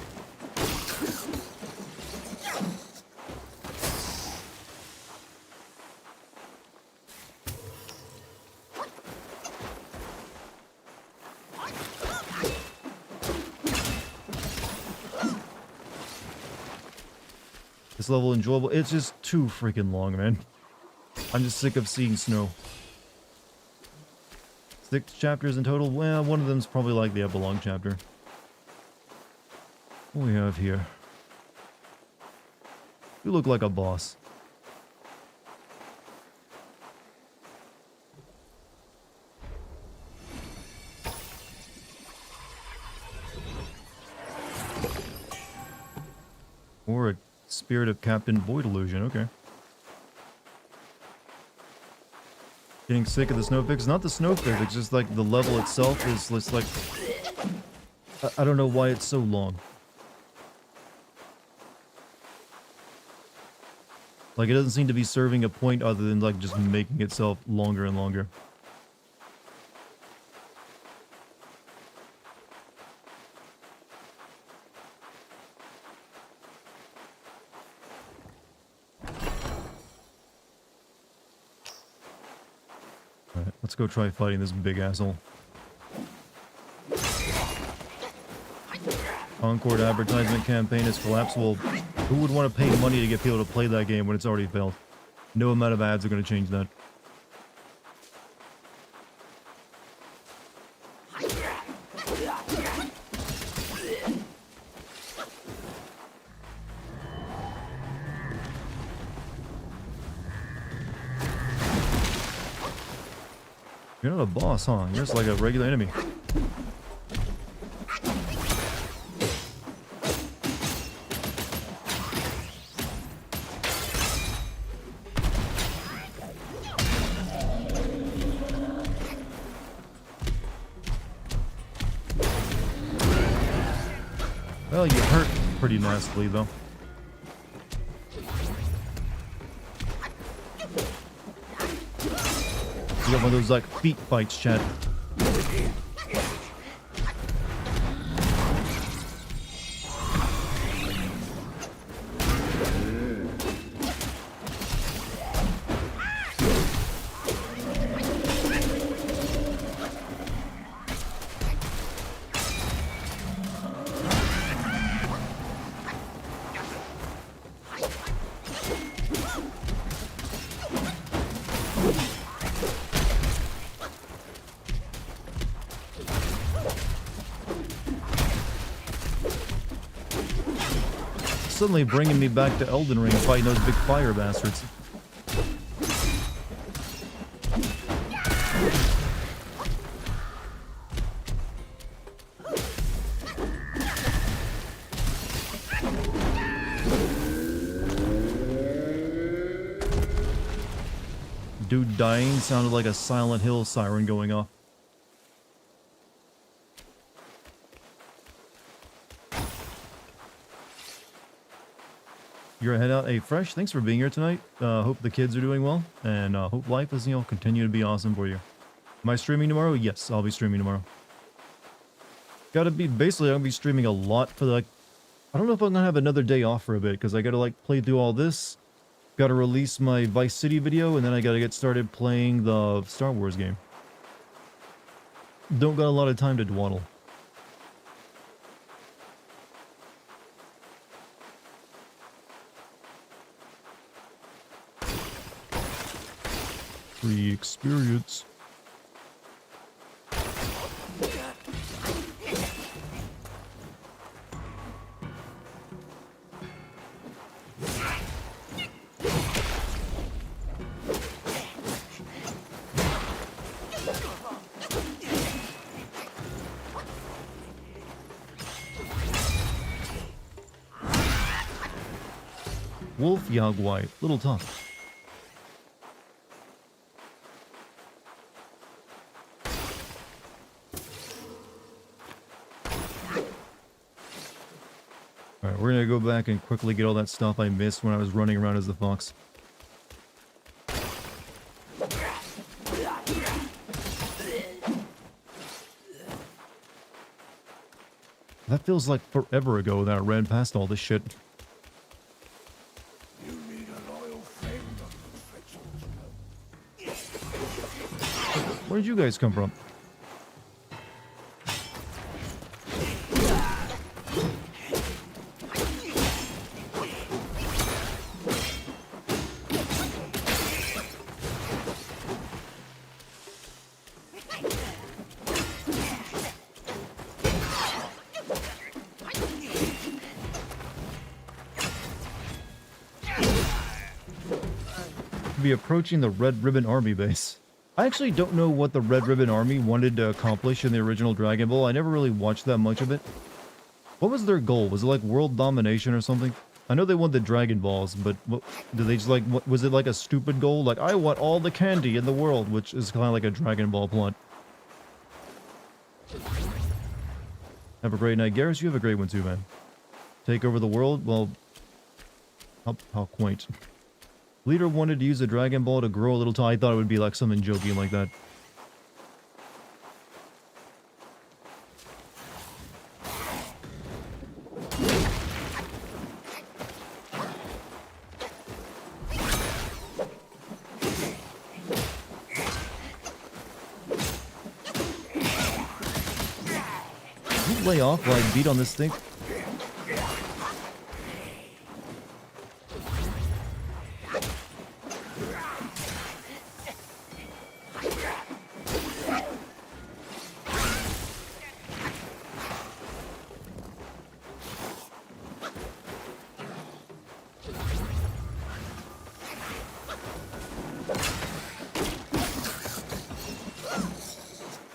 This level enjoyable. It's just too freaking long, man. I'm just sick of seeing snow. 6 chapters in total. Well, one of them's probably like the epilogue chapter. What do we have here? You look like a boss. Or a spirit of Captain Void Illusion, okay. Getting sick of the snowfix? Not the snowfix, it's just like the level itself is just like... I don't know why it's so long. Like, it doesn't seem to be serving a point other than like just making itself longer and longer. Alright, let's go try fighting this big asshole. Concord advertisement campaign is collapsible. Who would want to pay money to get people to play that game when it's already failed? No amount of ads are going to change that. You're not a boss, huh? You're just like a regular enemy. Well, you hurt pretty nastily, though. You got one of those, like, feet fights, Chad. Suddenly bringing me back to Elden Ring fighting those big fire bastards. Dude dying sounded like a Silent Hill siren going off. You're head out. Hey, Fresh, thanks for being here tonight. Hope the kids are doing well, and hope life is, continue to be awesome for you. Am I streaming tomorrow? Yes, I'll be streaming tomorrow. Gotta be, basically, I'm gonna be streaming a lot for the, I don't know if I'm gonna have another day off for a bit, because I gotta, play through all this. Gotta release my Vice City video, and then I gotta get started playing the Star Wars game. Don't got a lot of time to dawdle. Free experience. Wolf Yagwai, little tough. Alright, we're gonna go back and quickly get all that stuff I missed when I was running around as the fox. That feels like forever ago that I ran past all this shit. Where did you guys come from? Be approaching the Red Ribbon Army base. I actually don't know what the Red Ribbon Army wanted to accomplish in the original Dragon Ball. I never really watched that much of it. What was their goal? Was it like world domination or something? I know they want the Dragon Balls, but what, do they just like, what, was it like a stupid goal? Like, I want all the candy in the world, which is kind of like a Dragon Ball plot. Have a great night. Garrus, you have a great one too, man. Take over the world? Well, how quaint. Leader wanted to use a Dragon Ball to grow a little tall. I thought it would be like something jokey like that. Can you lay off while I beat on this thing?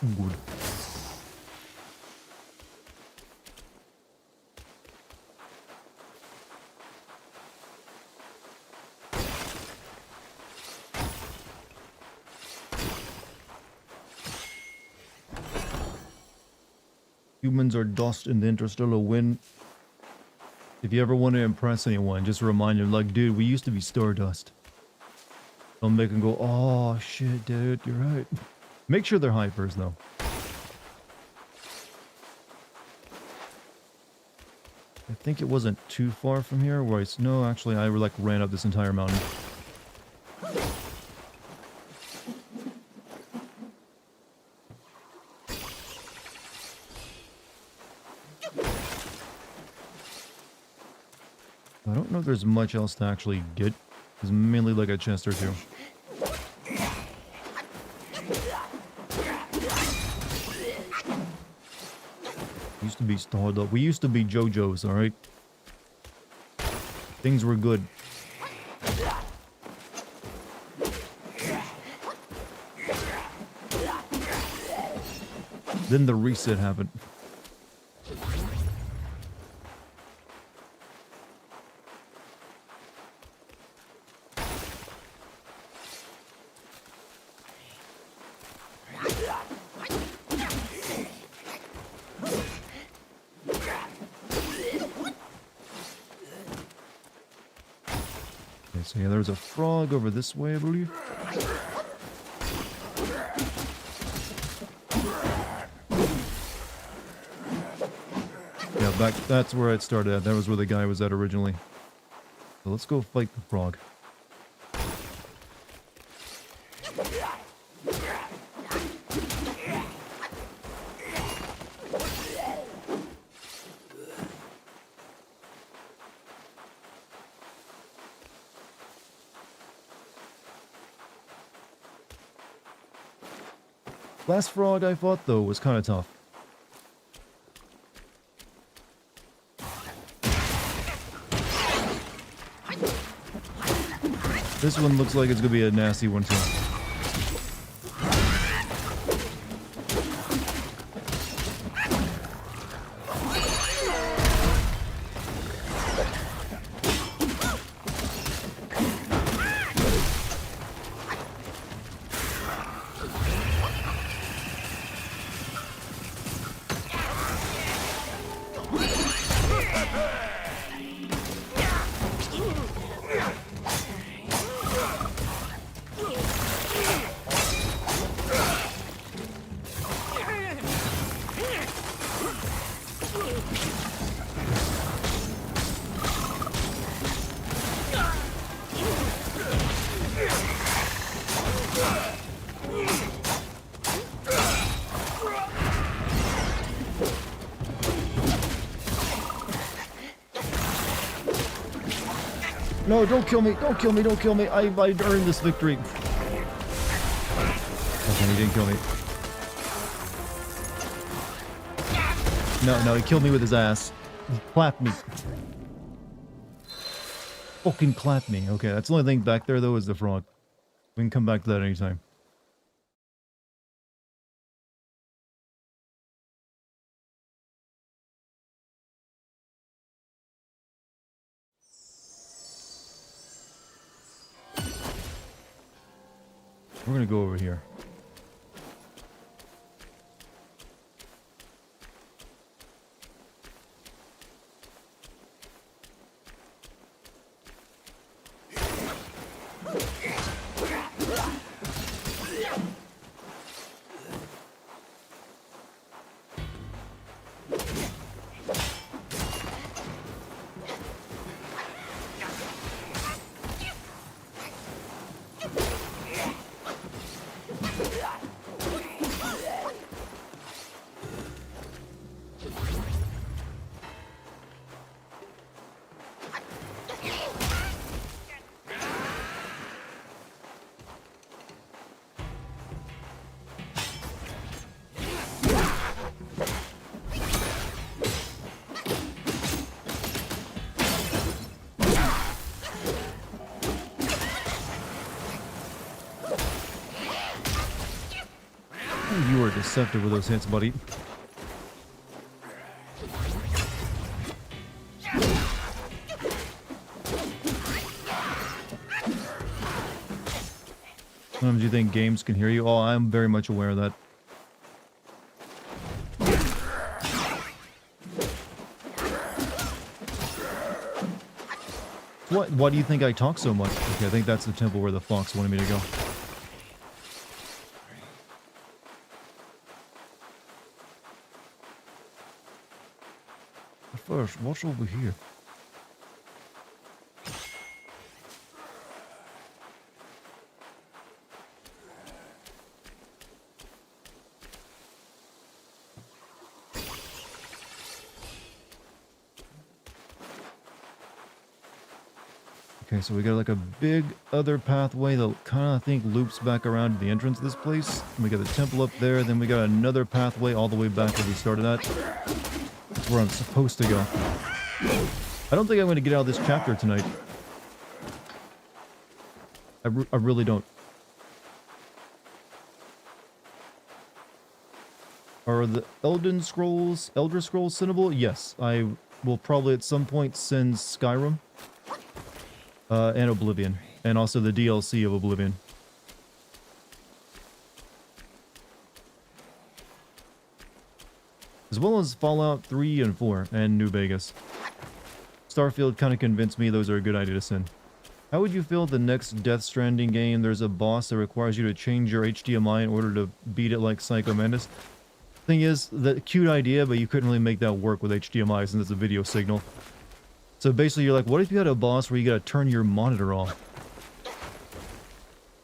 Good. Humans are dust in the interstellar wind. If you ever want to impress anyone, just remind them, like, dude, we used to be stardust. Don't make them go, oh shit, dude, you're right. Make sure they're high first, though. I think it wasn't too far from here. Where no, actually, I like ran up this entire mountain. I don't know if there's much else to actually get. It's mainly like a chest or two. Used to be starred up. We used to be JoJo's, alright? Things were good. Then the reset happened. Okay, so yeah, there's a frog over this way, I believe. Yeah, back, that's where it started at. That was where the guy was at originally. So let's go fight the frog. Last frog I fought, though, was kind of tough. This one looks like it's going to be a nasty one, too. No, don't kill me, don't kill me, don't kill me. I earned this victory. Okay, he didn't kill me. No, he killed me with his ass. He clapped me. Fucking clapped me. Okay, that's the only thing back there, though, is the frog. We can come back to that anytime. We're gonna go over here. You are deceptive with those hits, buddy. Sometimes you think games can hear you. Oh, I'm very much aware of that. What? Why do you think I talk so much? Okay, I think that's the temple where the fox wanted me to go. First, what's over here? Okay, so we got like a big other pathway that kind of, I think, loops back around to the entrance of this place. And we got the temple up there, then we got another pathway all the way back where we started at. That's where I'm supposed to go. I don't think I'm going to get out of this chapter tonight. I really don't. Are the Elder Scrolls sendable? Yes, I will probably at some point send Skyrim. And Oblivion. And also the DLC of Oblivion. As well as Fallout 3 and 4 and New Vegas. Starfield kind of convinced me those are a good idea to send. How would you feel the next Death Stranding game there's a boss that requires you to change your HDMI in order to beat it like Psycho Mantis? Thing is, the cute idea, but you couldn't really make that work with HDMI since it's a video signal. So basically you're like, what if you had a boss where you gotta turn your monitor off?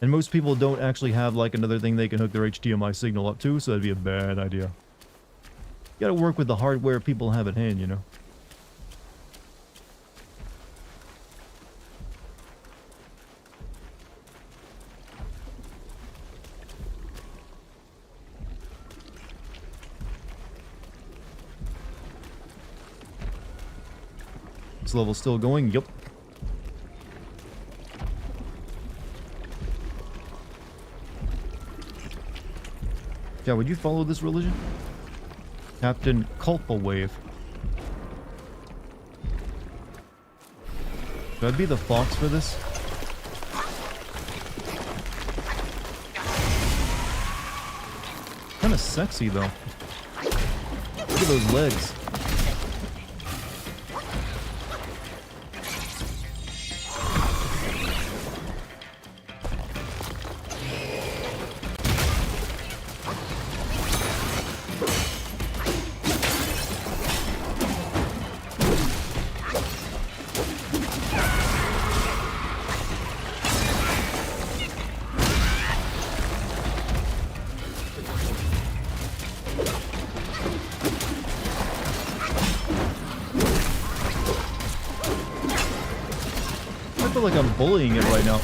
And most people don't actually have like another thing they can hook their HDMI signal up to, so that'd be a bad idea. You gotta work with the hardware people have at hand, you know? This level's still going? Yup. Yeah, would you follow this religion? Captain Culpa Wave. Should I be the fox for this? Kinda sexy though. Look at those legs. I feel like I'm bullying it right now.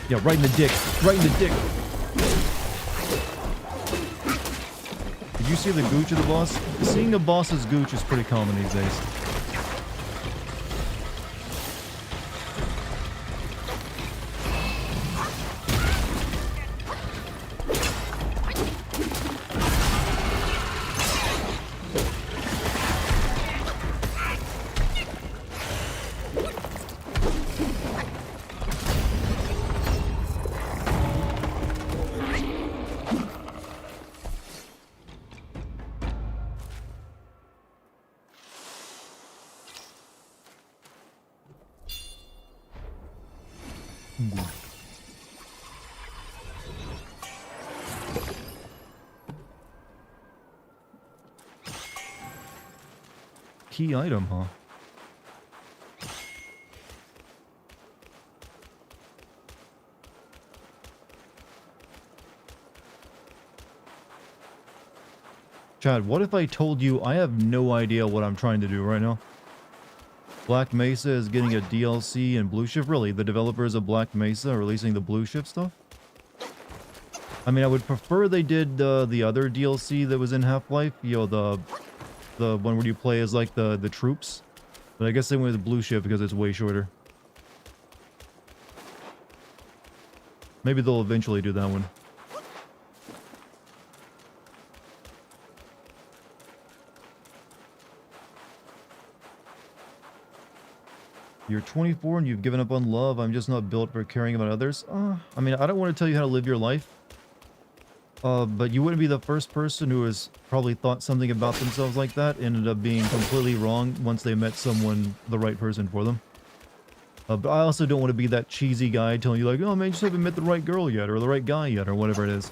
Yeah, right in the dick. Right in the dick. Did you see the gooch of the boss? Seeing the boss's gooch is pretty common these days. Key item, huh? Chad, what if I told you I have no idea what I'm trying to do right now? Black Mesa is getting a DLC in Blue Shift. Really, the developers of Black Mesa are releasing the Blue Shift stuff? I mean, I would prefer they did the other DLC that was in Half-Life. You know, the one where you play as like the troops. But I guess they went with Blue Shift because it's way shorter. Maybe they'll eventually do that one. You're 24 and you've given up on love. I'm just not built for caring about others. I mean, I don't want to tell you how to live your life. But you wouldn't be the first person who has probably thought something about themselves like that, ended up being completely wrong once they met someone, the right person for them. But I also don't want to be that cheesy guy telling you like, oh man, you just haven't met the right girl yet, or the right guy yet, or whatever it is.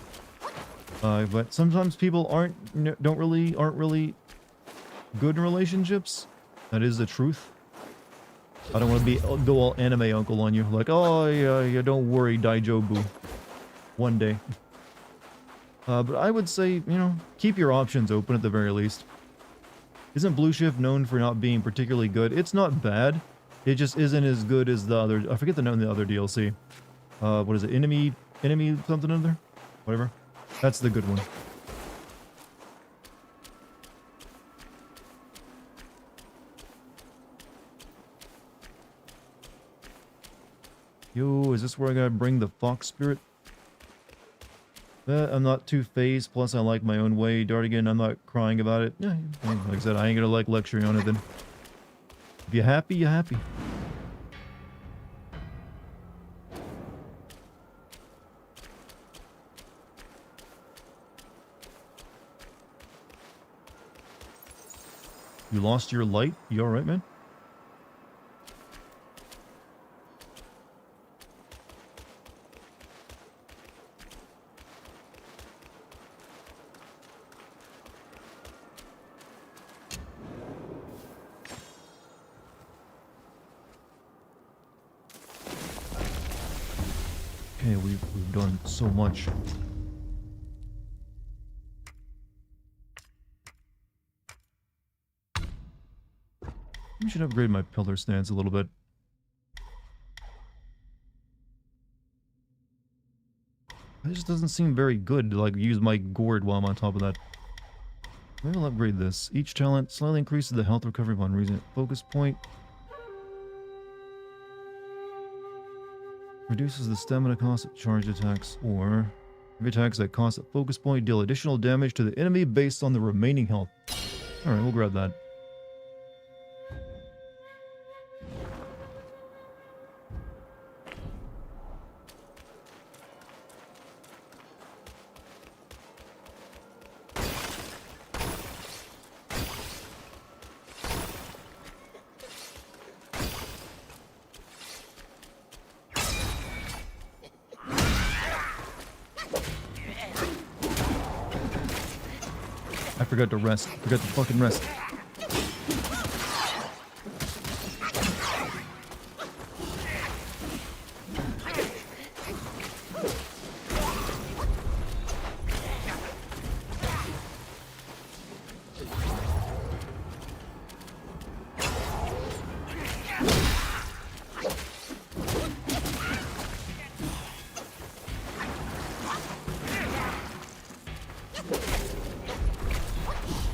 But sometimes people aren't really good in relationships. That is the truth. I don't want to go all anime uncle on you, like, oh yeah, don't worry, Daijobu. One day. But I would say, you know, keep your options open at the very least. Isn't Blue Shift known for not being particularly good? It's not bad. It just isn't as good as the other. I forget the name of the other DLC. What is it? Enemy something other? Whatever. That's the good one. Yo, is this where I gotta bring the fox spirit? I'm not too phased, plus I like my own way. Dartigan, I'm not crying about it. Yeah, like I said, I ain't gonna like lecturing on it then. If you're happy, you're happy. You lost your light? You alright, man? Okay, we've done so much. I should upgrade my pillar stance a little bit. It just doesn't seem very good to like use my gourd while I'm on top of that. Maybe I'll upgrade this. Each talent slightly increases the health recovery upon reaching a focus point. Reduces the stamina cost of charged attacks, or every attacks that cost a focus point deal additional damage to the enemy based on the remaining health. Alright, we'll grab that. I forgot to rest. Forgot to fucking rest.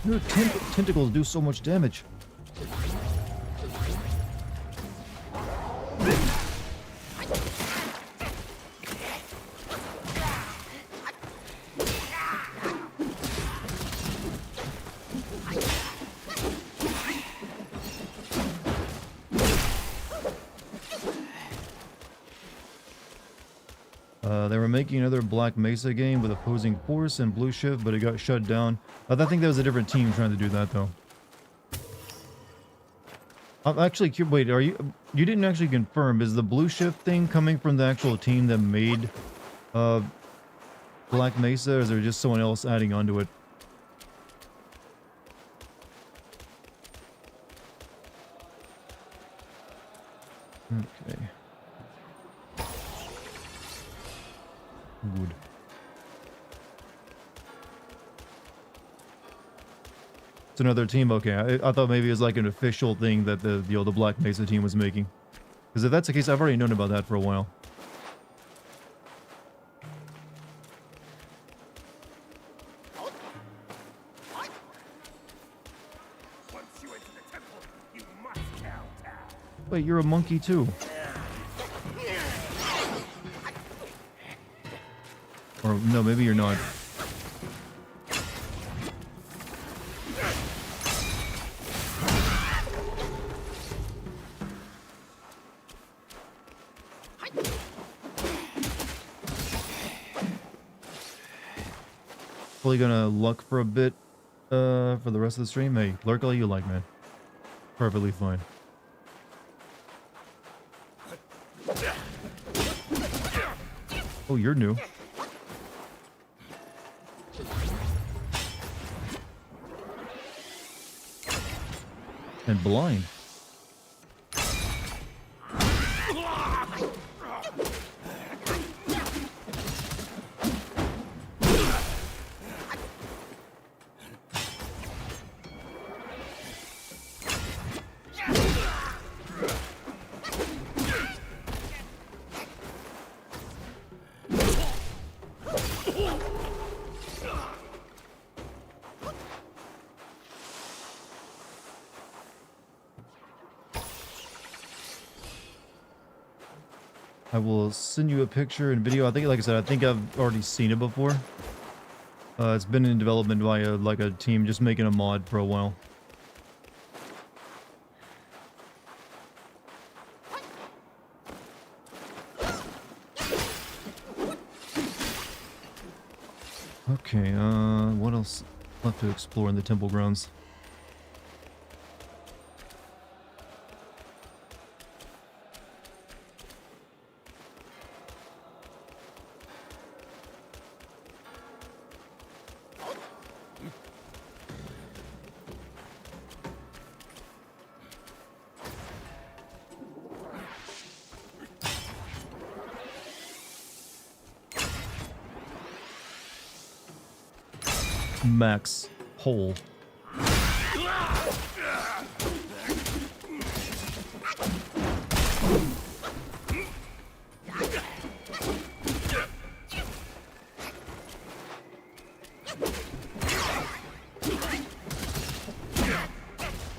Your tentacles do so much damage. They were making another Black Mesa game with opposing force and Blue Shift, but it got shut down. I think that was a different team trying to do that, though. I'm actually curious. Wait, are you? You didn't actually confirm. Is the Blue Shift thing coming from the actual team that made Black Mesa, or is there just someone else adding onto it? Okay. Good. It's another team. Okay, I thought maybe it was like an official thing that the Black Mesa team was making. Because if that's the case, I've already known about that for a while. Once you enter the temple, you must kowtow. Wait, you're a monkey too. Or no, maybe you're not. Probably gonna luck for a bit for the rest of the stream. Hey, lurk all you like, man. Perfectly fine. Oh, you're new. And blind. I will send you a picture and video. I think, like I said, I think I've already seen it before. It's been in development by a team just making a mod for a while. Okay, what else left to explore in the temple grounds? Max hole.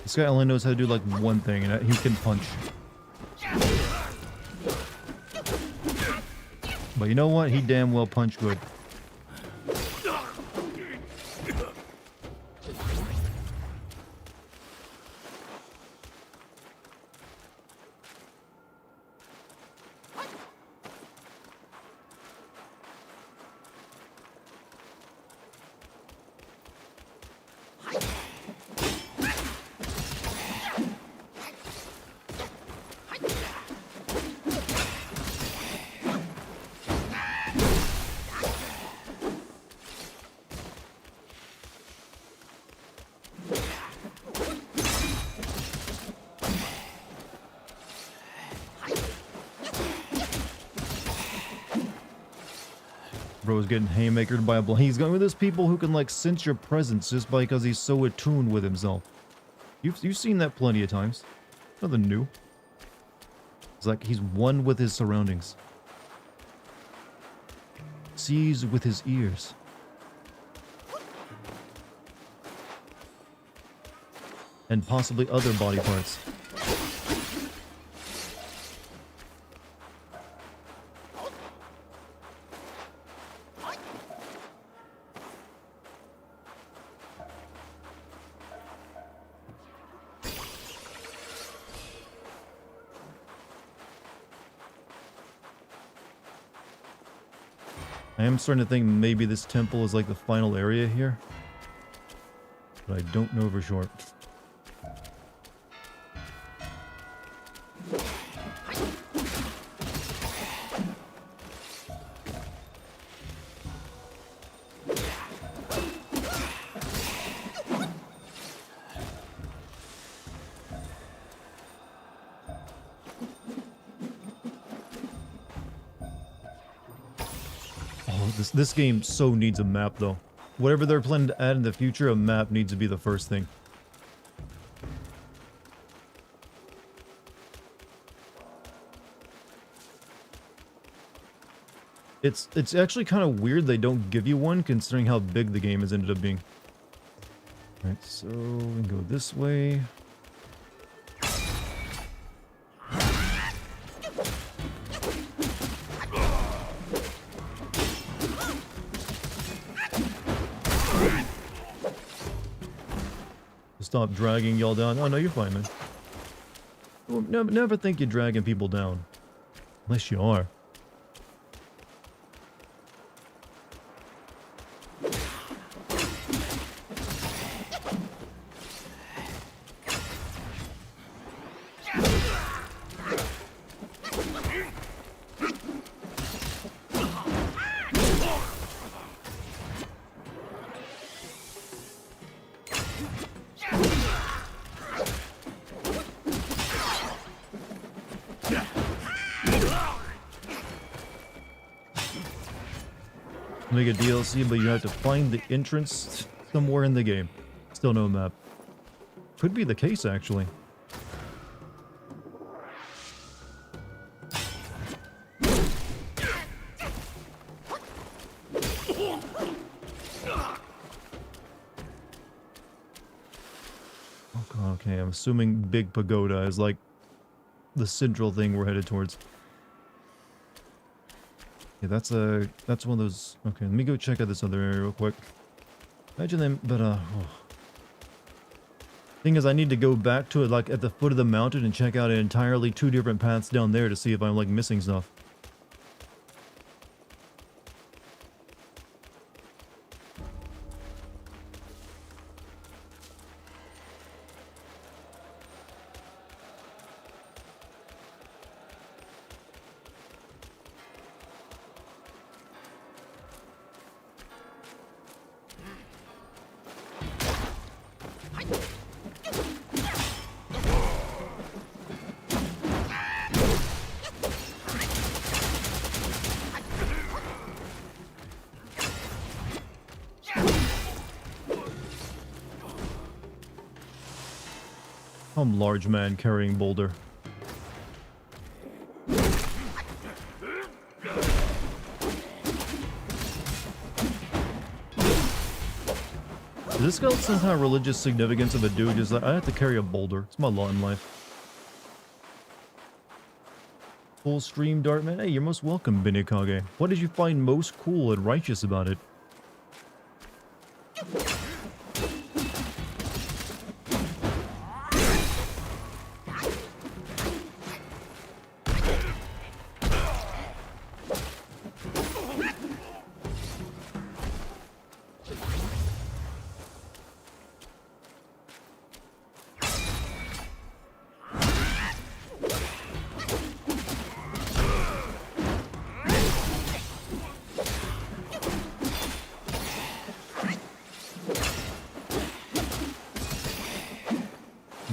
This guy only knows how to do like one thing, and he can punch. But you know what? He damn well punched good. Bro's getting haymakered by a blind. He's going with those people who can like sense your presence just because he's so attuned with himself. You've seen that plenty of times. Nothing new. It's like he's one with his surroundings. Sees with his ears. and possibly other body parts. I am starting to think maybe this temple is like the final area here, but I don't know for sure. This game so needs a map though. Whatever they're planning to add in the future, a map needs to be the first thing. It's actually kind of weird they don't give you one considering how big the game has ended up being. Alright, so we go this way. Stop dragging y'all down. Oh no, you're fine, man. Well, never think you're dragging people down. Unless you are. Make a DLC, but you have to find the entrance somewhere in the game. Still no map. Could be the case, actually. Okay, I'm assuming Big Pagoda is like the central thing we're headed towards. Yeah, that's one of those. Okay, let me go check out this other area real quick. Imagine them, but thing is, I need to go back to it like at the foot of the mountain and check out entirely two different paths down there to see if I'm like missing stuff. Some large man carrying boulder. Does this got some kind of religious significance of a dude just like, I have to carry a boulder. It's my lot in life. Full stream, Dartman. Hey, you're most welcome, Binikage. What did you find most cool and righteous about it?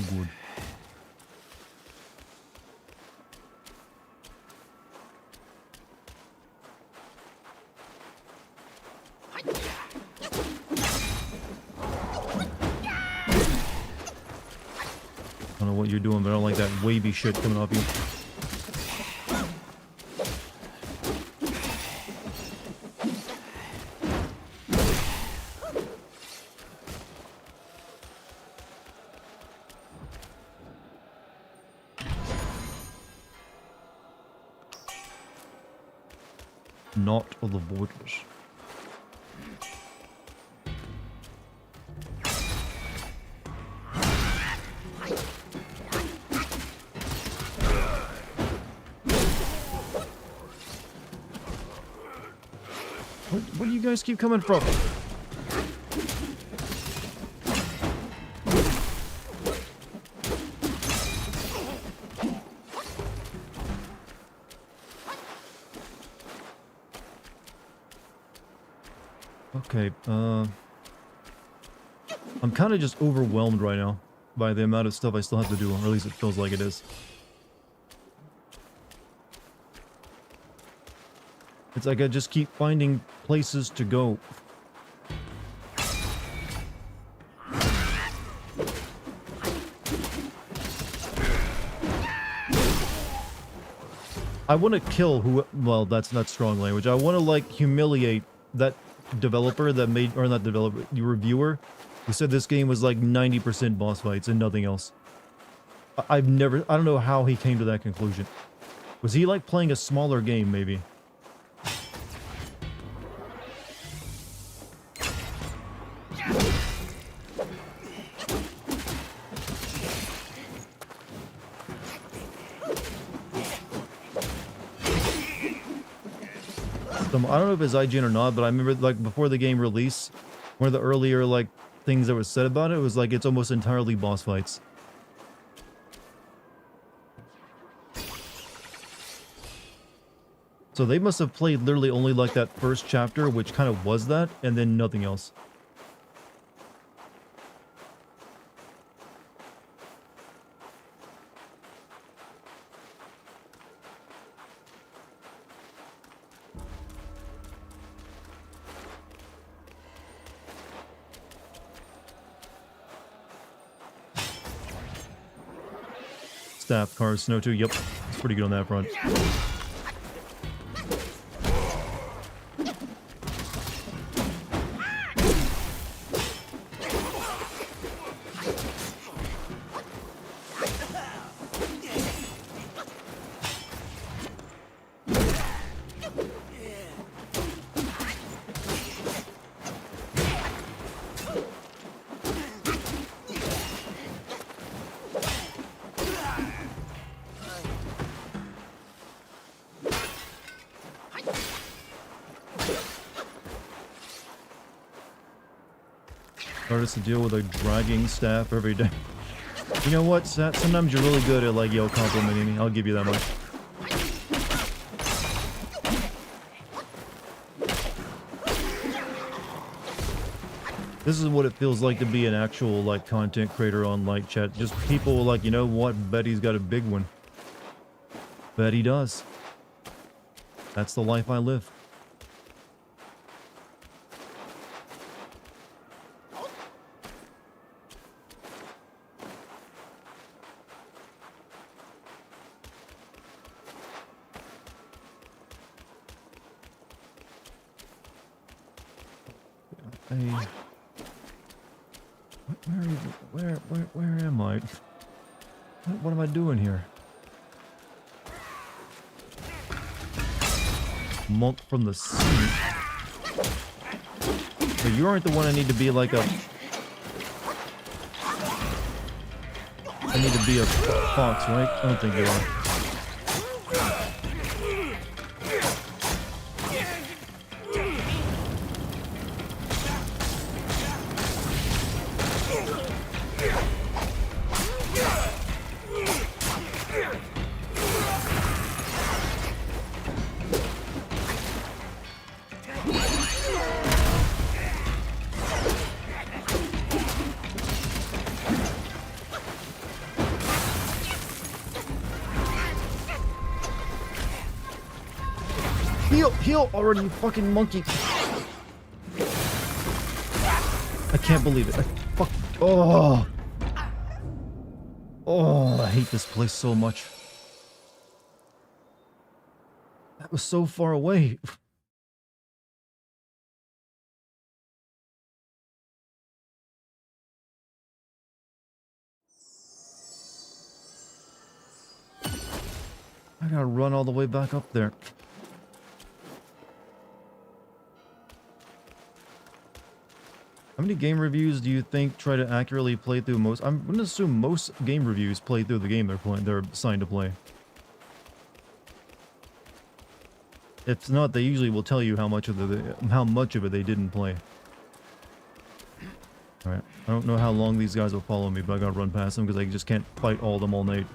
Good. I don't know what you're doing, but I don't like that wavy shit coming off you. Not of the Voidless. Where do you guys keep coming from? Okay, I'm kind of just overwhelmed right now by the amount of stuff I still have to do, or at least it feels like it is. It's like I just keep finding places to go. I want to kill who, well, that's not strong language. I want to, like, humiliate that developer that made, or not developer, the reviewer who said this game was like 90% boss fights and nothing else. I don't know how he came to that conclusion. Was he like playing a smaller game, maybe? I don't know if it's IGN or not, but I remember, like, before the game release, one of the earlier, like, things that was said about it was like it's almost entirely boss fights. So they must have played literally only like that first chapter, which kind of was that, and then nothing else. Staff, cars, snow too. Yep, it's pretty good on that front. Hardest to deal with a dragging staff every day. You know what, Sat? Sometimes you're really good at, like, yo, complimenting me. I'll give you that much. This is what it feels like to be an actual, like, content creator on Light Chat. Just people like, you know what? Betty's got a big one. Bet he does. That's the life I live. Where am I? What am I doing here? Monk from the sea. But you aren't the one I need to be like a... I need to be a fox, right? I don't think you are. Heal already, you fucking monkey. I can't believe it. Oh, I hate this place so much. That was so far away. I gotta run all the way back up there. How many game reviews do you think try to accurately play through most? I'm gonna assume most game reviews play through the game they're playing. They're assigned to play. If not, they usually will tell you how much of it they didn't play. All right. I don't know how long these guys will follow me, but I gotta run past them because I just can't fight all of them all night.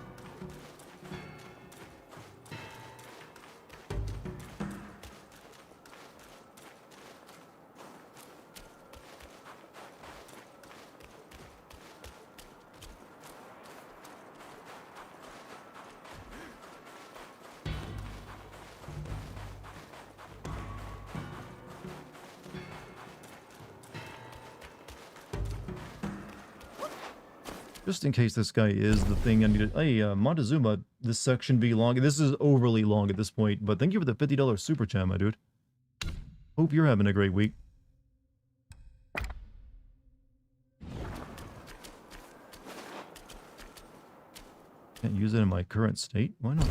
Just in case this guy is the thing I needed. Hey, Montezuma, this section be long. This is overly long at this point, but thank you for the $50 super chat, my dude. Hope you're having a great week. Can't use it in my current state. Why not?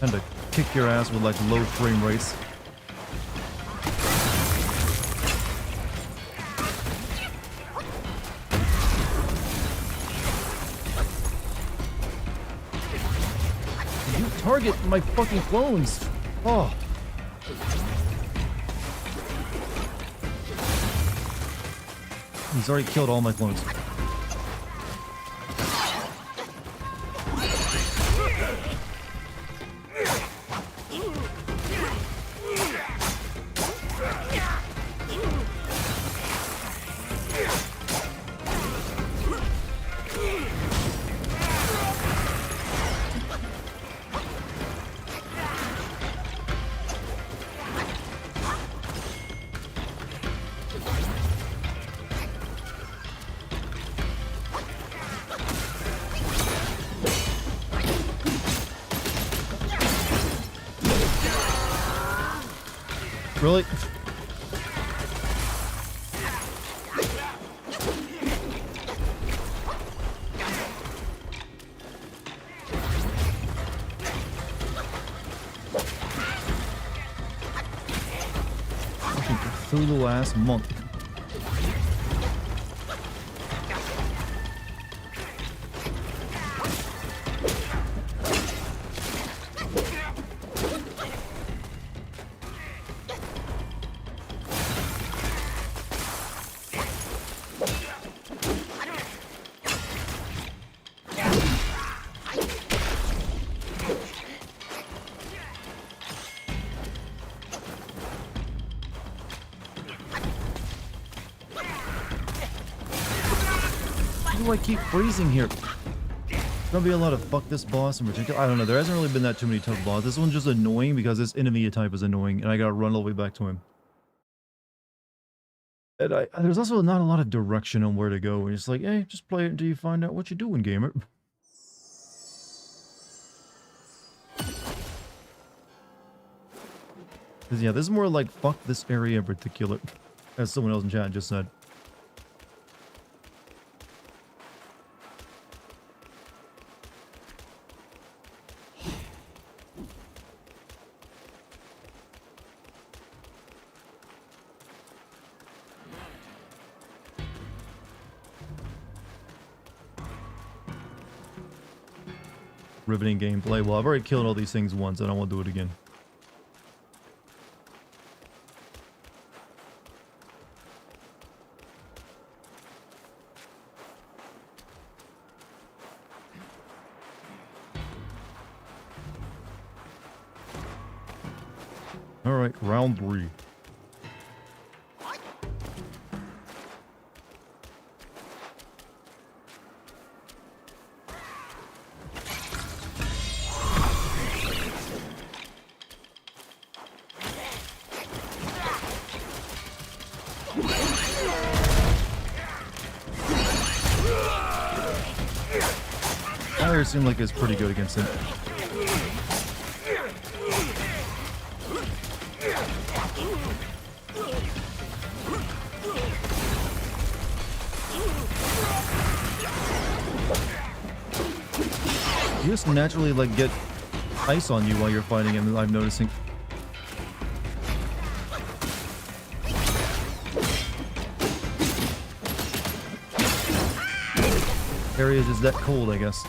Tend to kick your ass with like low frame rates. You target my fucking clones! Oh. He's already killed all my clones. Really? Fucking Cthulhu-ass monk. Why do I keep freezing here? There's gonna be a lot of fuck this boss in particular. I don't know. There hasn't really been that too many tough bosses. This one's just annoying because this enemy type is annoying, and I gotta run all the way back to him. And there's also not a lot of direction on where to go. And it's like, hey, just play it until you find out what you're doing, gamer. Yeah, this is more like fuck this area in particular, as someone else in chat just said. Riveting gameplay. Well, I've already killed all these things once. I don't want to do it again. All right, round 3. area seemed like it's pretty good against him. You just naturally like get ice on you while you're fighting him, I'm noticing. Area is just that cold, I guess.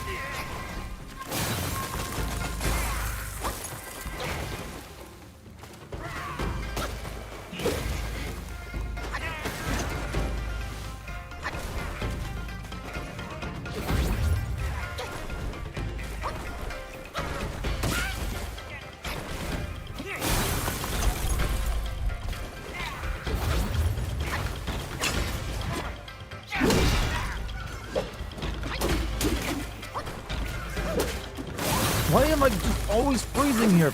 Why am I just always freezing here?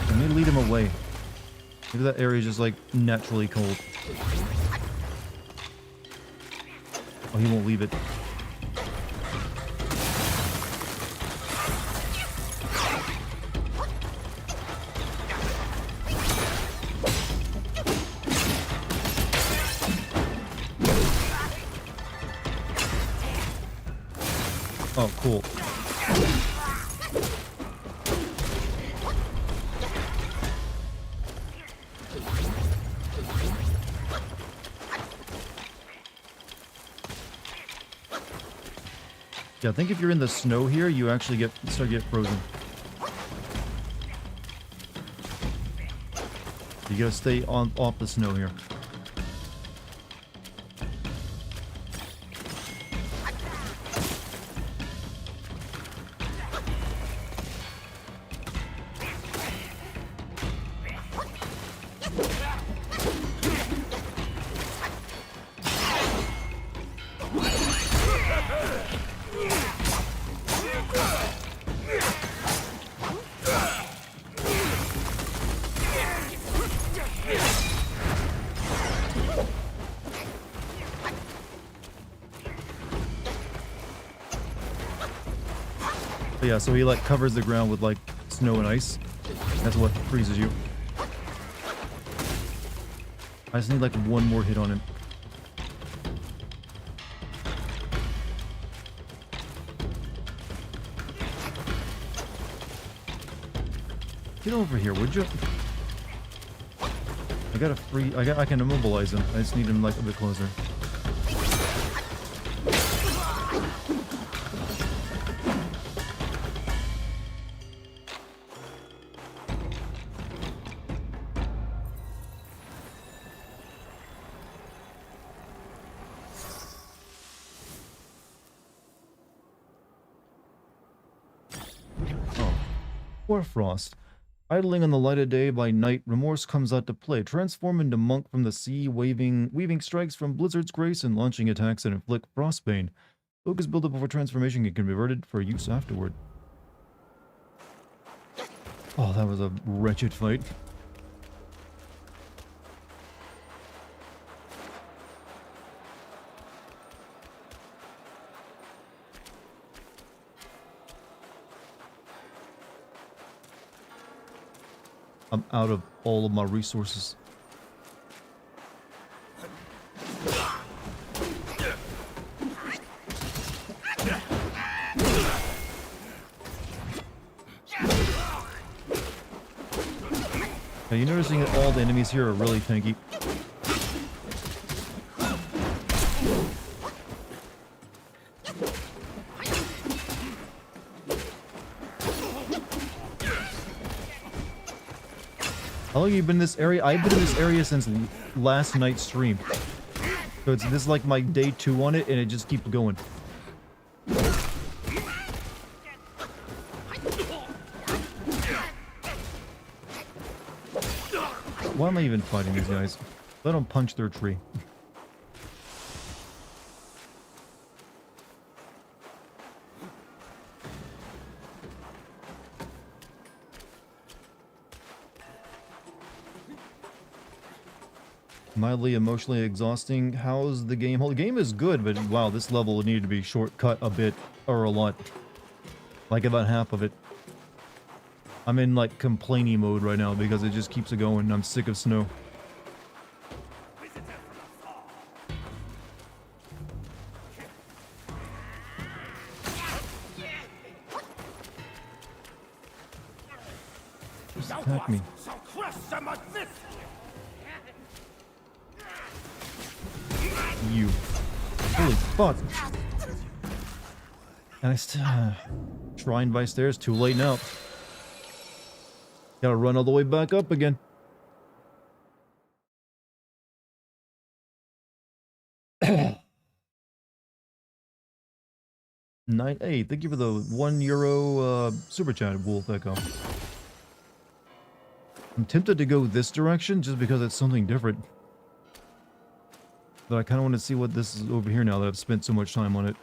Let me lead him away. Maybe that area is just like naturally cold. Oh, he won't leave it. Oh, cool. Yeah, I think if you're in the snow here, you actually start to get frozen. You gotta stay off the snow here. But yeah, so he like covers the ground with like snow and ice. That's what freezes you. I just need like one more hit on him. Get over here, would you? I can immobilize him. I just need him like a bit closer. Poor Frost. Idling on the light of day, by night, remorse comes out to play. Transform into monk from the sea, weaving strikes from blizzard's grace and launching attacks that inflict frostbane. Focus buildup before transformation can be converted for use afterward. Oh, that was a wretched fight. I'm out of all of my resources. Are you noticing that all the enemies here are really tanky? How long have you been in this area? I've been in this area since last night's stream. So this is like my day 2 on it, and it just keeps going. Why am I even fighting these guys? Let them punch their tree. Mildly emotionally exhausting. How's the game? The game is good, but wow, this level would need to be shortcut a bit or a lot. Like about half of it. I'm in like complaining mode right now because it just keeps it going. I'm sick of snow. Just attack me. You. Holy fuck. And I still... Shrine by stairs, too late now. Gotta run all the way back up again. Hey, thank you for the €1 super chat, Wolf Echo. I'm tempted to go this direction just because it's something different. But I kind of want to see what this is over here now that I've spent so much time on it.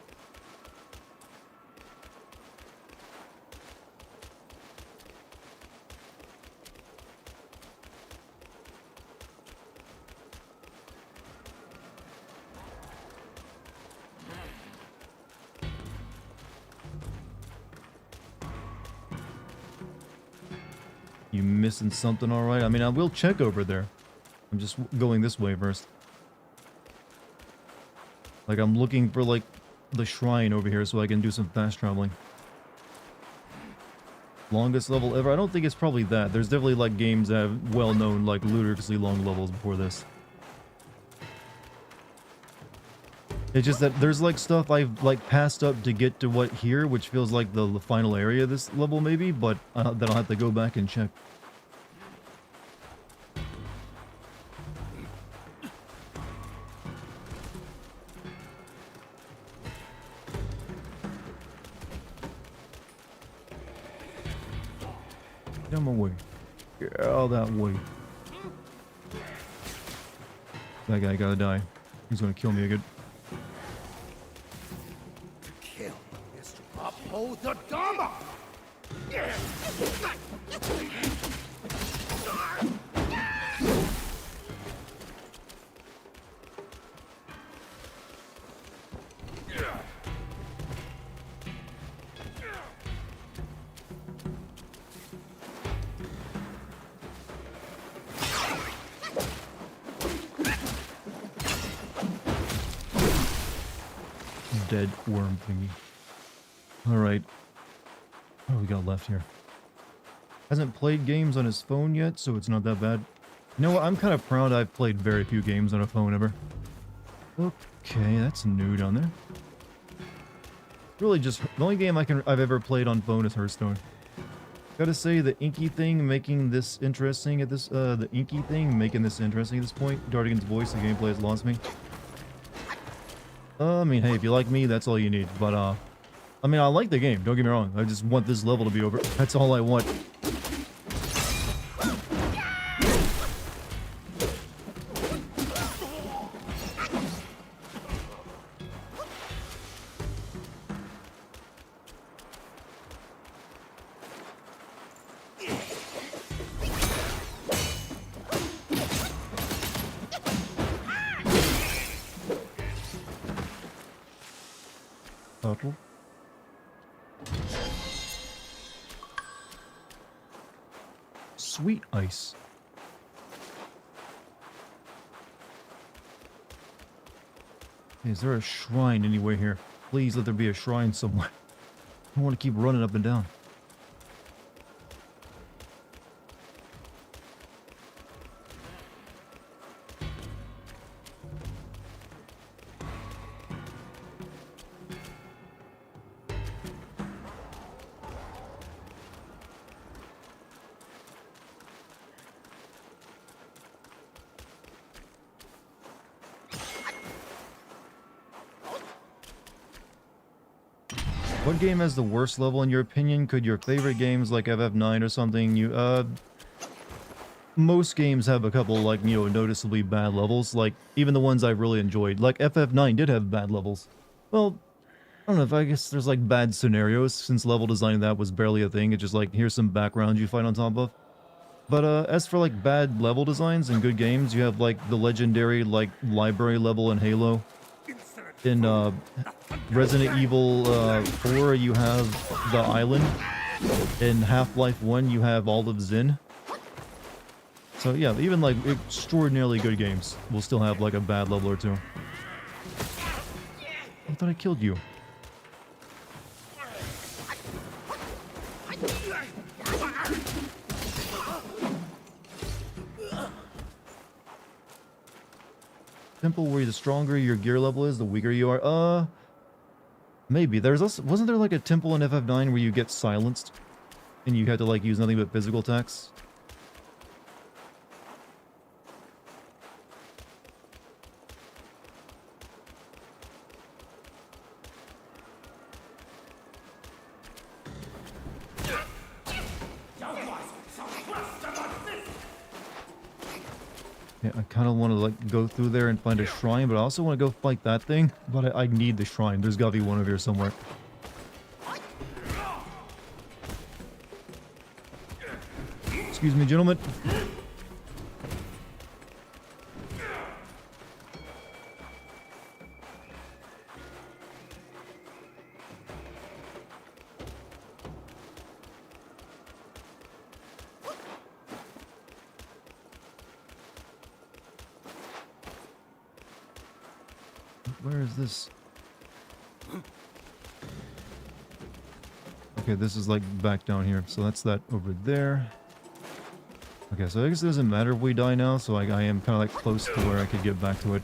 You missing something, alright? I mean, I will check over there. I'm just going this way first. Like, I'm looking for, like, the shrine over here so I can do some fast traveling. Longest level ever? I don't think it's probably that. There's definitely, like, games that have well-known, like, ludicrously long levels before this. It's just that there's, like, stuff I've, like, passed up to get to what here, which feels like the final area of this level, maybe, but then I'll have to go back and check. Get my way. Get out that way. That guy gotta die. He's gonna kill me again. Kill is to uphold the Dharma! Dead worm thingy. Alright. What do we got left here? Hasn't played games on his phone yet, so it's not that bad. You know what? I'm kind of proud I've played very few games on a phone ever. Okay, that's new down there. Really just... The only game I've ever played on phone is Hearthstone. Gotta say, the inky thing making this interesting at this... the inky thing making this interesting at this point. Dartigan's voice, the gameplay has lost me. I mean, hey, if you like me, that's all you need. But, I mean, I like the game, don't get me wrong. I just want this level to be over. That's all I want. Turtle. Sweet ice. Is there a shrine anywhere here? Please let there be a shrine somewhere. I don't want to keep running up and down. What game has the worst level in your opinion? Could your favorite games like FF9 or something, most games have a couple, like, you know, noticeably bad levels, like, even the ones I've really enjoyed. Like, FF9 did have bad levels. Well, I don't know if I guess there's, like, bad scenarios, since level design that was barely a thing. It's just like, here's some background you fight on top of. But as for like bad level designs in good games, you have like the legendary like library level in Halo. In Resident Evil 4, you have the island. In Half-Life 1, you have all of Zin. So yeah, even like extraordinarily good games will still have like a bad level or two. I thought I killed you. Temple where the stronger your gear level is, the weaker you are. Maybe. There's also, wasn't there like a temple in FF9 where you get silenced? And you had to like use nothing but physical attacks? Yeah, I kind of want to like go through there and find a shrine, but I also want to go fight that thing. But I need the shrine. There's got to be one over here somewhere. Excuse me, gentlemen. Where is this? Okay, this is like back down here. So that's that over there. Okay, so I guess it doesn't matter if we die now, so I am kind of like close to where I could get back to it.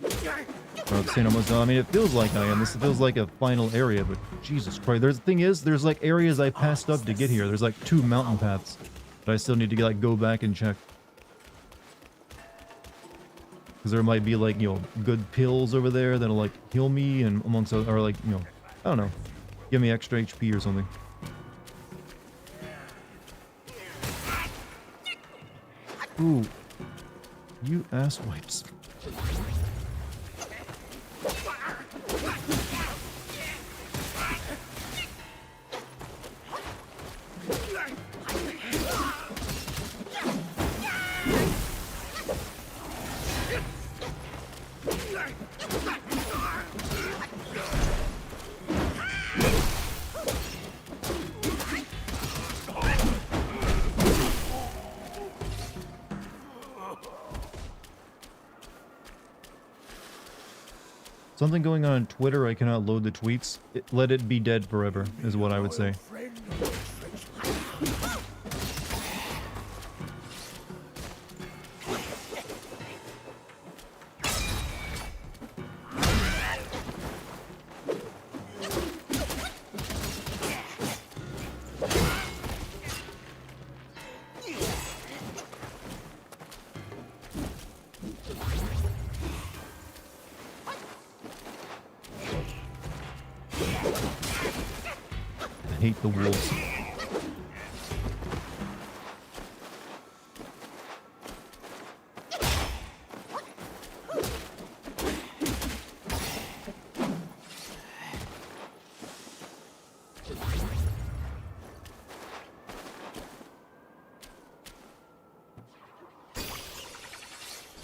Oh, it's saying almost done. I mean, it feels like I am. This feels like a final area, but Jesus Christ. The thing is, there's like areas I passed up to get here. There's like 2 mountain paths that I still need to like go back and check. Because there might be like, you know, good pills over there that'll like heal me and amongst other, or like, you know, I don't know. Give me extra HP or something. Ooh. You asswipes. Something going on Twitter, I cannot load the tweets. Let it be dead forever, is what I would say. I hate the wolves.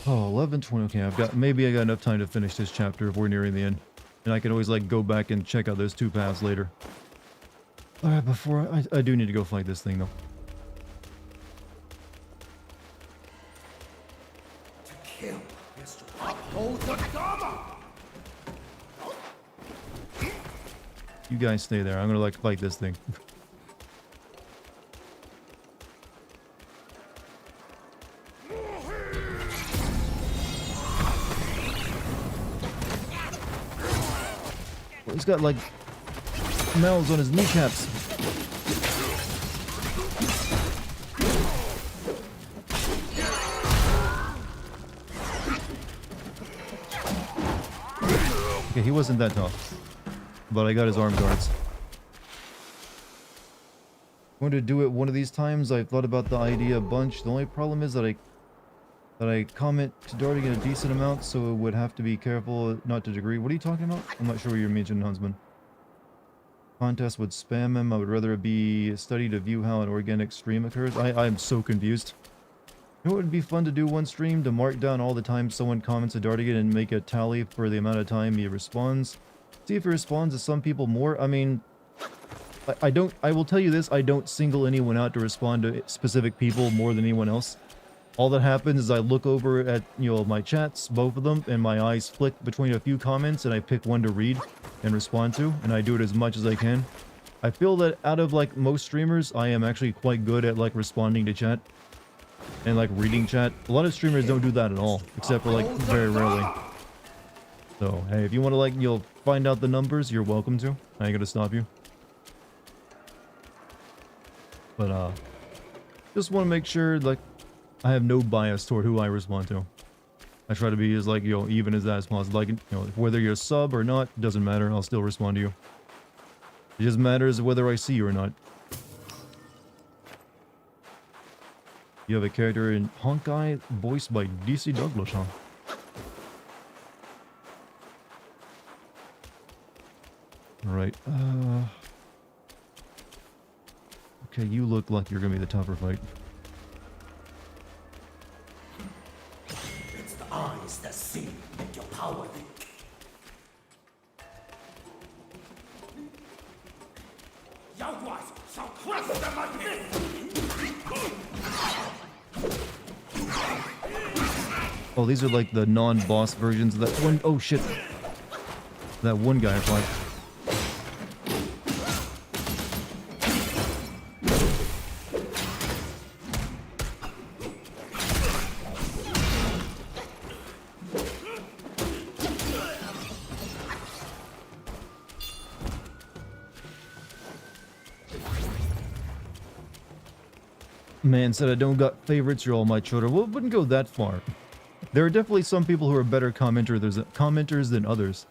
Oh, 11:20. Okay, maybe I got enough time to finish this chapter if we're nearing the end. And I can always like go back and check out those 2 paths later. Alright, before I do need to go fight this thing though. To kill is to uphold the Dharma! You guys stay there. I'm gonna like fight this thing. He's got like mouths on his kneecaps. Okay, he wasn't that tough, but I got his arm guards. I'm going to do it one of these times. I've thought about the idea a bunch. The only problem is that I comment to Dartigan a decent amount, so it would have to be careful not to degree. What are you talking about? I'm not sure what you're mentioning, Huntsman. contest would spam him. I would rather it be a study to view how an organic stream occurs. I'm so confused. You know what would be fun to do one stream? To mark down all the time someone comments a Dartigan and make a tally for the amount of time he responds. See if he responds to some people more. I mean, I will tell you this, I don't single anyone out to respond to specific people more than anyone else. All that happens is I look over at, you know, my chats, both of them, and my eyes flick between a few comments and I pick one to read and respond to, and I do it as much as I can. I feel that out of like most streamers, I am actually quite good at like responding to chat and like reading chat. A lot of streamers don't do that at all, except for like very rarely. So, hey, if you want to like, you'll find out the numbers, you're welcome to. I ain't gonna stop you. But, just want to make sure, like, I have no bias toward who I respond to. I try to be as, like, you know, even as that as possible. Like, you know, whether you're a sub or not, doesn't matter. I'll still respond to you. It just matters whether I see you or not. You have a character in Honkai voiced by DC Douglas, huh? Alright, okay, you look like you're gonna be the tougher fight. It's the eyes that see, make your power weak. Yaguas shall crush them again! Oh, these are like the non-boss versions of that one. Oh shit. That one guy I fought. Man said I don't got favorites, you're all my children. Well, it wouldn't go that far. There are definitely some people who are better commenters than others.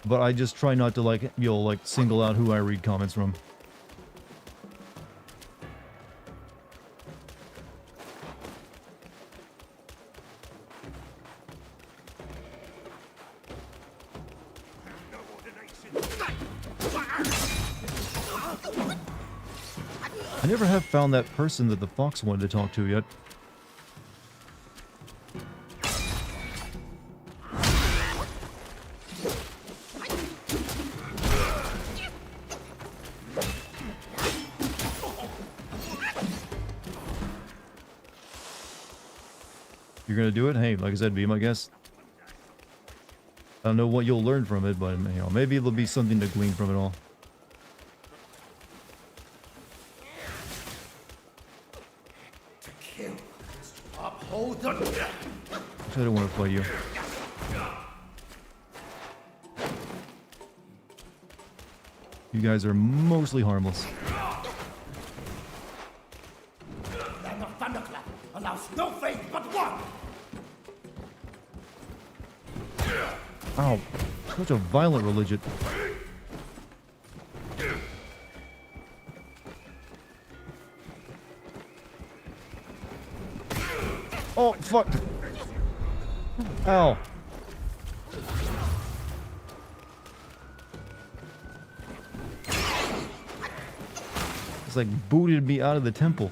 But I just try not to, like, you know, like, single out who I read comments from. I never have found that person that the fox wanted to talk to yet. You're gonna do it? Hey, like I said, be my guest. I don't know what you'll learn from it, but you know, maybe there'll be something to glean from it all. I don't want to fight you. You guys are mostly harmless. And the thunderclap allows no faith but one! Ow. Such a violent religion. Oh, fuck. Ow. It's like booted me out of the temple.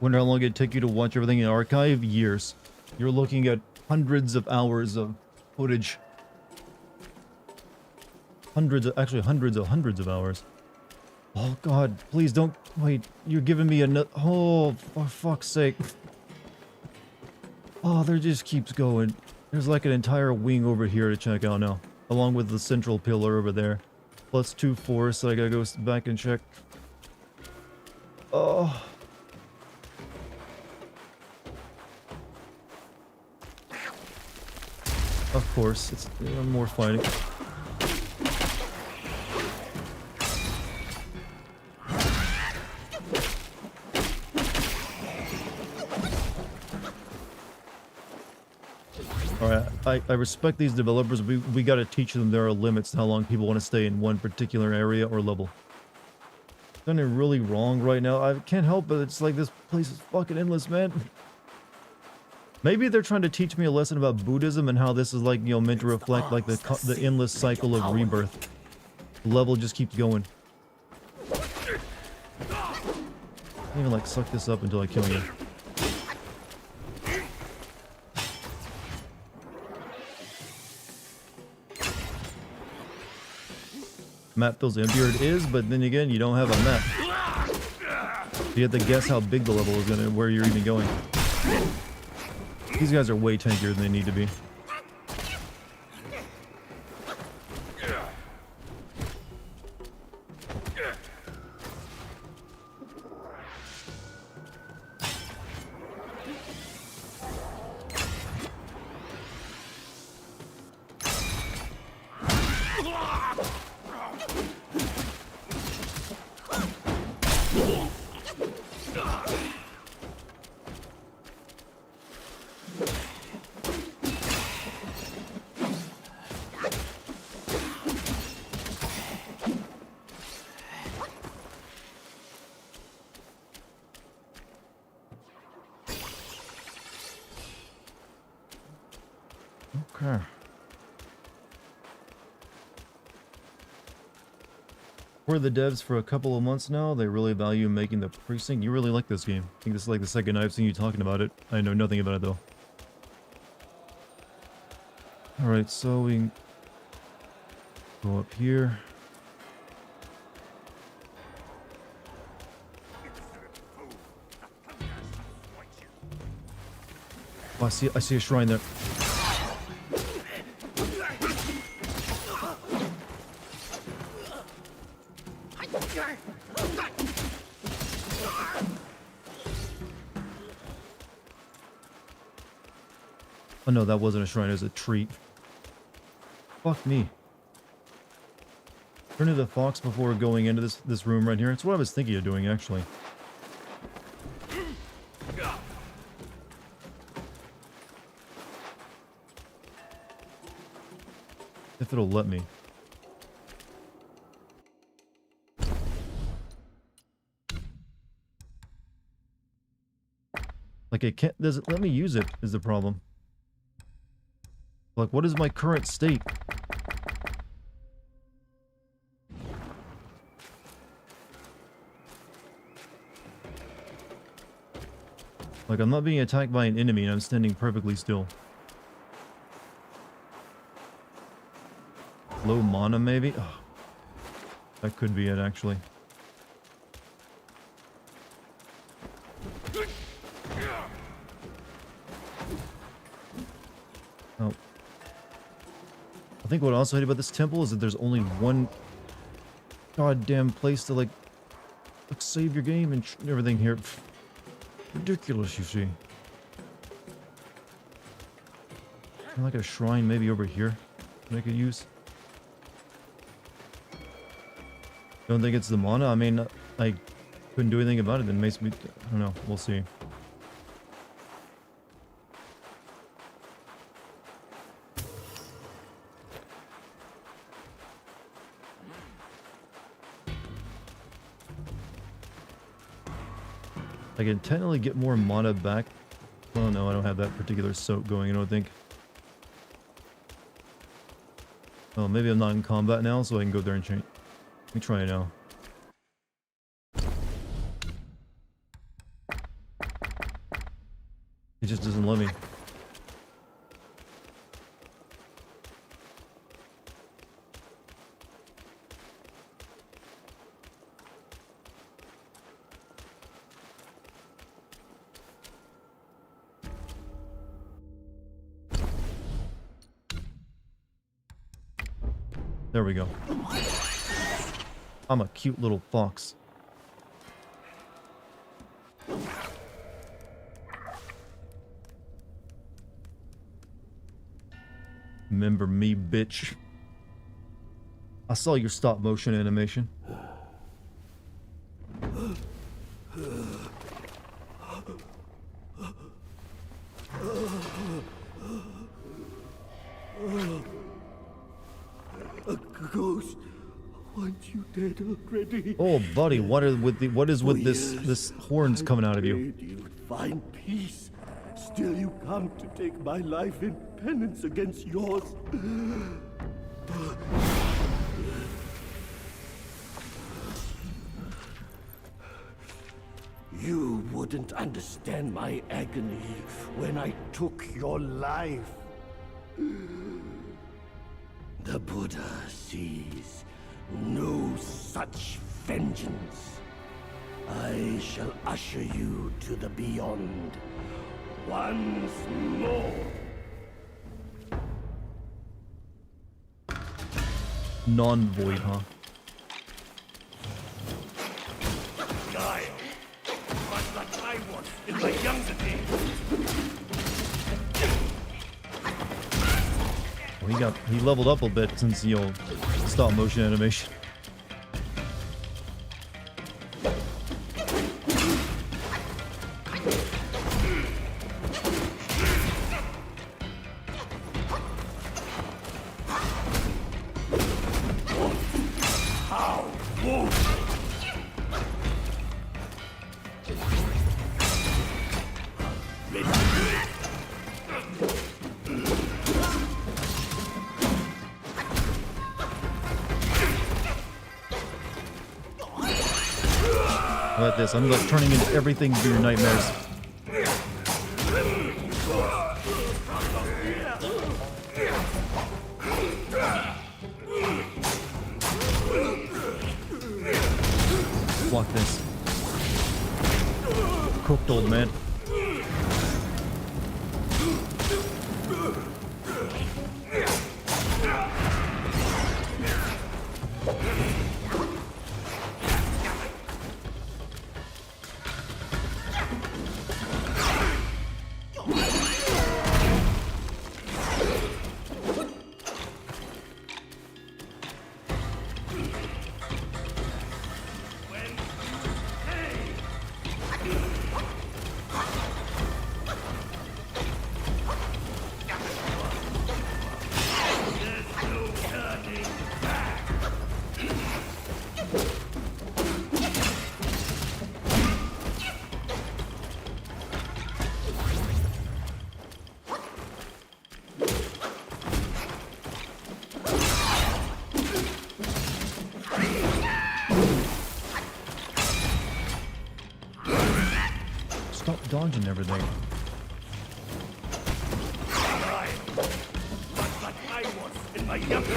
Wonder how long it'd take you to watch everything in archive? Years. You're looking at hundreds of hours of footage. Hundreds of hours. Oh god, please don't wait. You're giving me a oh, for fuck's sake. Oh, there just keeps going. There's like an entire wing over here to check out now, along with the central pillar over there. Plus 2 forests I gotta go back and check. Oh. Of course, it's more fighting. Alright, I respect these developers. We gotta teach them there are limits to how long people want to stay in one particular area or level. Done it really wrong right now. I can't help it. It's like this place is fucking endless, man. Maybe they're trying to teach me a lesson about Buddhism and how this is like, you know, meant to reflect like the endless cycle of rebirth. The level just keeps going. I can't even like suck this up until I kill you. Map feels emptier. It is, but then again, you don't have a map. You have to guess how big the level is gonna, where you're even going. These guys are way tankier than they need to be. Okay. We're the devs for a couple of months now. They really value making the precinct. You really like this game. I think this is like the second I've seen you talking about it. I know nothing about it though. Alright, so we can go up here. Oh, I see a shrine there. Oh no, that wasn't a shrine, it was a treat. Fuck me. Turn to the fox before going into this room right here. It's what I was thinking of doing, actually. If it'll let me. Like it can't, does it let me use it is the problem. Like, what is my current state? Like, I'm not being attacked by an enemy and I'm standing perfectly still. Low mana, maybe? Oh, that could be it, actually. Oh. I think what I also hate about this temple is that there's only one goddamn place to, like save your game and everything here. Ridiculous, you see. Like a shrine maybe over here that I could use. Don't think it's the mana? I mean, I couldn't do anything about it, then makes me, I don't know, we'll see. I can technically get more mana back. Well, no, I don't have that particular soak going, I don't think. Oh, maybe I'm not in combat now, so I can go there and change. Let me try it now. It just doesn't let me. There we go. I'm a cute little fox. Remember me, bitch. I saw your stop motion animation. dead already. Oh, buddy, what is with this horns coming out of you? Prayed you'd find peace. Still you come to take my life in penance against yours. You wouldn't understand my agony when I took your life. The Buddha sees no such vengeance. I shall usher you to the beyond once more. Non-void, huh? Guile, much like I was in my younger days. Well, he leveled up a bit since, you know, stop motion animation. How about this? I'm like turning into everything to your nightmares. Block this. Cooked old man. Stop dodging everything. Much like I was in my younger.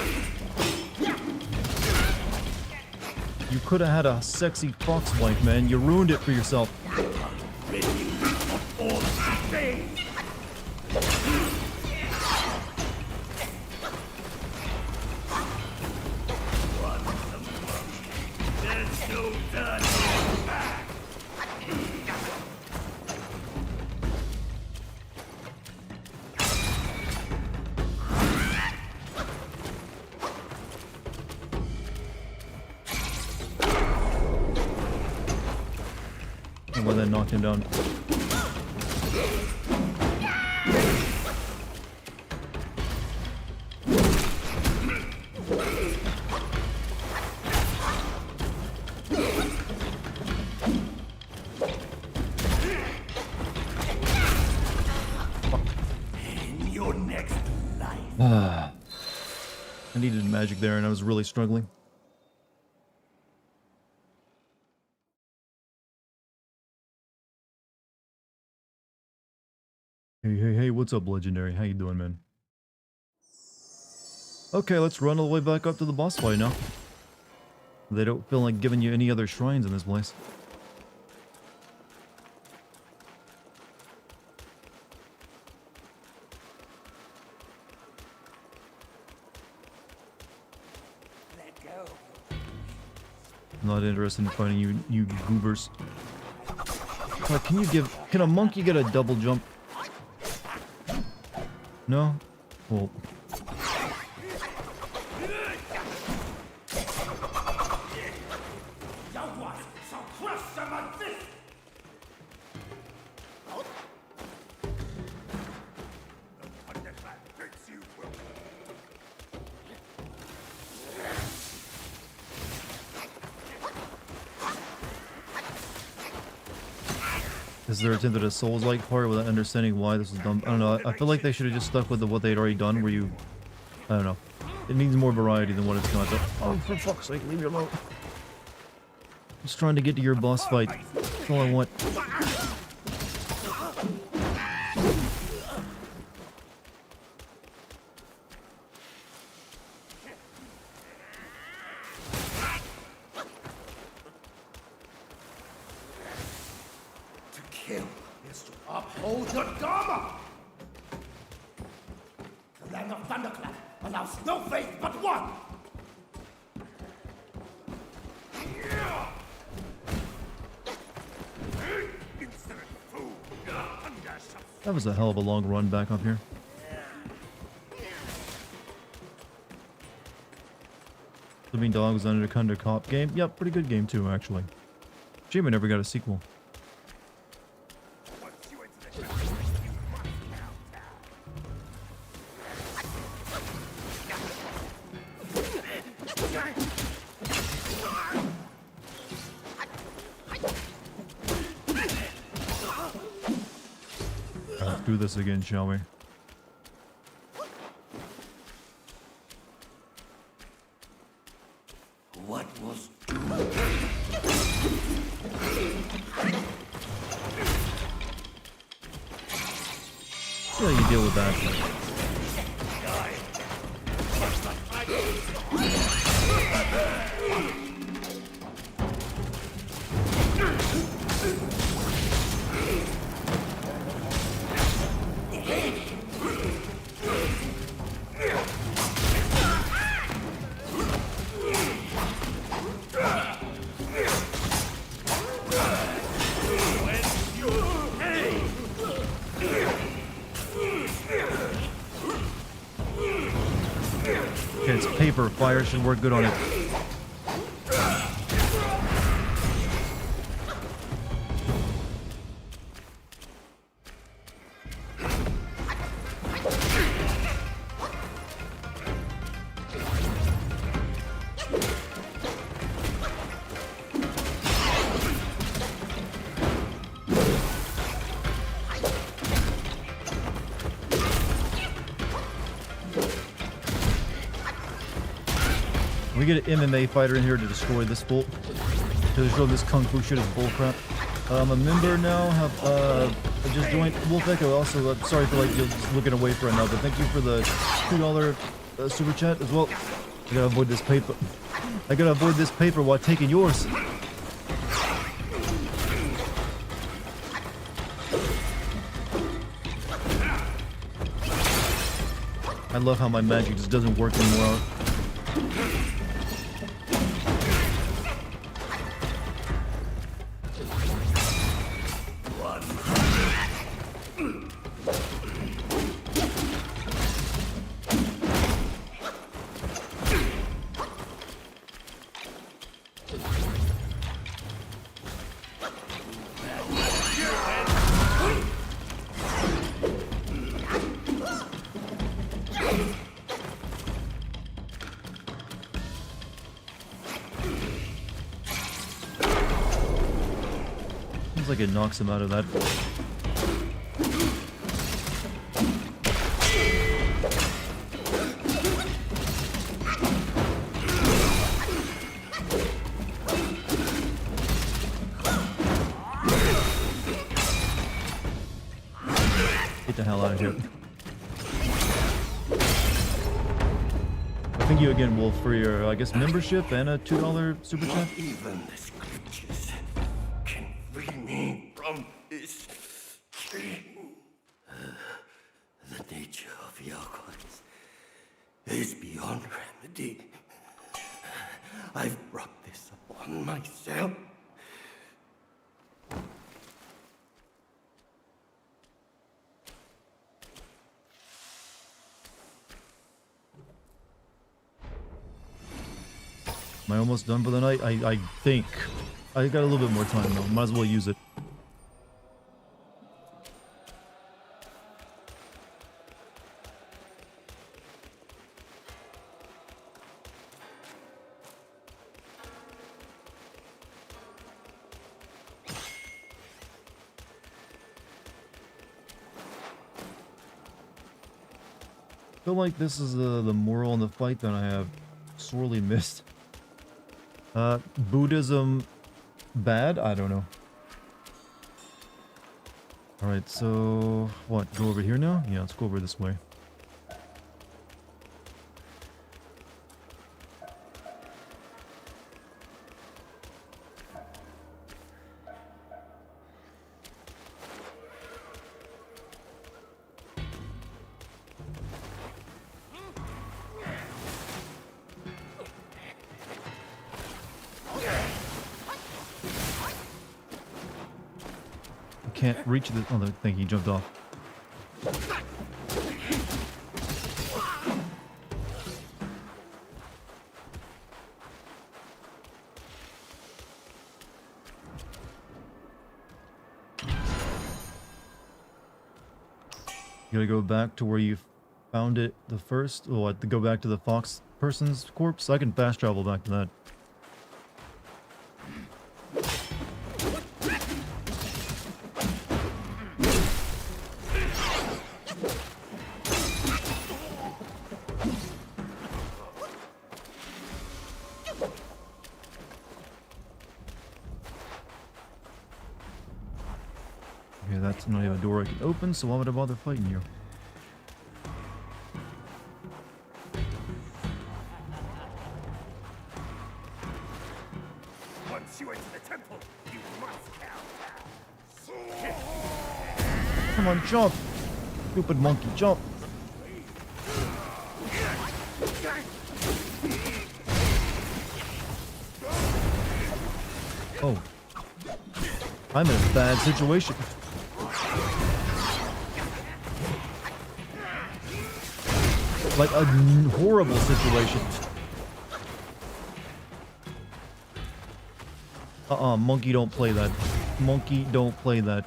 You could have had a sexy fox wife, man. You ruined it for yourself. All day. There's no turning back. And well, then knocked him down. In your next life. I needed magic there, and I was really struggling. Hey, what's up, Legendary? How you doing, man? Okay, let's run all the way back up to the boss fight now. They don't feel like giving you any other shrines in this place. Let go. Not interested in fighting you goobers. Can a monkey get a double jump? No? Well... Is their attempt at a Souls-like part without understanding why this was done? I don't know. I feel like they should have just stuck with what they'd already done, where you... I don't know. It needs more variety than what it's got. Oh, for fuck's sake, leave me alone. Just trying to get to your boss fight. That's all I want. To kill is to uphold your dharma. The land of Thunderclap allows no faith but one. That was a hell of a long run back up here. Living Dogs Undercover Cop game. Yep, pretty good game too, actually. Shame we never got a sequel. Let's do this again, shall we? What was Yeah, you deal with that. Okay, it's paper. Fire should work good on it. We get an MMA fighter in here to destroy this fool. To show this kung fu shit is bullcrap. I'm a member now. I just joined Wolf Echo. Also, sorry for like just looking away for it now, but thank you for the $2 super chat as well. I gotta avoid this paper. I gotta avoid this paper while taking yours. I love how my magic just doesn't work anymore. Seems like it knocks him out of that. Get the hell out of here. Thank you again, Wolf, for your, I guess, membership and a $2 super chat. even the scriptures can free me from this king. The nature of your gods is beyond remedy. I've brought this upon myself. Am I almost done for the night? I think. I got a little bit more time though. Might as well use it. feel like this is the moral in the fight that I have sorely missed. Buddhism bad? I don't know. Alright, so what? Go over here now? Yeah, let's go over this way. Can't reach the... Oh, I think he jumped off. You gotta go back to where you found it the first. Oh, I have to go back to the fox person's corpse. I can fast travel back to that. Okay, that's not even a door I can open, so why would I bother fighting you? Once you enter the temple, you must count. Come on, jump! Stupid monkey, jump! Oh. I'm in a bad situation. Like a horrible situation. Monkey don't play that. Monkey don't play that.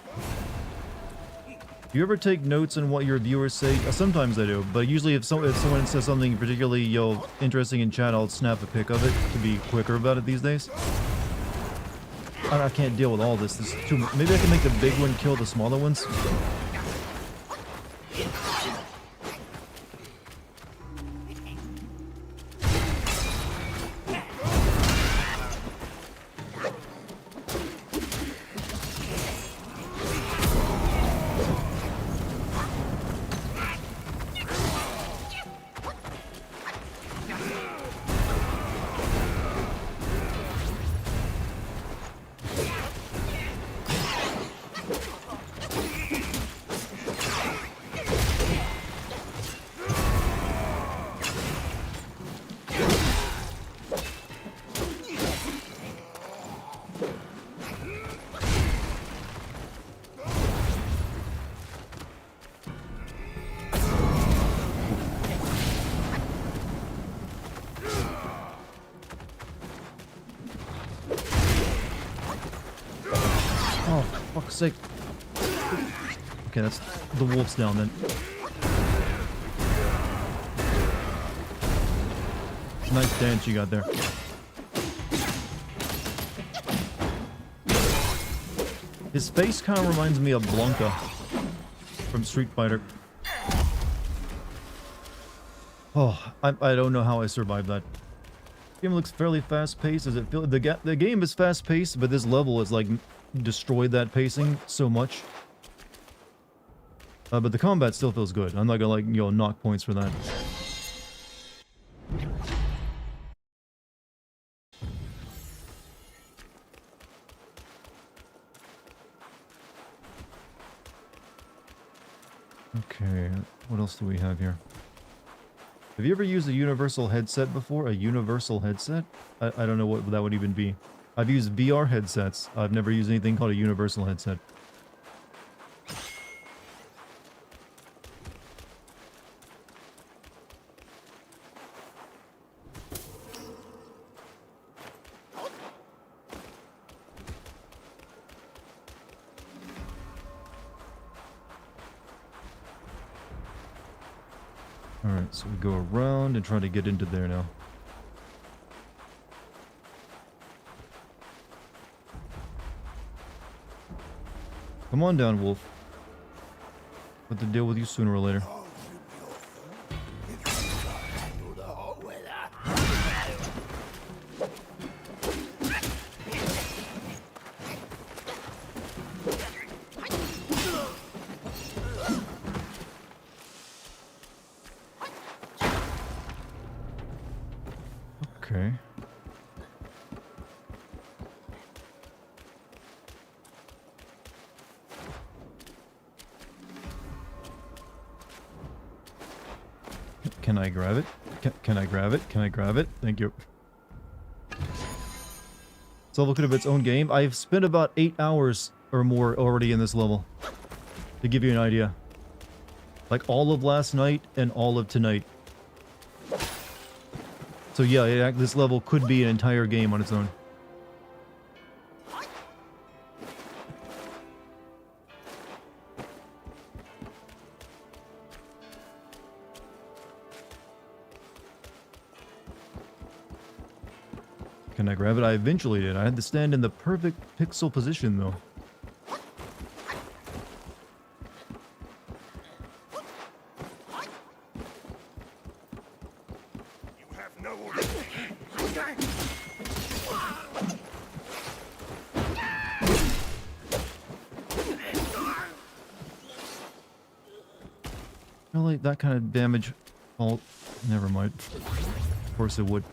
Do you ever take notes on what your viewers say? Sometimes I do, but usually if someone says something particularly, interesting in chat, I'll snap a pic of it to be quicker about it these days. I can't deal with all this. This is too much. Maybe I can make the big one kill the smaller ones. Fuck's sake. Okay, that's the wolf's down then. Nice dance you got there. His face kind of reminds me of Blanca from Street Fighter. Oh, I don't know how I survived that. Game looks fairly fast-paced. Does it feel the game is fast-paced, but this level is like destroyed that pacing so much. But the combat still feels good. I'm not gonna knock points for that. Okay, what else do we have here? Have you ever used a universal headset before? A universal headset? I don't know what that would even be. I've used VR headsets. I've never used anything called a universal headset. Alright, so we go around and try to get into there now. Come on down, Wolf. We'll have to deal with you sooner or later. Can I grab it? Can I grab it? Can I grab it? Thank you. This level could have its own game. I've spent about 8 hours or more already in this level. To give you an idea. Like all of last night and all of tonight. So yeah, this level could be an entire game on its own. Can I grab it? I eventually did. I had to stand in the perfect pixel position though. Really? That kind of damage? Oh, never mind. Of course it would.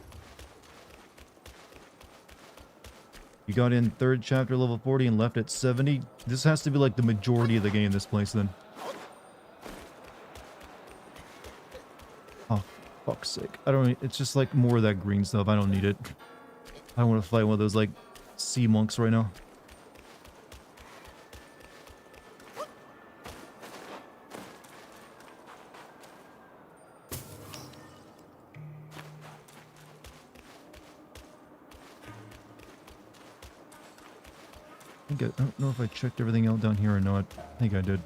You got in 3rd chapter level 40 and left at 70. This has to be like the majority of the game, this place then. Oh, fuck's sake. I don't, it's just like more of that green stuff. I don't need it. I don't want to fight one of those like sea monks right now. I don't know if I checked everything out down here or not. I think I did.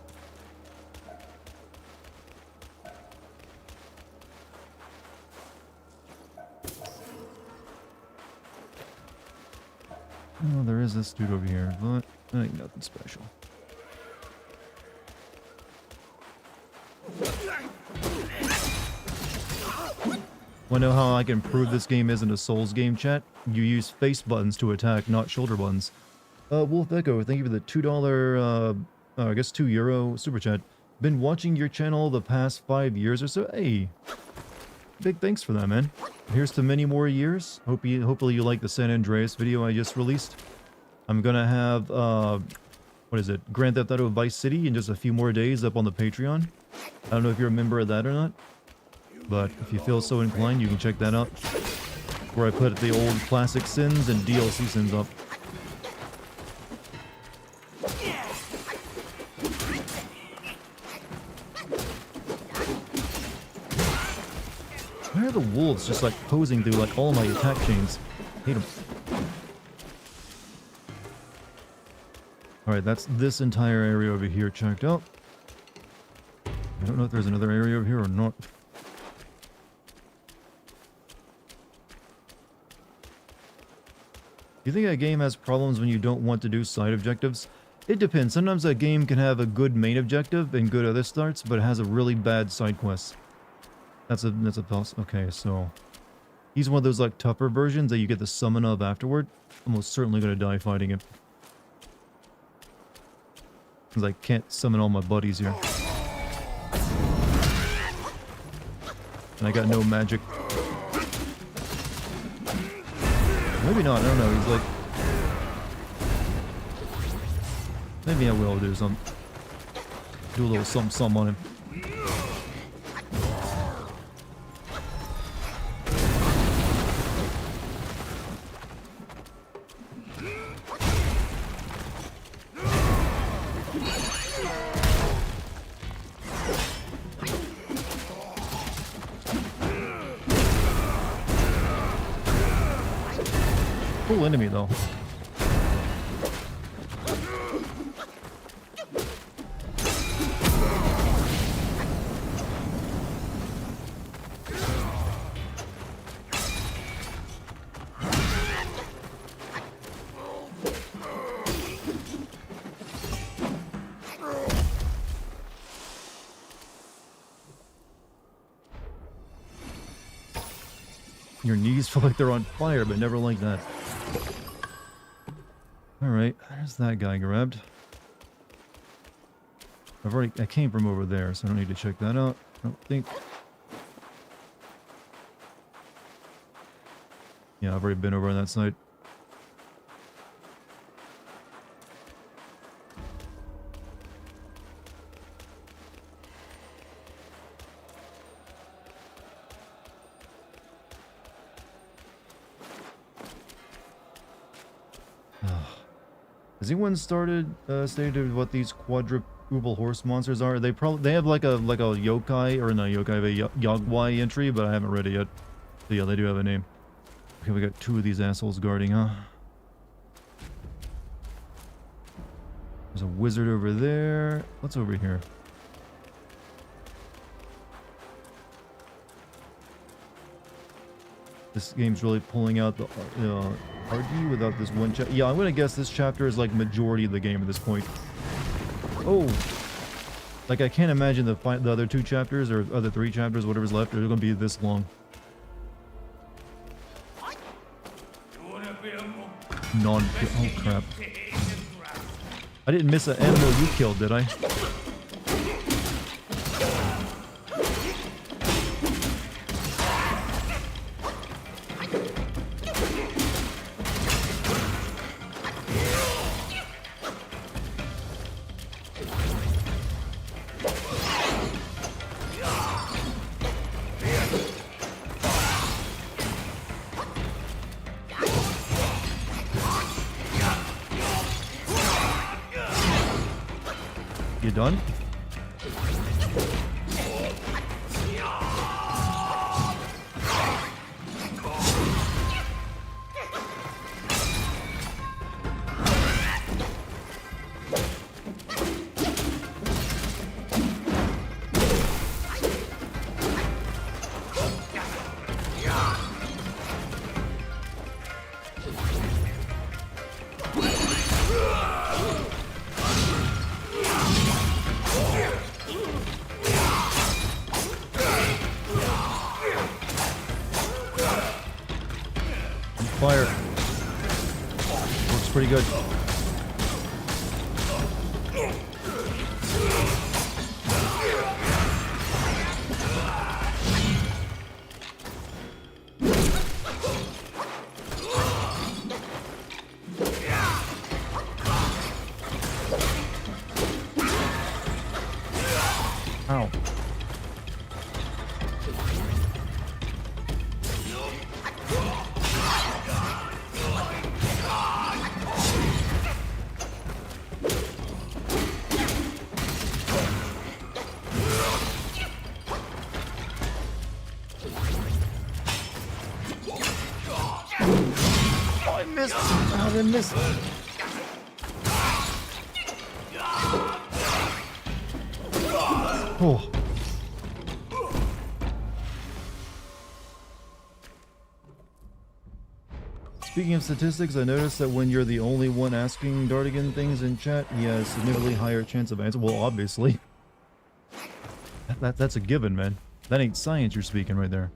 Oh, there is this dude over here, but I think nothing special. Want to know how I can prove this game isn't a Souls game, chat? You use face buttons to attack, not shoulder buttons. Wolf Echo, thank you for the $2, I guess €2 super chat. Been watching your channel the past 5 years or so. Hey, big thanks for that, man. Here's to many more years. Hopefully you like the San Andreas video I just released. I'm gonna have, what is it? Grand Theft Auto Vice City in just a few more days up on the Patreon. I don't know if you're a member of that or not, but if you feel so inclined, you can check that out. Where I put the old classic sins and DLC sins up. Why are the wolves just like posing through like all my attack chains? Hate them. Alright, that's this entire area over here checked out. I don't know if there's another area over here or not. Do you think a game has problems when you don't want to do side objectives? It depends. Sometimes a game can have a good main objective and good other starts, but it has a really bad side quest. That's a plus. Okay, so he's one of those like tougher versions that you get the summon of afterward. I'm most certainly gonna die fighting him. Because I can't summon all my buddies here. And I got no magic. Maybe not, I don't know, he's like... Maybe I will do some... Do a little something on him. Cool enemy though. Your knees feel like they're on fire, but never like that. Alright, there's that guy grabbed. I came from over there, so I don't need to check that out. I don't think. Yeah, I've already been over on that side. Has anyone stated what these quadruple horse monsters are? They have like a yokai, or not yokai, a yagwai entry, but I haven't read it yet. So yeah, they do have a name. Okay, we got 2 of these assholes guarding, huh? There's a wizard over there. What's over here? This game's really pulling out the RD without this one chapter. Yeah, I'm gonna guess this chapter is like majority of the game at this point. Oh, like I can't imagine the other 2 chapters or other 3 chapters, whatever's left, are gonna be this long. Oh crap! I didn't miss an animal you killed, did I? You done? Fire. Looks pretty good. Ow. Oh, I missed. Oh, I missed. Oh. Speaking of statistics, I noticed that when you're the only one asking Dartigan things in chat, he has a significantly higher chance of answer. Well, obviously. That's a given, man. That ain't science you're speaking right there.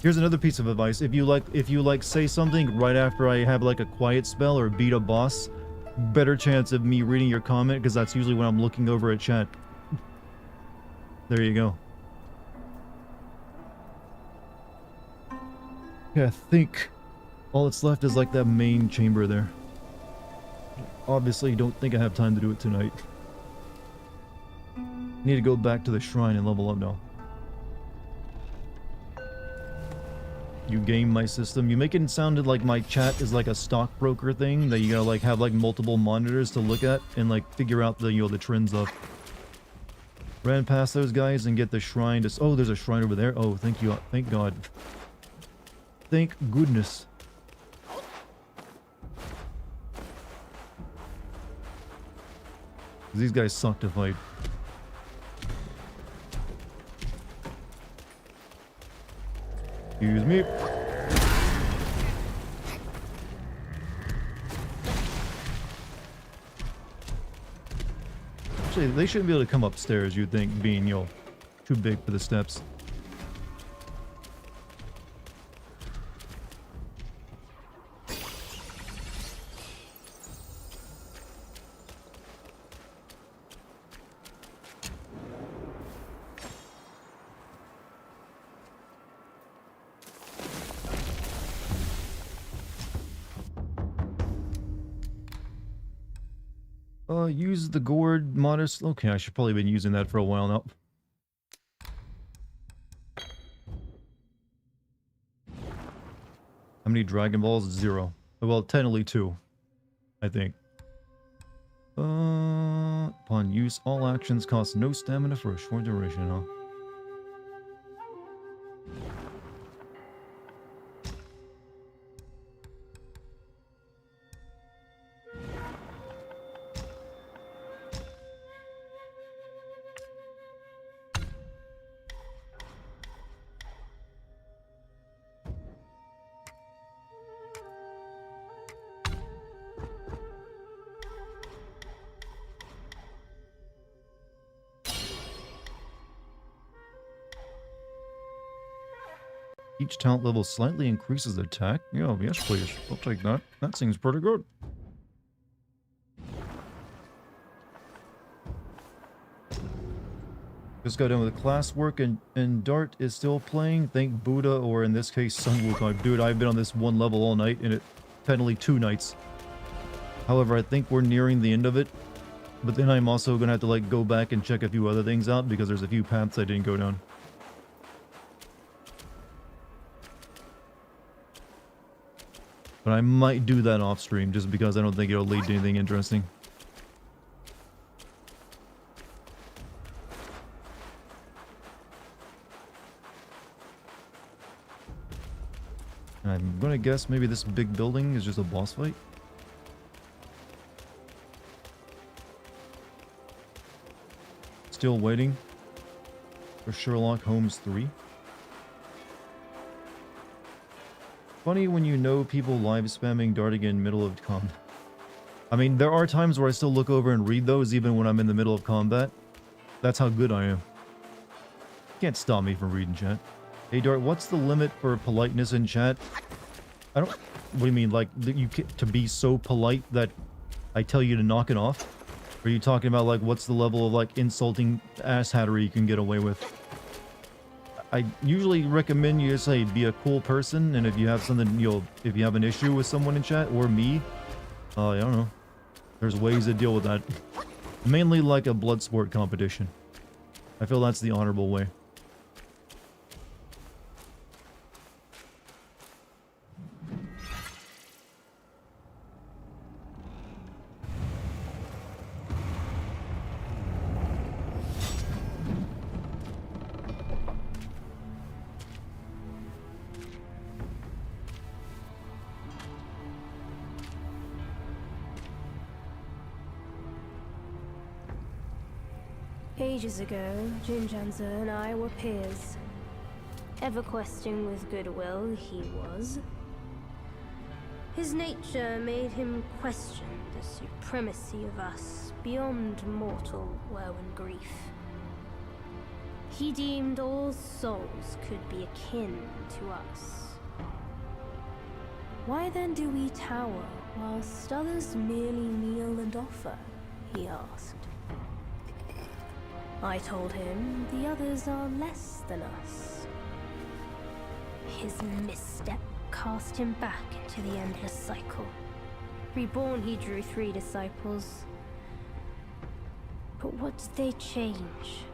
Here's another piece of advice. If you like say something right after I have like a quiet spell or beat a boss, better chance of me reading your comment, because that's usually when I'm looking over at chat. There you go. Yeah, I think all that's left is like that main chamber there. Obviously, don't think I have time to do it tonight. Need to go back to the shrine and level up now. You game my system. You make it sounded like my chat is like a stockbroker thing that you gotta like have like multiple monitors to look at and like figure out the the trends of. Ran past those guys and get the shrine to... Oh, there's a shrine over there. Oh, thank you. Thank God. Thank goodness. These guys suck to fight. Excuse me. Actually, they shouldn't be able to come upstairs, you'd think, being, too big for the steps. Use the gourd modest. Okay, I should probably been using that for a while now. How many Dragon Balls? 0. Well, technically 2. I think. Upon use, all actions cost no stamina for a short duration, huh? Each talent level slightly increases attack. Yeah, yes please. I'll take that. That seems pretty good. Just got done with the class work and Dart is still playing. Thank Buddha, or in this case, Sun Wukong. Dude, I've been on this one level all night and technically 2 nights. However, I think we're nearing the end of it. But then I'm also gonna have to like go back and check a few other things out because there's a few paths I didn't go down. But I might do that off stream just because I don't think it'll lead to anything interesting. I'm gonna guess maybe this big building is just a boss fight. Still waiting for Sherlock Holmes 3. Funny when you know people live spamming Dartigan middle of combat. I mean, there are times where I still look over and read those even when I'm in the middle of combat. That's how good I am. Can't stop me from reading chat. Hey Dart, what's the limit for politeness in chat? I don't... What do you mean, like, to be so polite that I tell you to knock it off? Or are you talking about, like, what's the level of, like, insulting asshattery you can get away with? I usually recommend you say be a cool person, and if you have something, if you have an issue with someone in chat, or me, I don't know. There's ways to deal with that. Mainly like a blood sport competition. I feel that's the honorable way. Ages ago, Jinjanza and I were peers. Ever questing with goodwill, he was. His nature made him question the supremacy of us beyond mortal woe and grief. He deemed all souls could be akin to us. Why then do we tower whilst others merely kneel and offer? He asked. I told him the others are less than us. His misstep cast him back into the endless cycle. Reborn, he drew 3 disciples. But what did they change?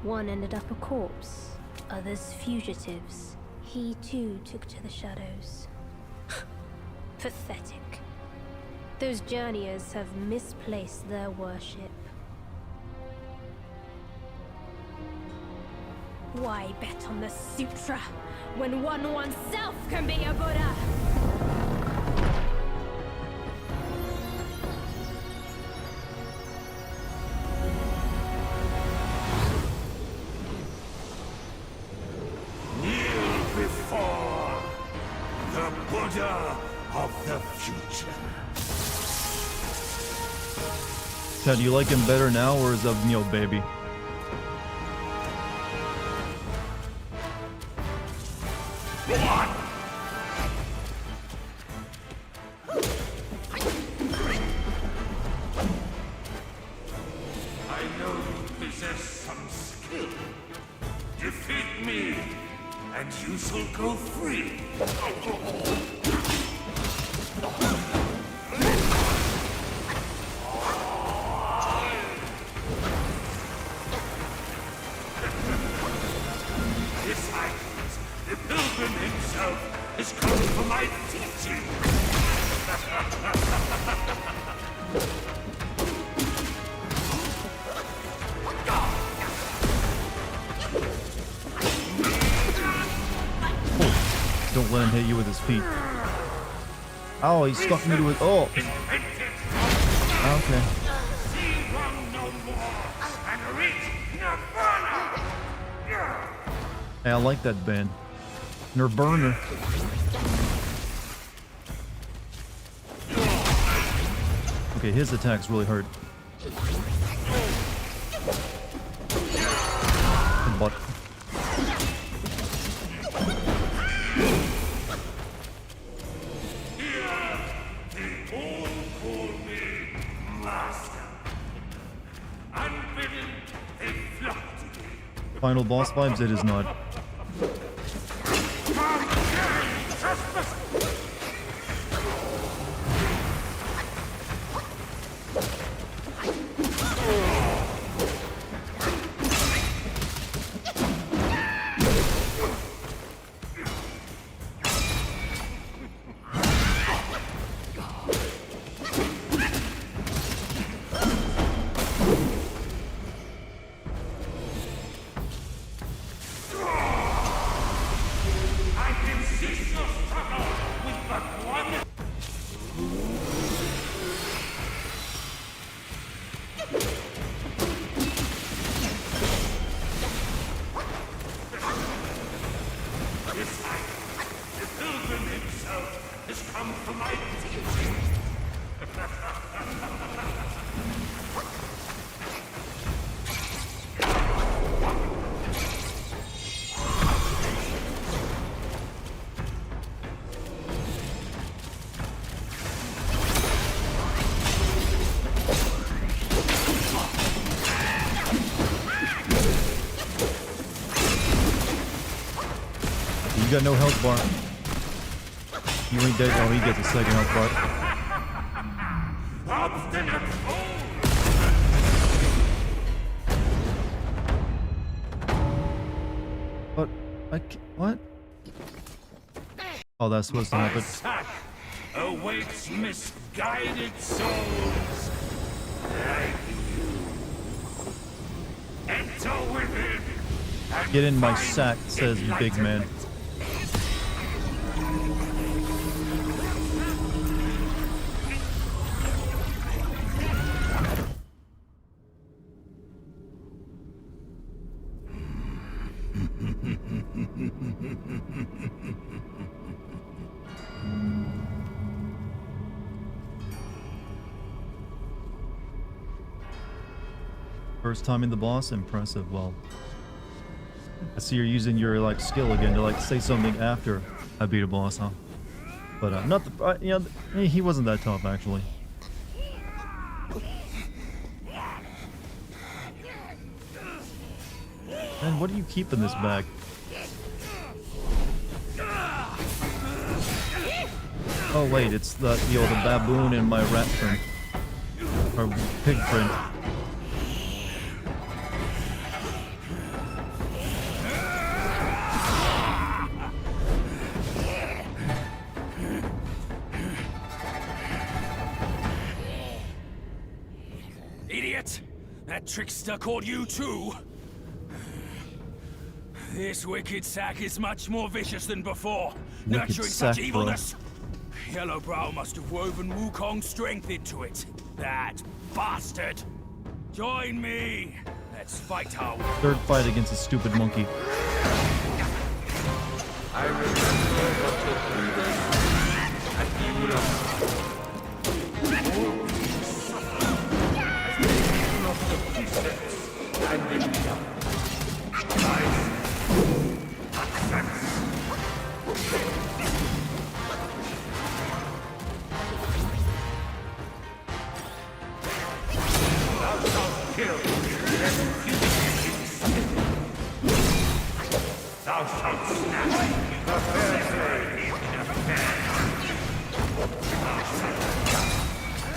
One ended up a corpse, others fugitives. He too took to the shadows. Pathetic. Those journeyers have misplaced their worship. Why bet on the sutra when one oneself can be a Buddha? Kneel before the Buddha of the future. Chad, do you like him better now, or is that, baby? The pilgrim himself has come for my teaching! hit you with his feet. Oh, he stuck me to his... Oh! Okay. Hey, I like that band. Nirburner. Okay, his attacks really hurt. But final boss vibes, it is not. You got no health bar. You ain't dead. Oh, he gets a second health bar. What? What? Oh, that's supposed to happen. Awaits misguided souls like you. Enter within. Get in my sack, says big man. First time in the boss, impressive. Well, I see you're using your like skill again to like say something after I beat a boss, huh? But not the you know, he wasn't that tough actually. And what do you keep in this bag? Oh wait, it's the the baboon and my rat friend, or pig friend. Idiot! That trickster called you too! This wicked sack is much more vicious than before, nurturing such evilness. Yellowbrow must have woven Wukong's strength into it. That bastard! Join me! Let's fight our way. Third fight against a stupid monkey. I remember what the leaders and he would have of the precepts and the thou shalt kill and thou shalt snatch the fair blade in a fair thou shalt just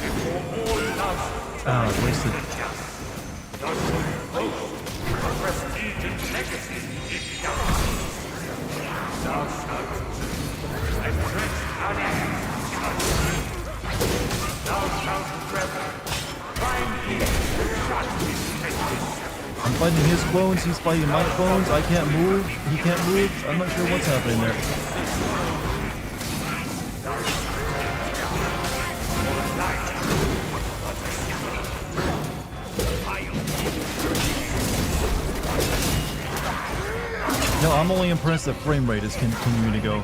before all lust Ah, wasted. thou shalt boast the prestige and legacy it does. Thou shalt address unease shalt sleep. Thou shalt revel, find him shut his face. I'm fighting his clones, he's fighting my clones. I can't move, he can't move. I'm not sure what's happening there. No, I'm only impressed that frame rate is continuing to go.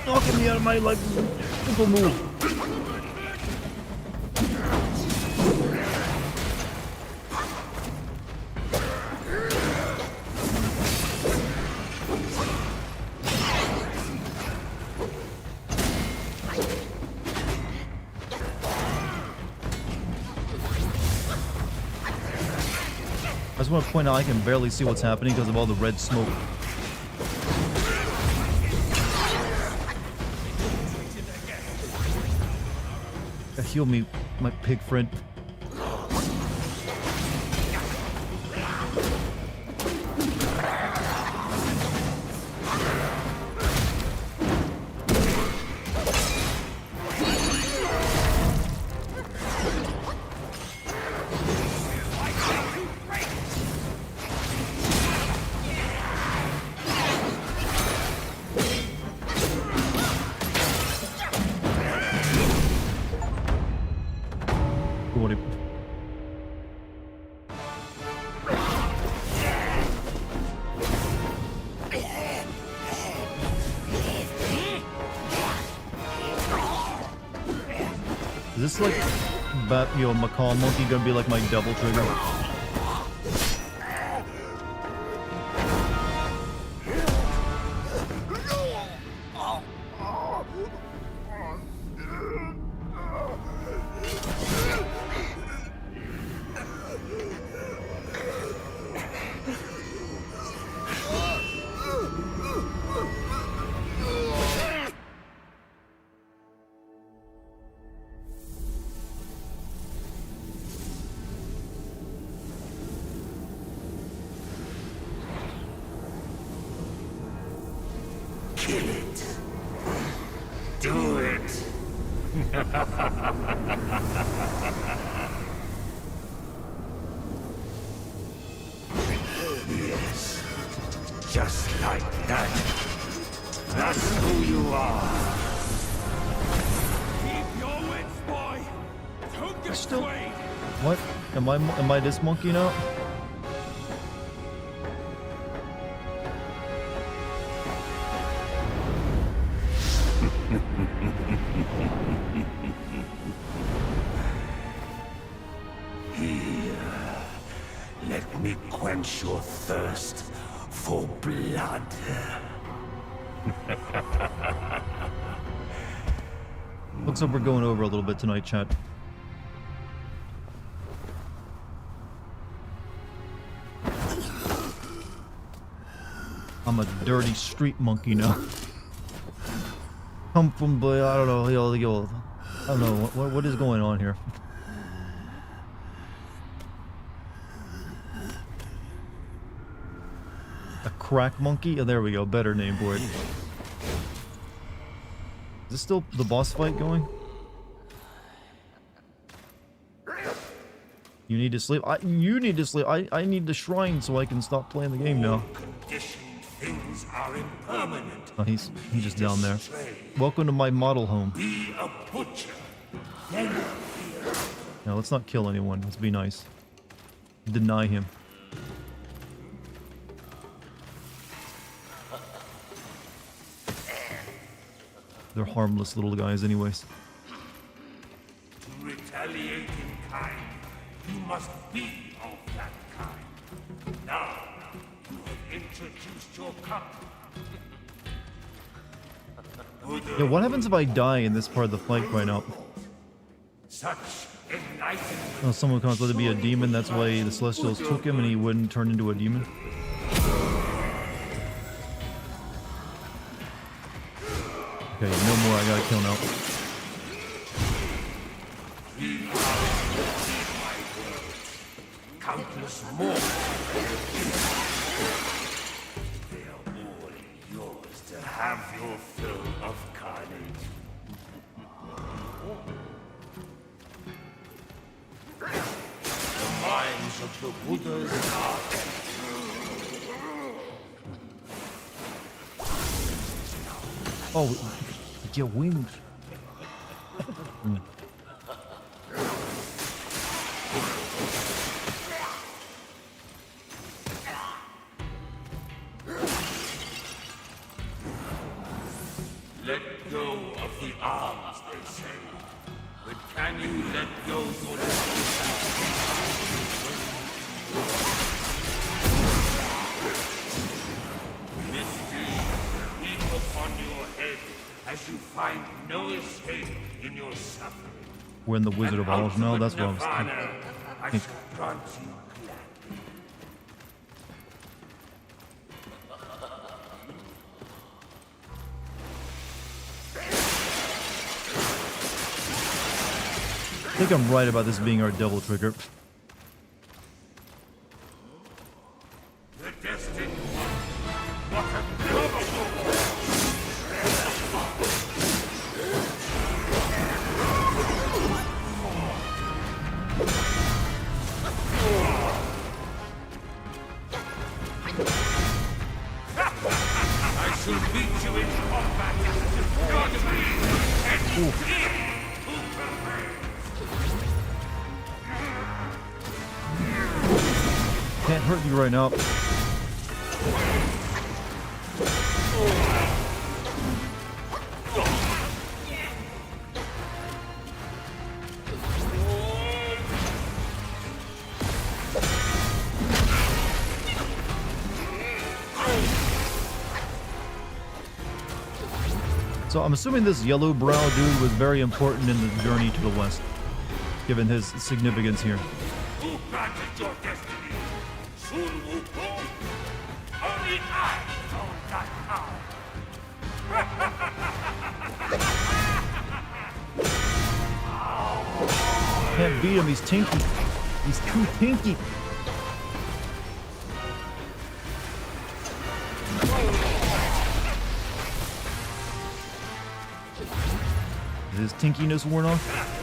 Knocking me out of my like simple move. I just want to point out I can barely see what's happening because of all the red smoke. Heal me, my pig friend. Is this like, Macaw Monkey gonna be like my double trigger? Kill it. Do it. Yes. Just like that. That's who you are. Keep your wits, boy. Don't get Still- swayed. What? Am I this monkey now? Let me quench your thirst for blood. Looks like we're going over a little bit tonight, chat. I'm a dirty street monkey now. Come from, I don't know, I don't know, what is going on here? A crack monkey? Oh, there we go, better name for it. Is this still the boss fight going? You need to sleep. You need to sleep. I need the shrine so I can stop playing the game now. Conditioned things are impermanent. Oh, he's just down there. Welcome to my model home. Be a butcher. Then Now let's not kill anyone. Let's be nice. Deny him. They're harmless little guys anyways. to retaliate in kind, you must be of that kind. Now, you have introduced your cup. Yeah, what happens if I die in this part of the fight right now? Such enlightenment. Oh, someone comes to be a demon, that's why the Celestials took him and he wouldn't turn into a demon? Okay, no more, I gotta kill now. countless more. They are all yours to have your fill of carnage. The minds of the Buddhas are Oh, your wings. let go of the arms, they say. But can you let go your Misty, heap upon your head as you find no escape in your suffering. We're in the Wizard of Oz now. That's what I was Nirvana, I thinking. shall grant you gladly. I think I'm right about this being our devil trigger. The destined one. What a glorious I shall beat you in combat. Godspeed and fear who prevails. Can't hurt you right now. So I'm assuming this yellow brow dude was very important in the journey to the west, given his significance here. Who granted your destiny? Sun Wukong? Only I own that power. Can't beat him, he's tinky. He's too tinky. Is his tinkiness worn off?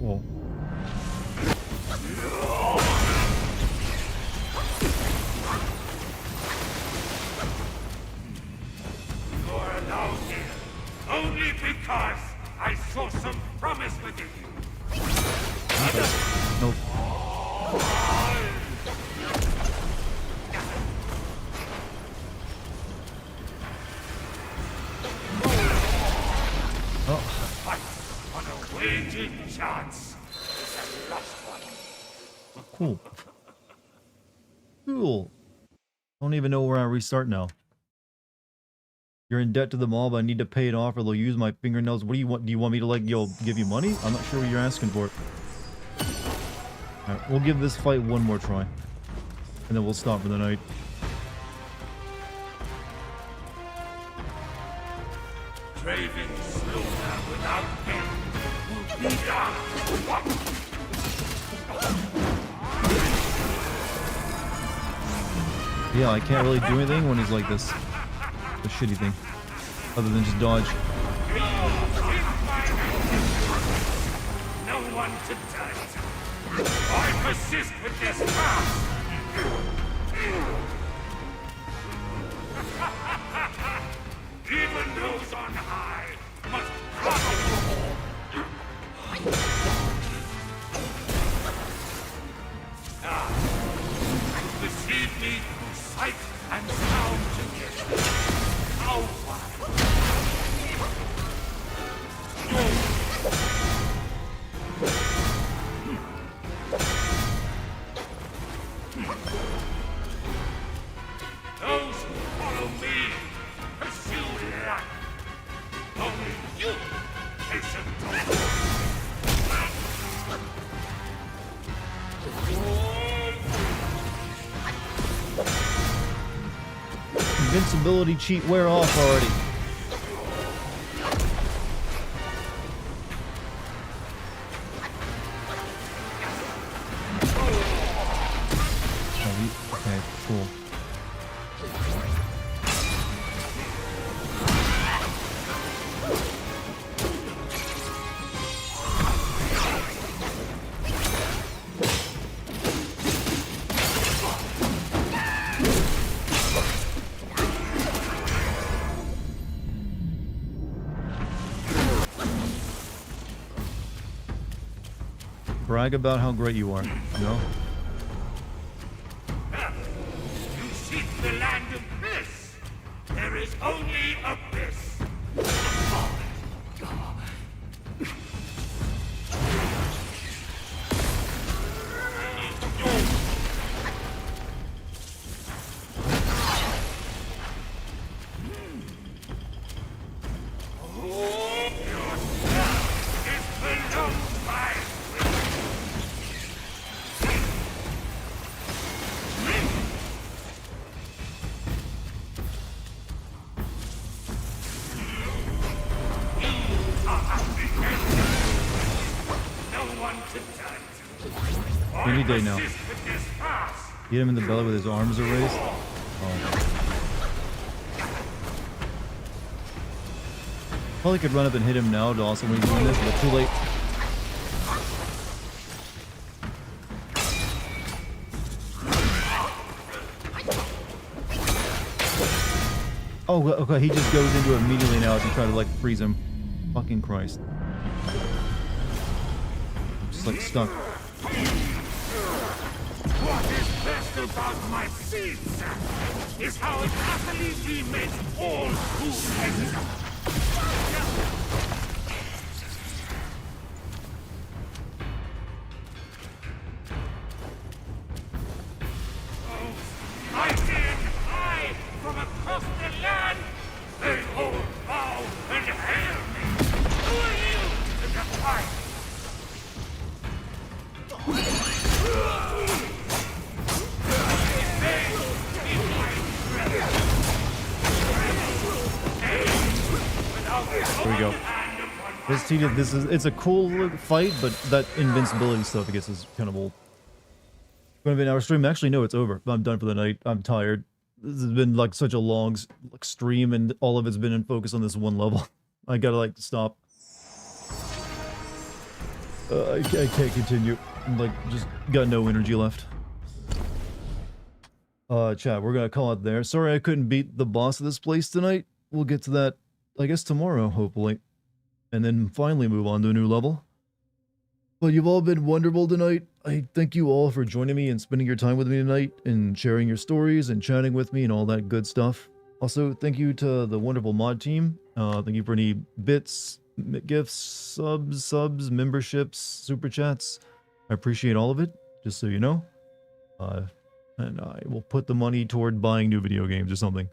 Oh. You're alone here, only because I saw some promise within you. Nope. Oh, Fight on a waging chance is a lost one. cool. Cool. Don't even know where I restart now. You're in debt to them all, but I need to pay it off or they'll use my fingernails. What do you want? Do you want me to, like, give you money? I'm not sure what you're asking for. Alright, we'll give this fight one more try. And then we'll stop for the night. Craving slaughter without end will be done. Yeah, I can't really do anything when he's like this. The shitty thing. Other than just dodge. No one to tell it. I persist with this task. Even those on high must crumble. Deceive me through sight and sound together. How far? invincibility cheat wear off already. Okay, cool. Brag about how great you are, you know? You seek the land of bliss. There is only abyss. Any day now. Hit him in the belly with his arms are raised. Oh. Probably could run up and hit him now to also when he's doing this, but too late. Oh, okay, he just goes into it immediately now to try to like freeze him. Fucking Christ. I'm just like stuck. What is best about my seeds is how it utterly remakes all who exist. Mighty and high from across the land, they all bow and hail me. Who are you to defy me? There we go. It's a cool fight, but that invincibility stuff I guess is kind of old. Going to be an hour stream. Actually, no, it's over. I'm done for the night. I'm tired. This has been like such a long stream, and all of it's been in focus on this one level. I gotta like stop. I can't continue. I'm, like, just got no energy left. Chat, we're gonna call it there. Sorry I couldn't beat the boss of this place tonight. We'll get to that, I guess, tomorrow, hopefully. And then finally move on to a new level. But you've all been wonderful tonight. I thank you all for joining me and spending your time with me tonight and sharing your stories and chatting with me and all that good stuff. Also, thank you to the wonderful mod team. Thank you for any bits, gifts, subs, memberships, super chats. I appreciate all of it, just so you know. And I will put the money toward buying new video games or something.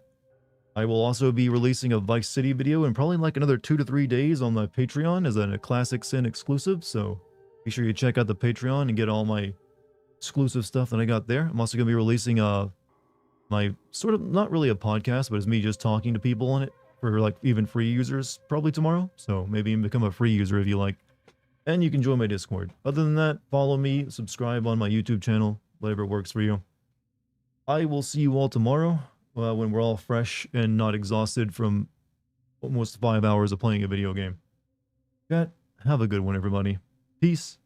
I will also be releasing a Vice City video in probably like another 2 to 3 days on my Patreon as a Classic Sin exclusive, so be sure you check out the Patreon and get all my exclusive stuff that I got there. I'm also going to be releasing my sort of, not really a podcast, but it's me just talking to people on it for like even free users probably tomorrow, so maybe become a free user if you like. And you can join my Discord. Other than that, follow me, subscribe on my YouTube channel, whatever works for you. I will see you all tomorrow when we're all fresh and not exhausted from almost 5 hours of playing a video game. Chat, have a good one, everybody. Peace.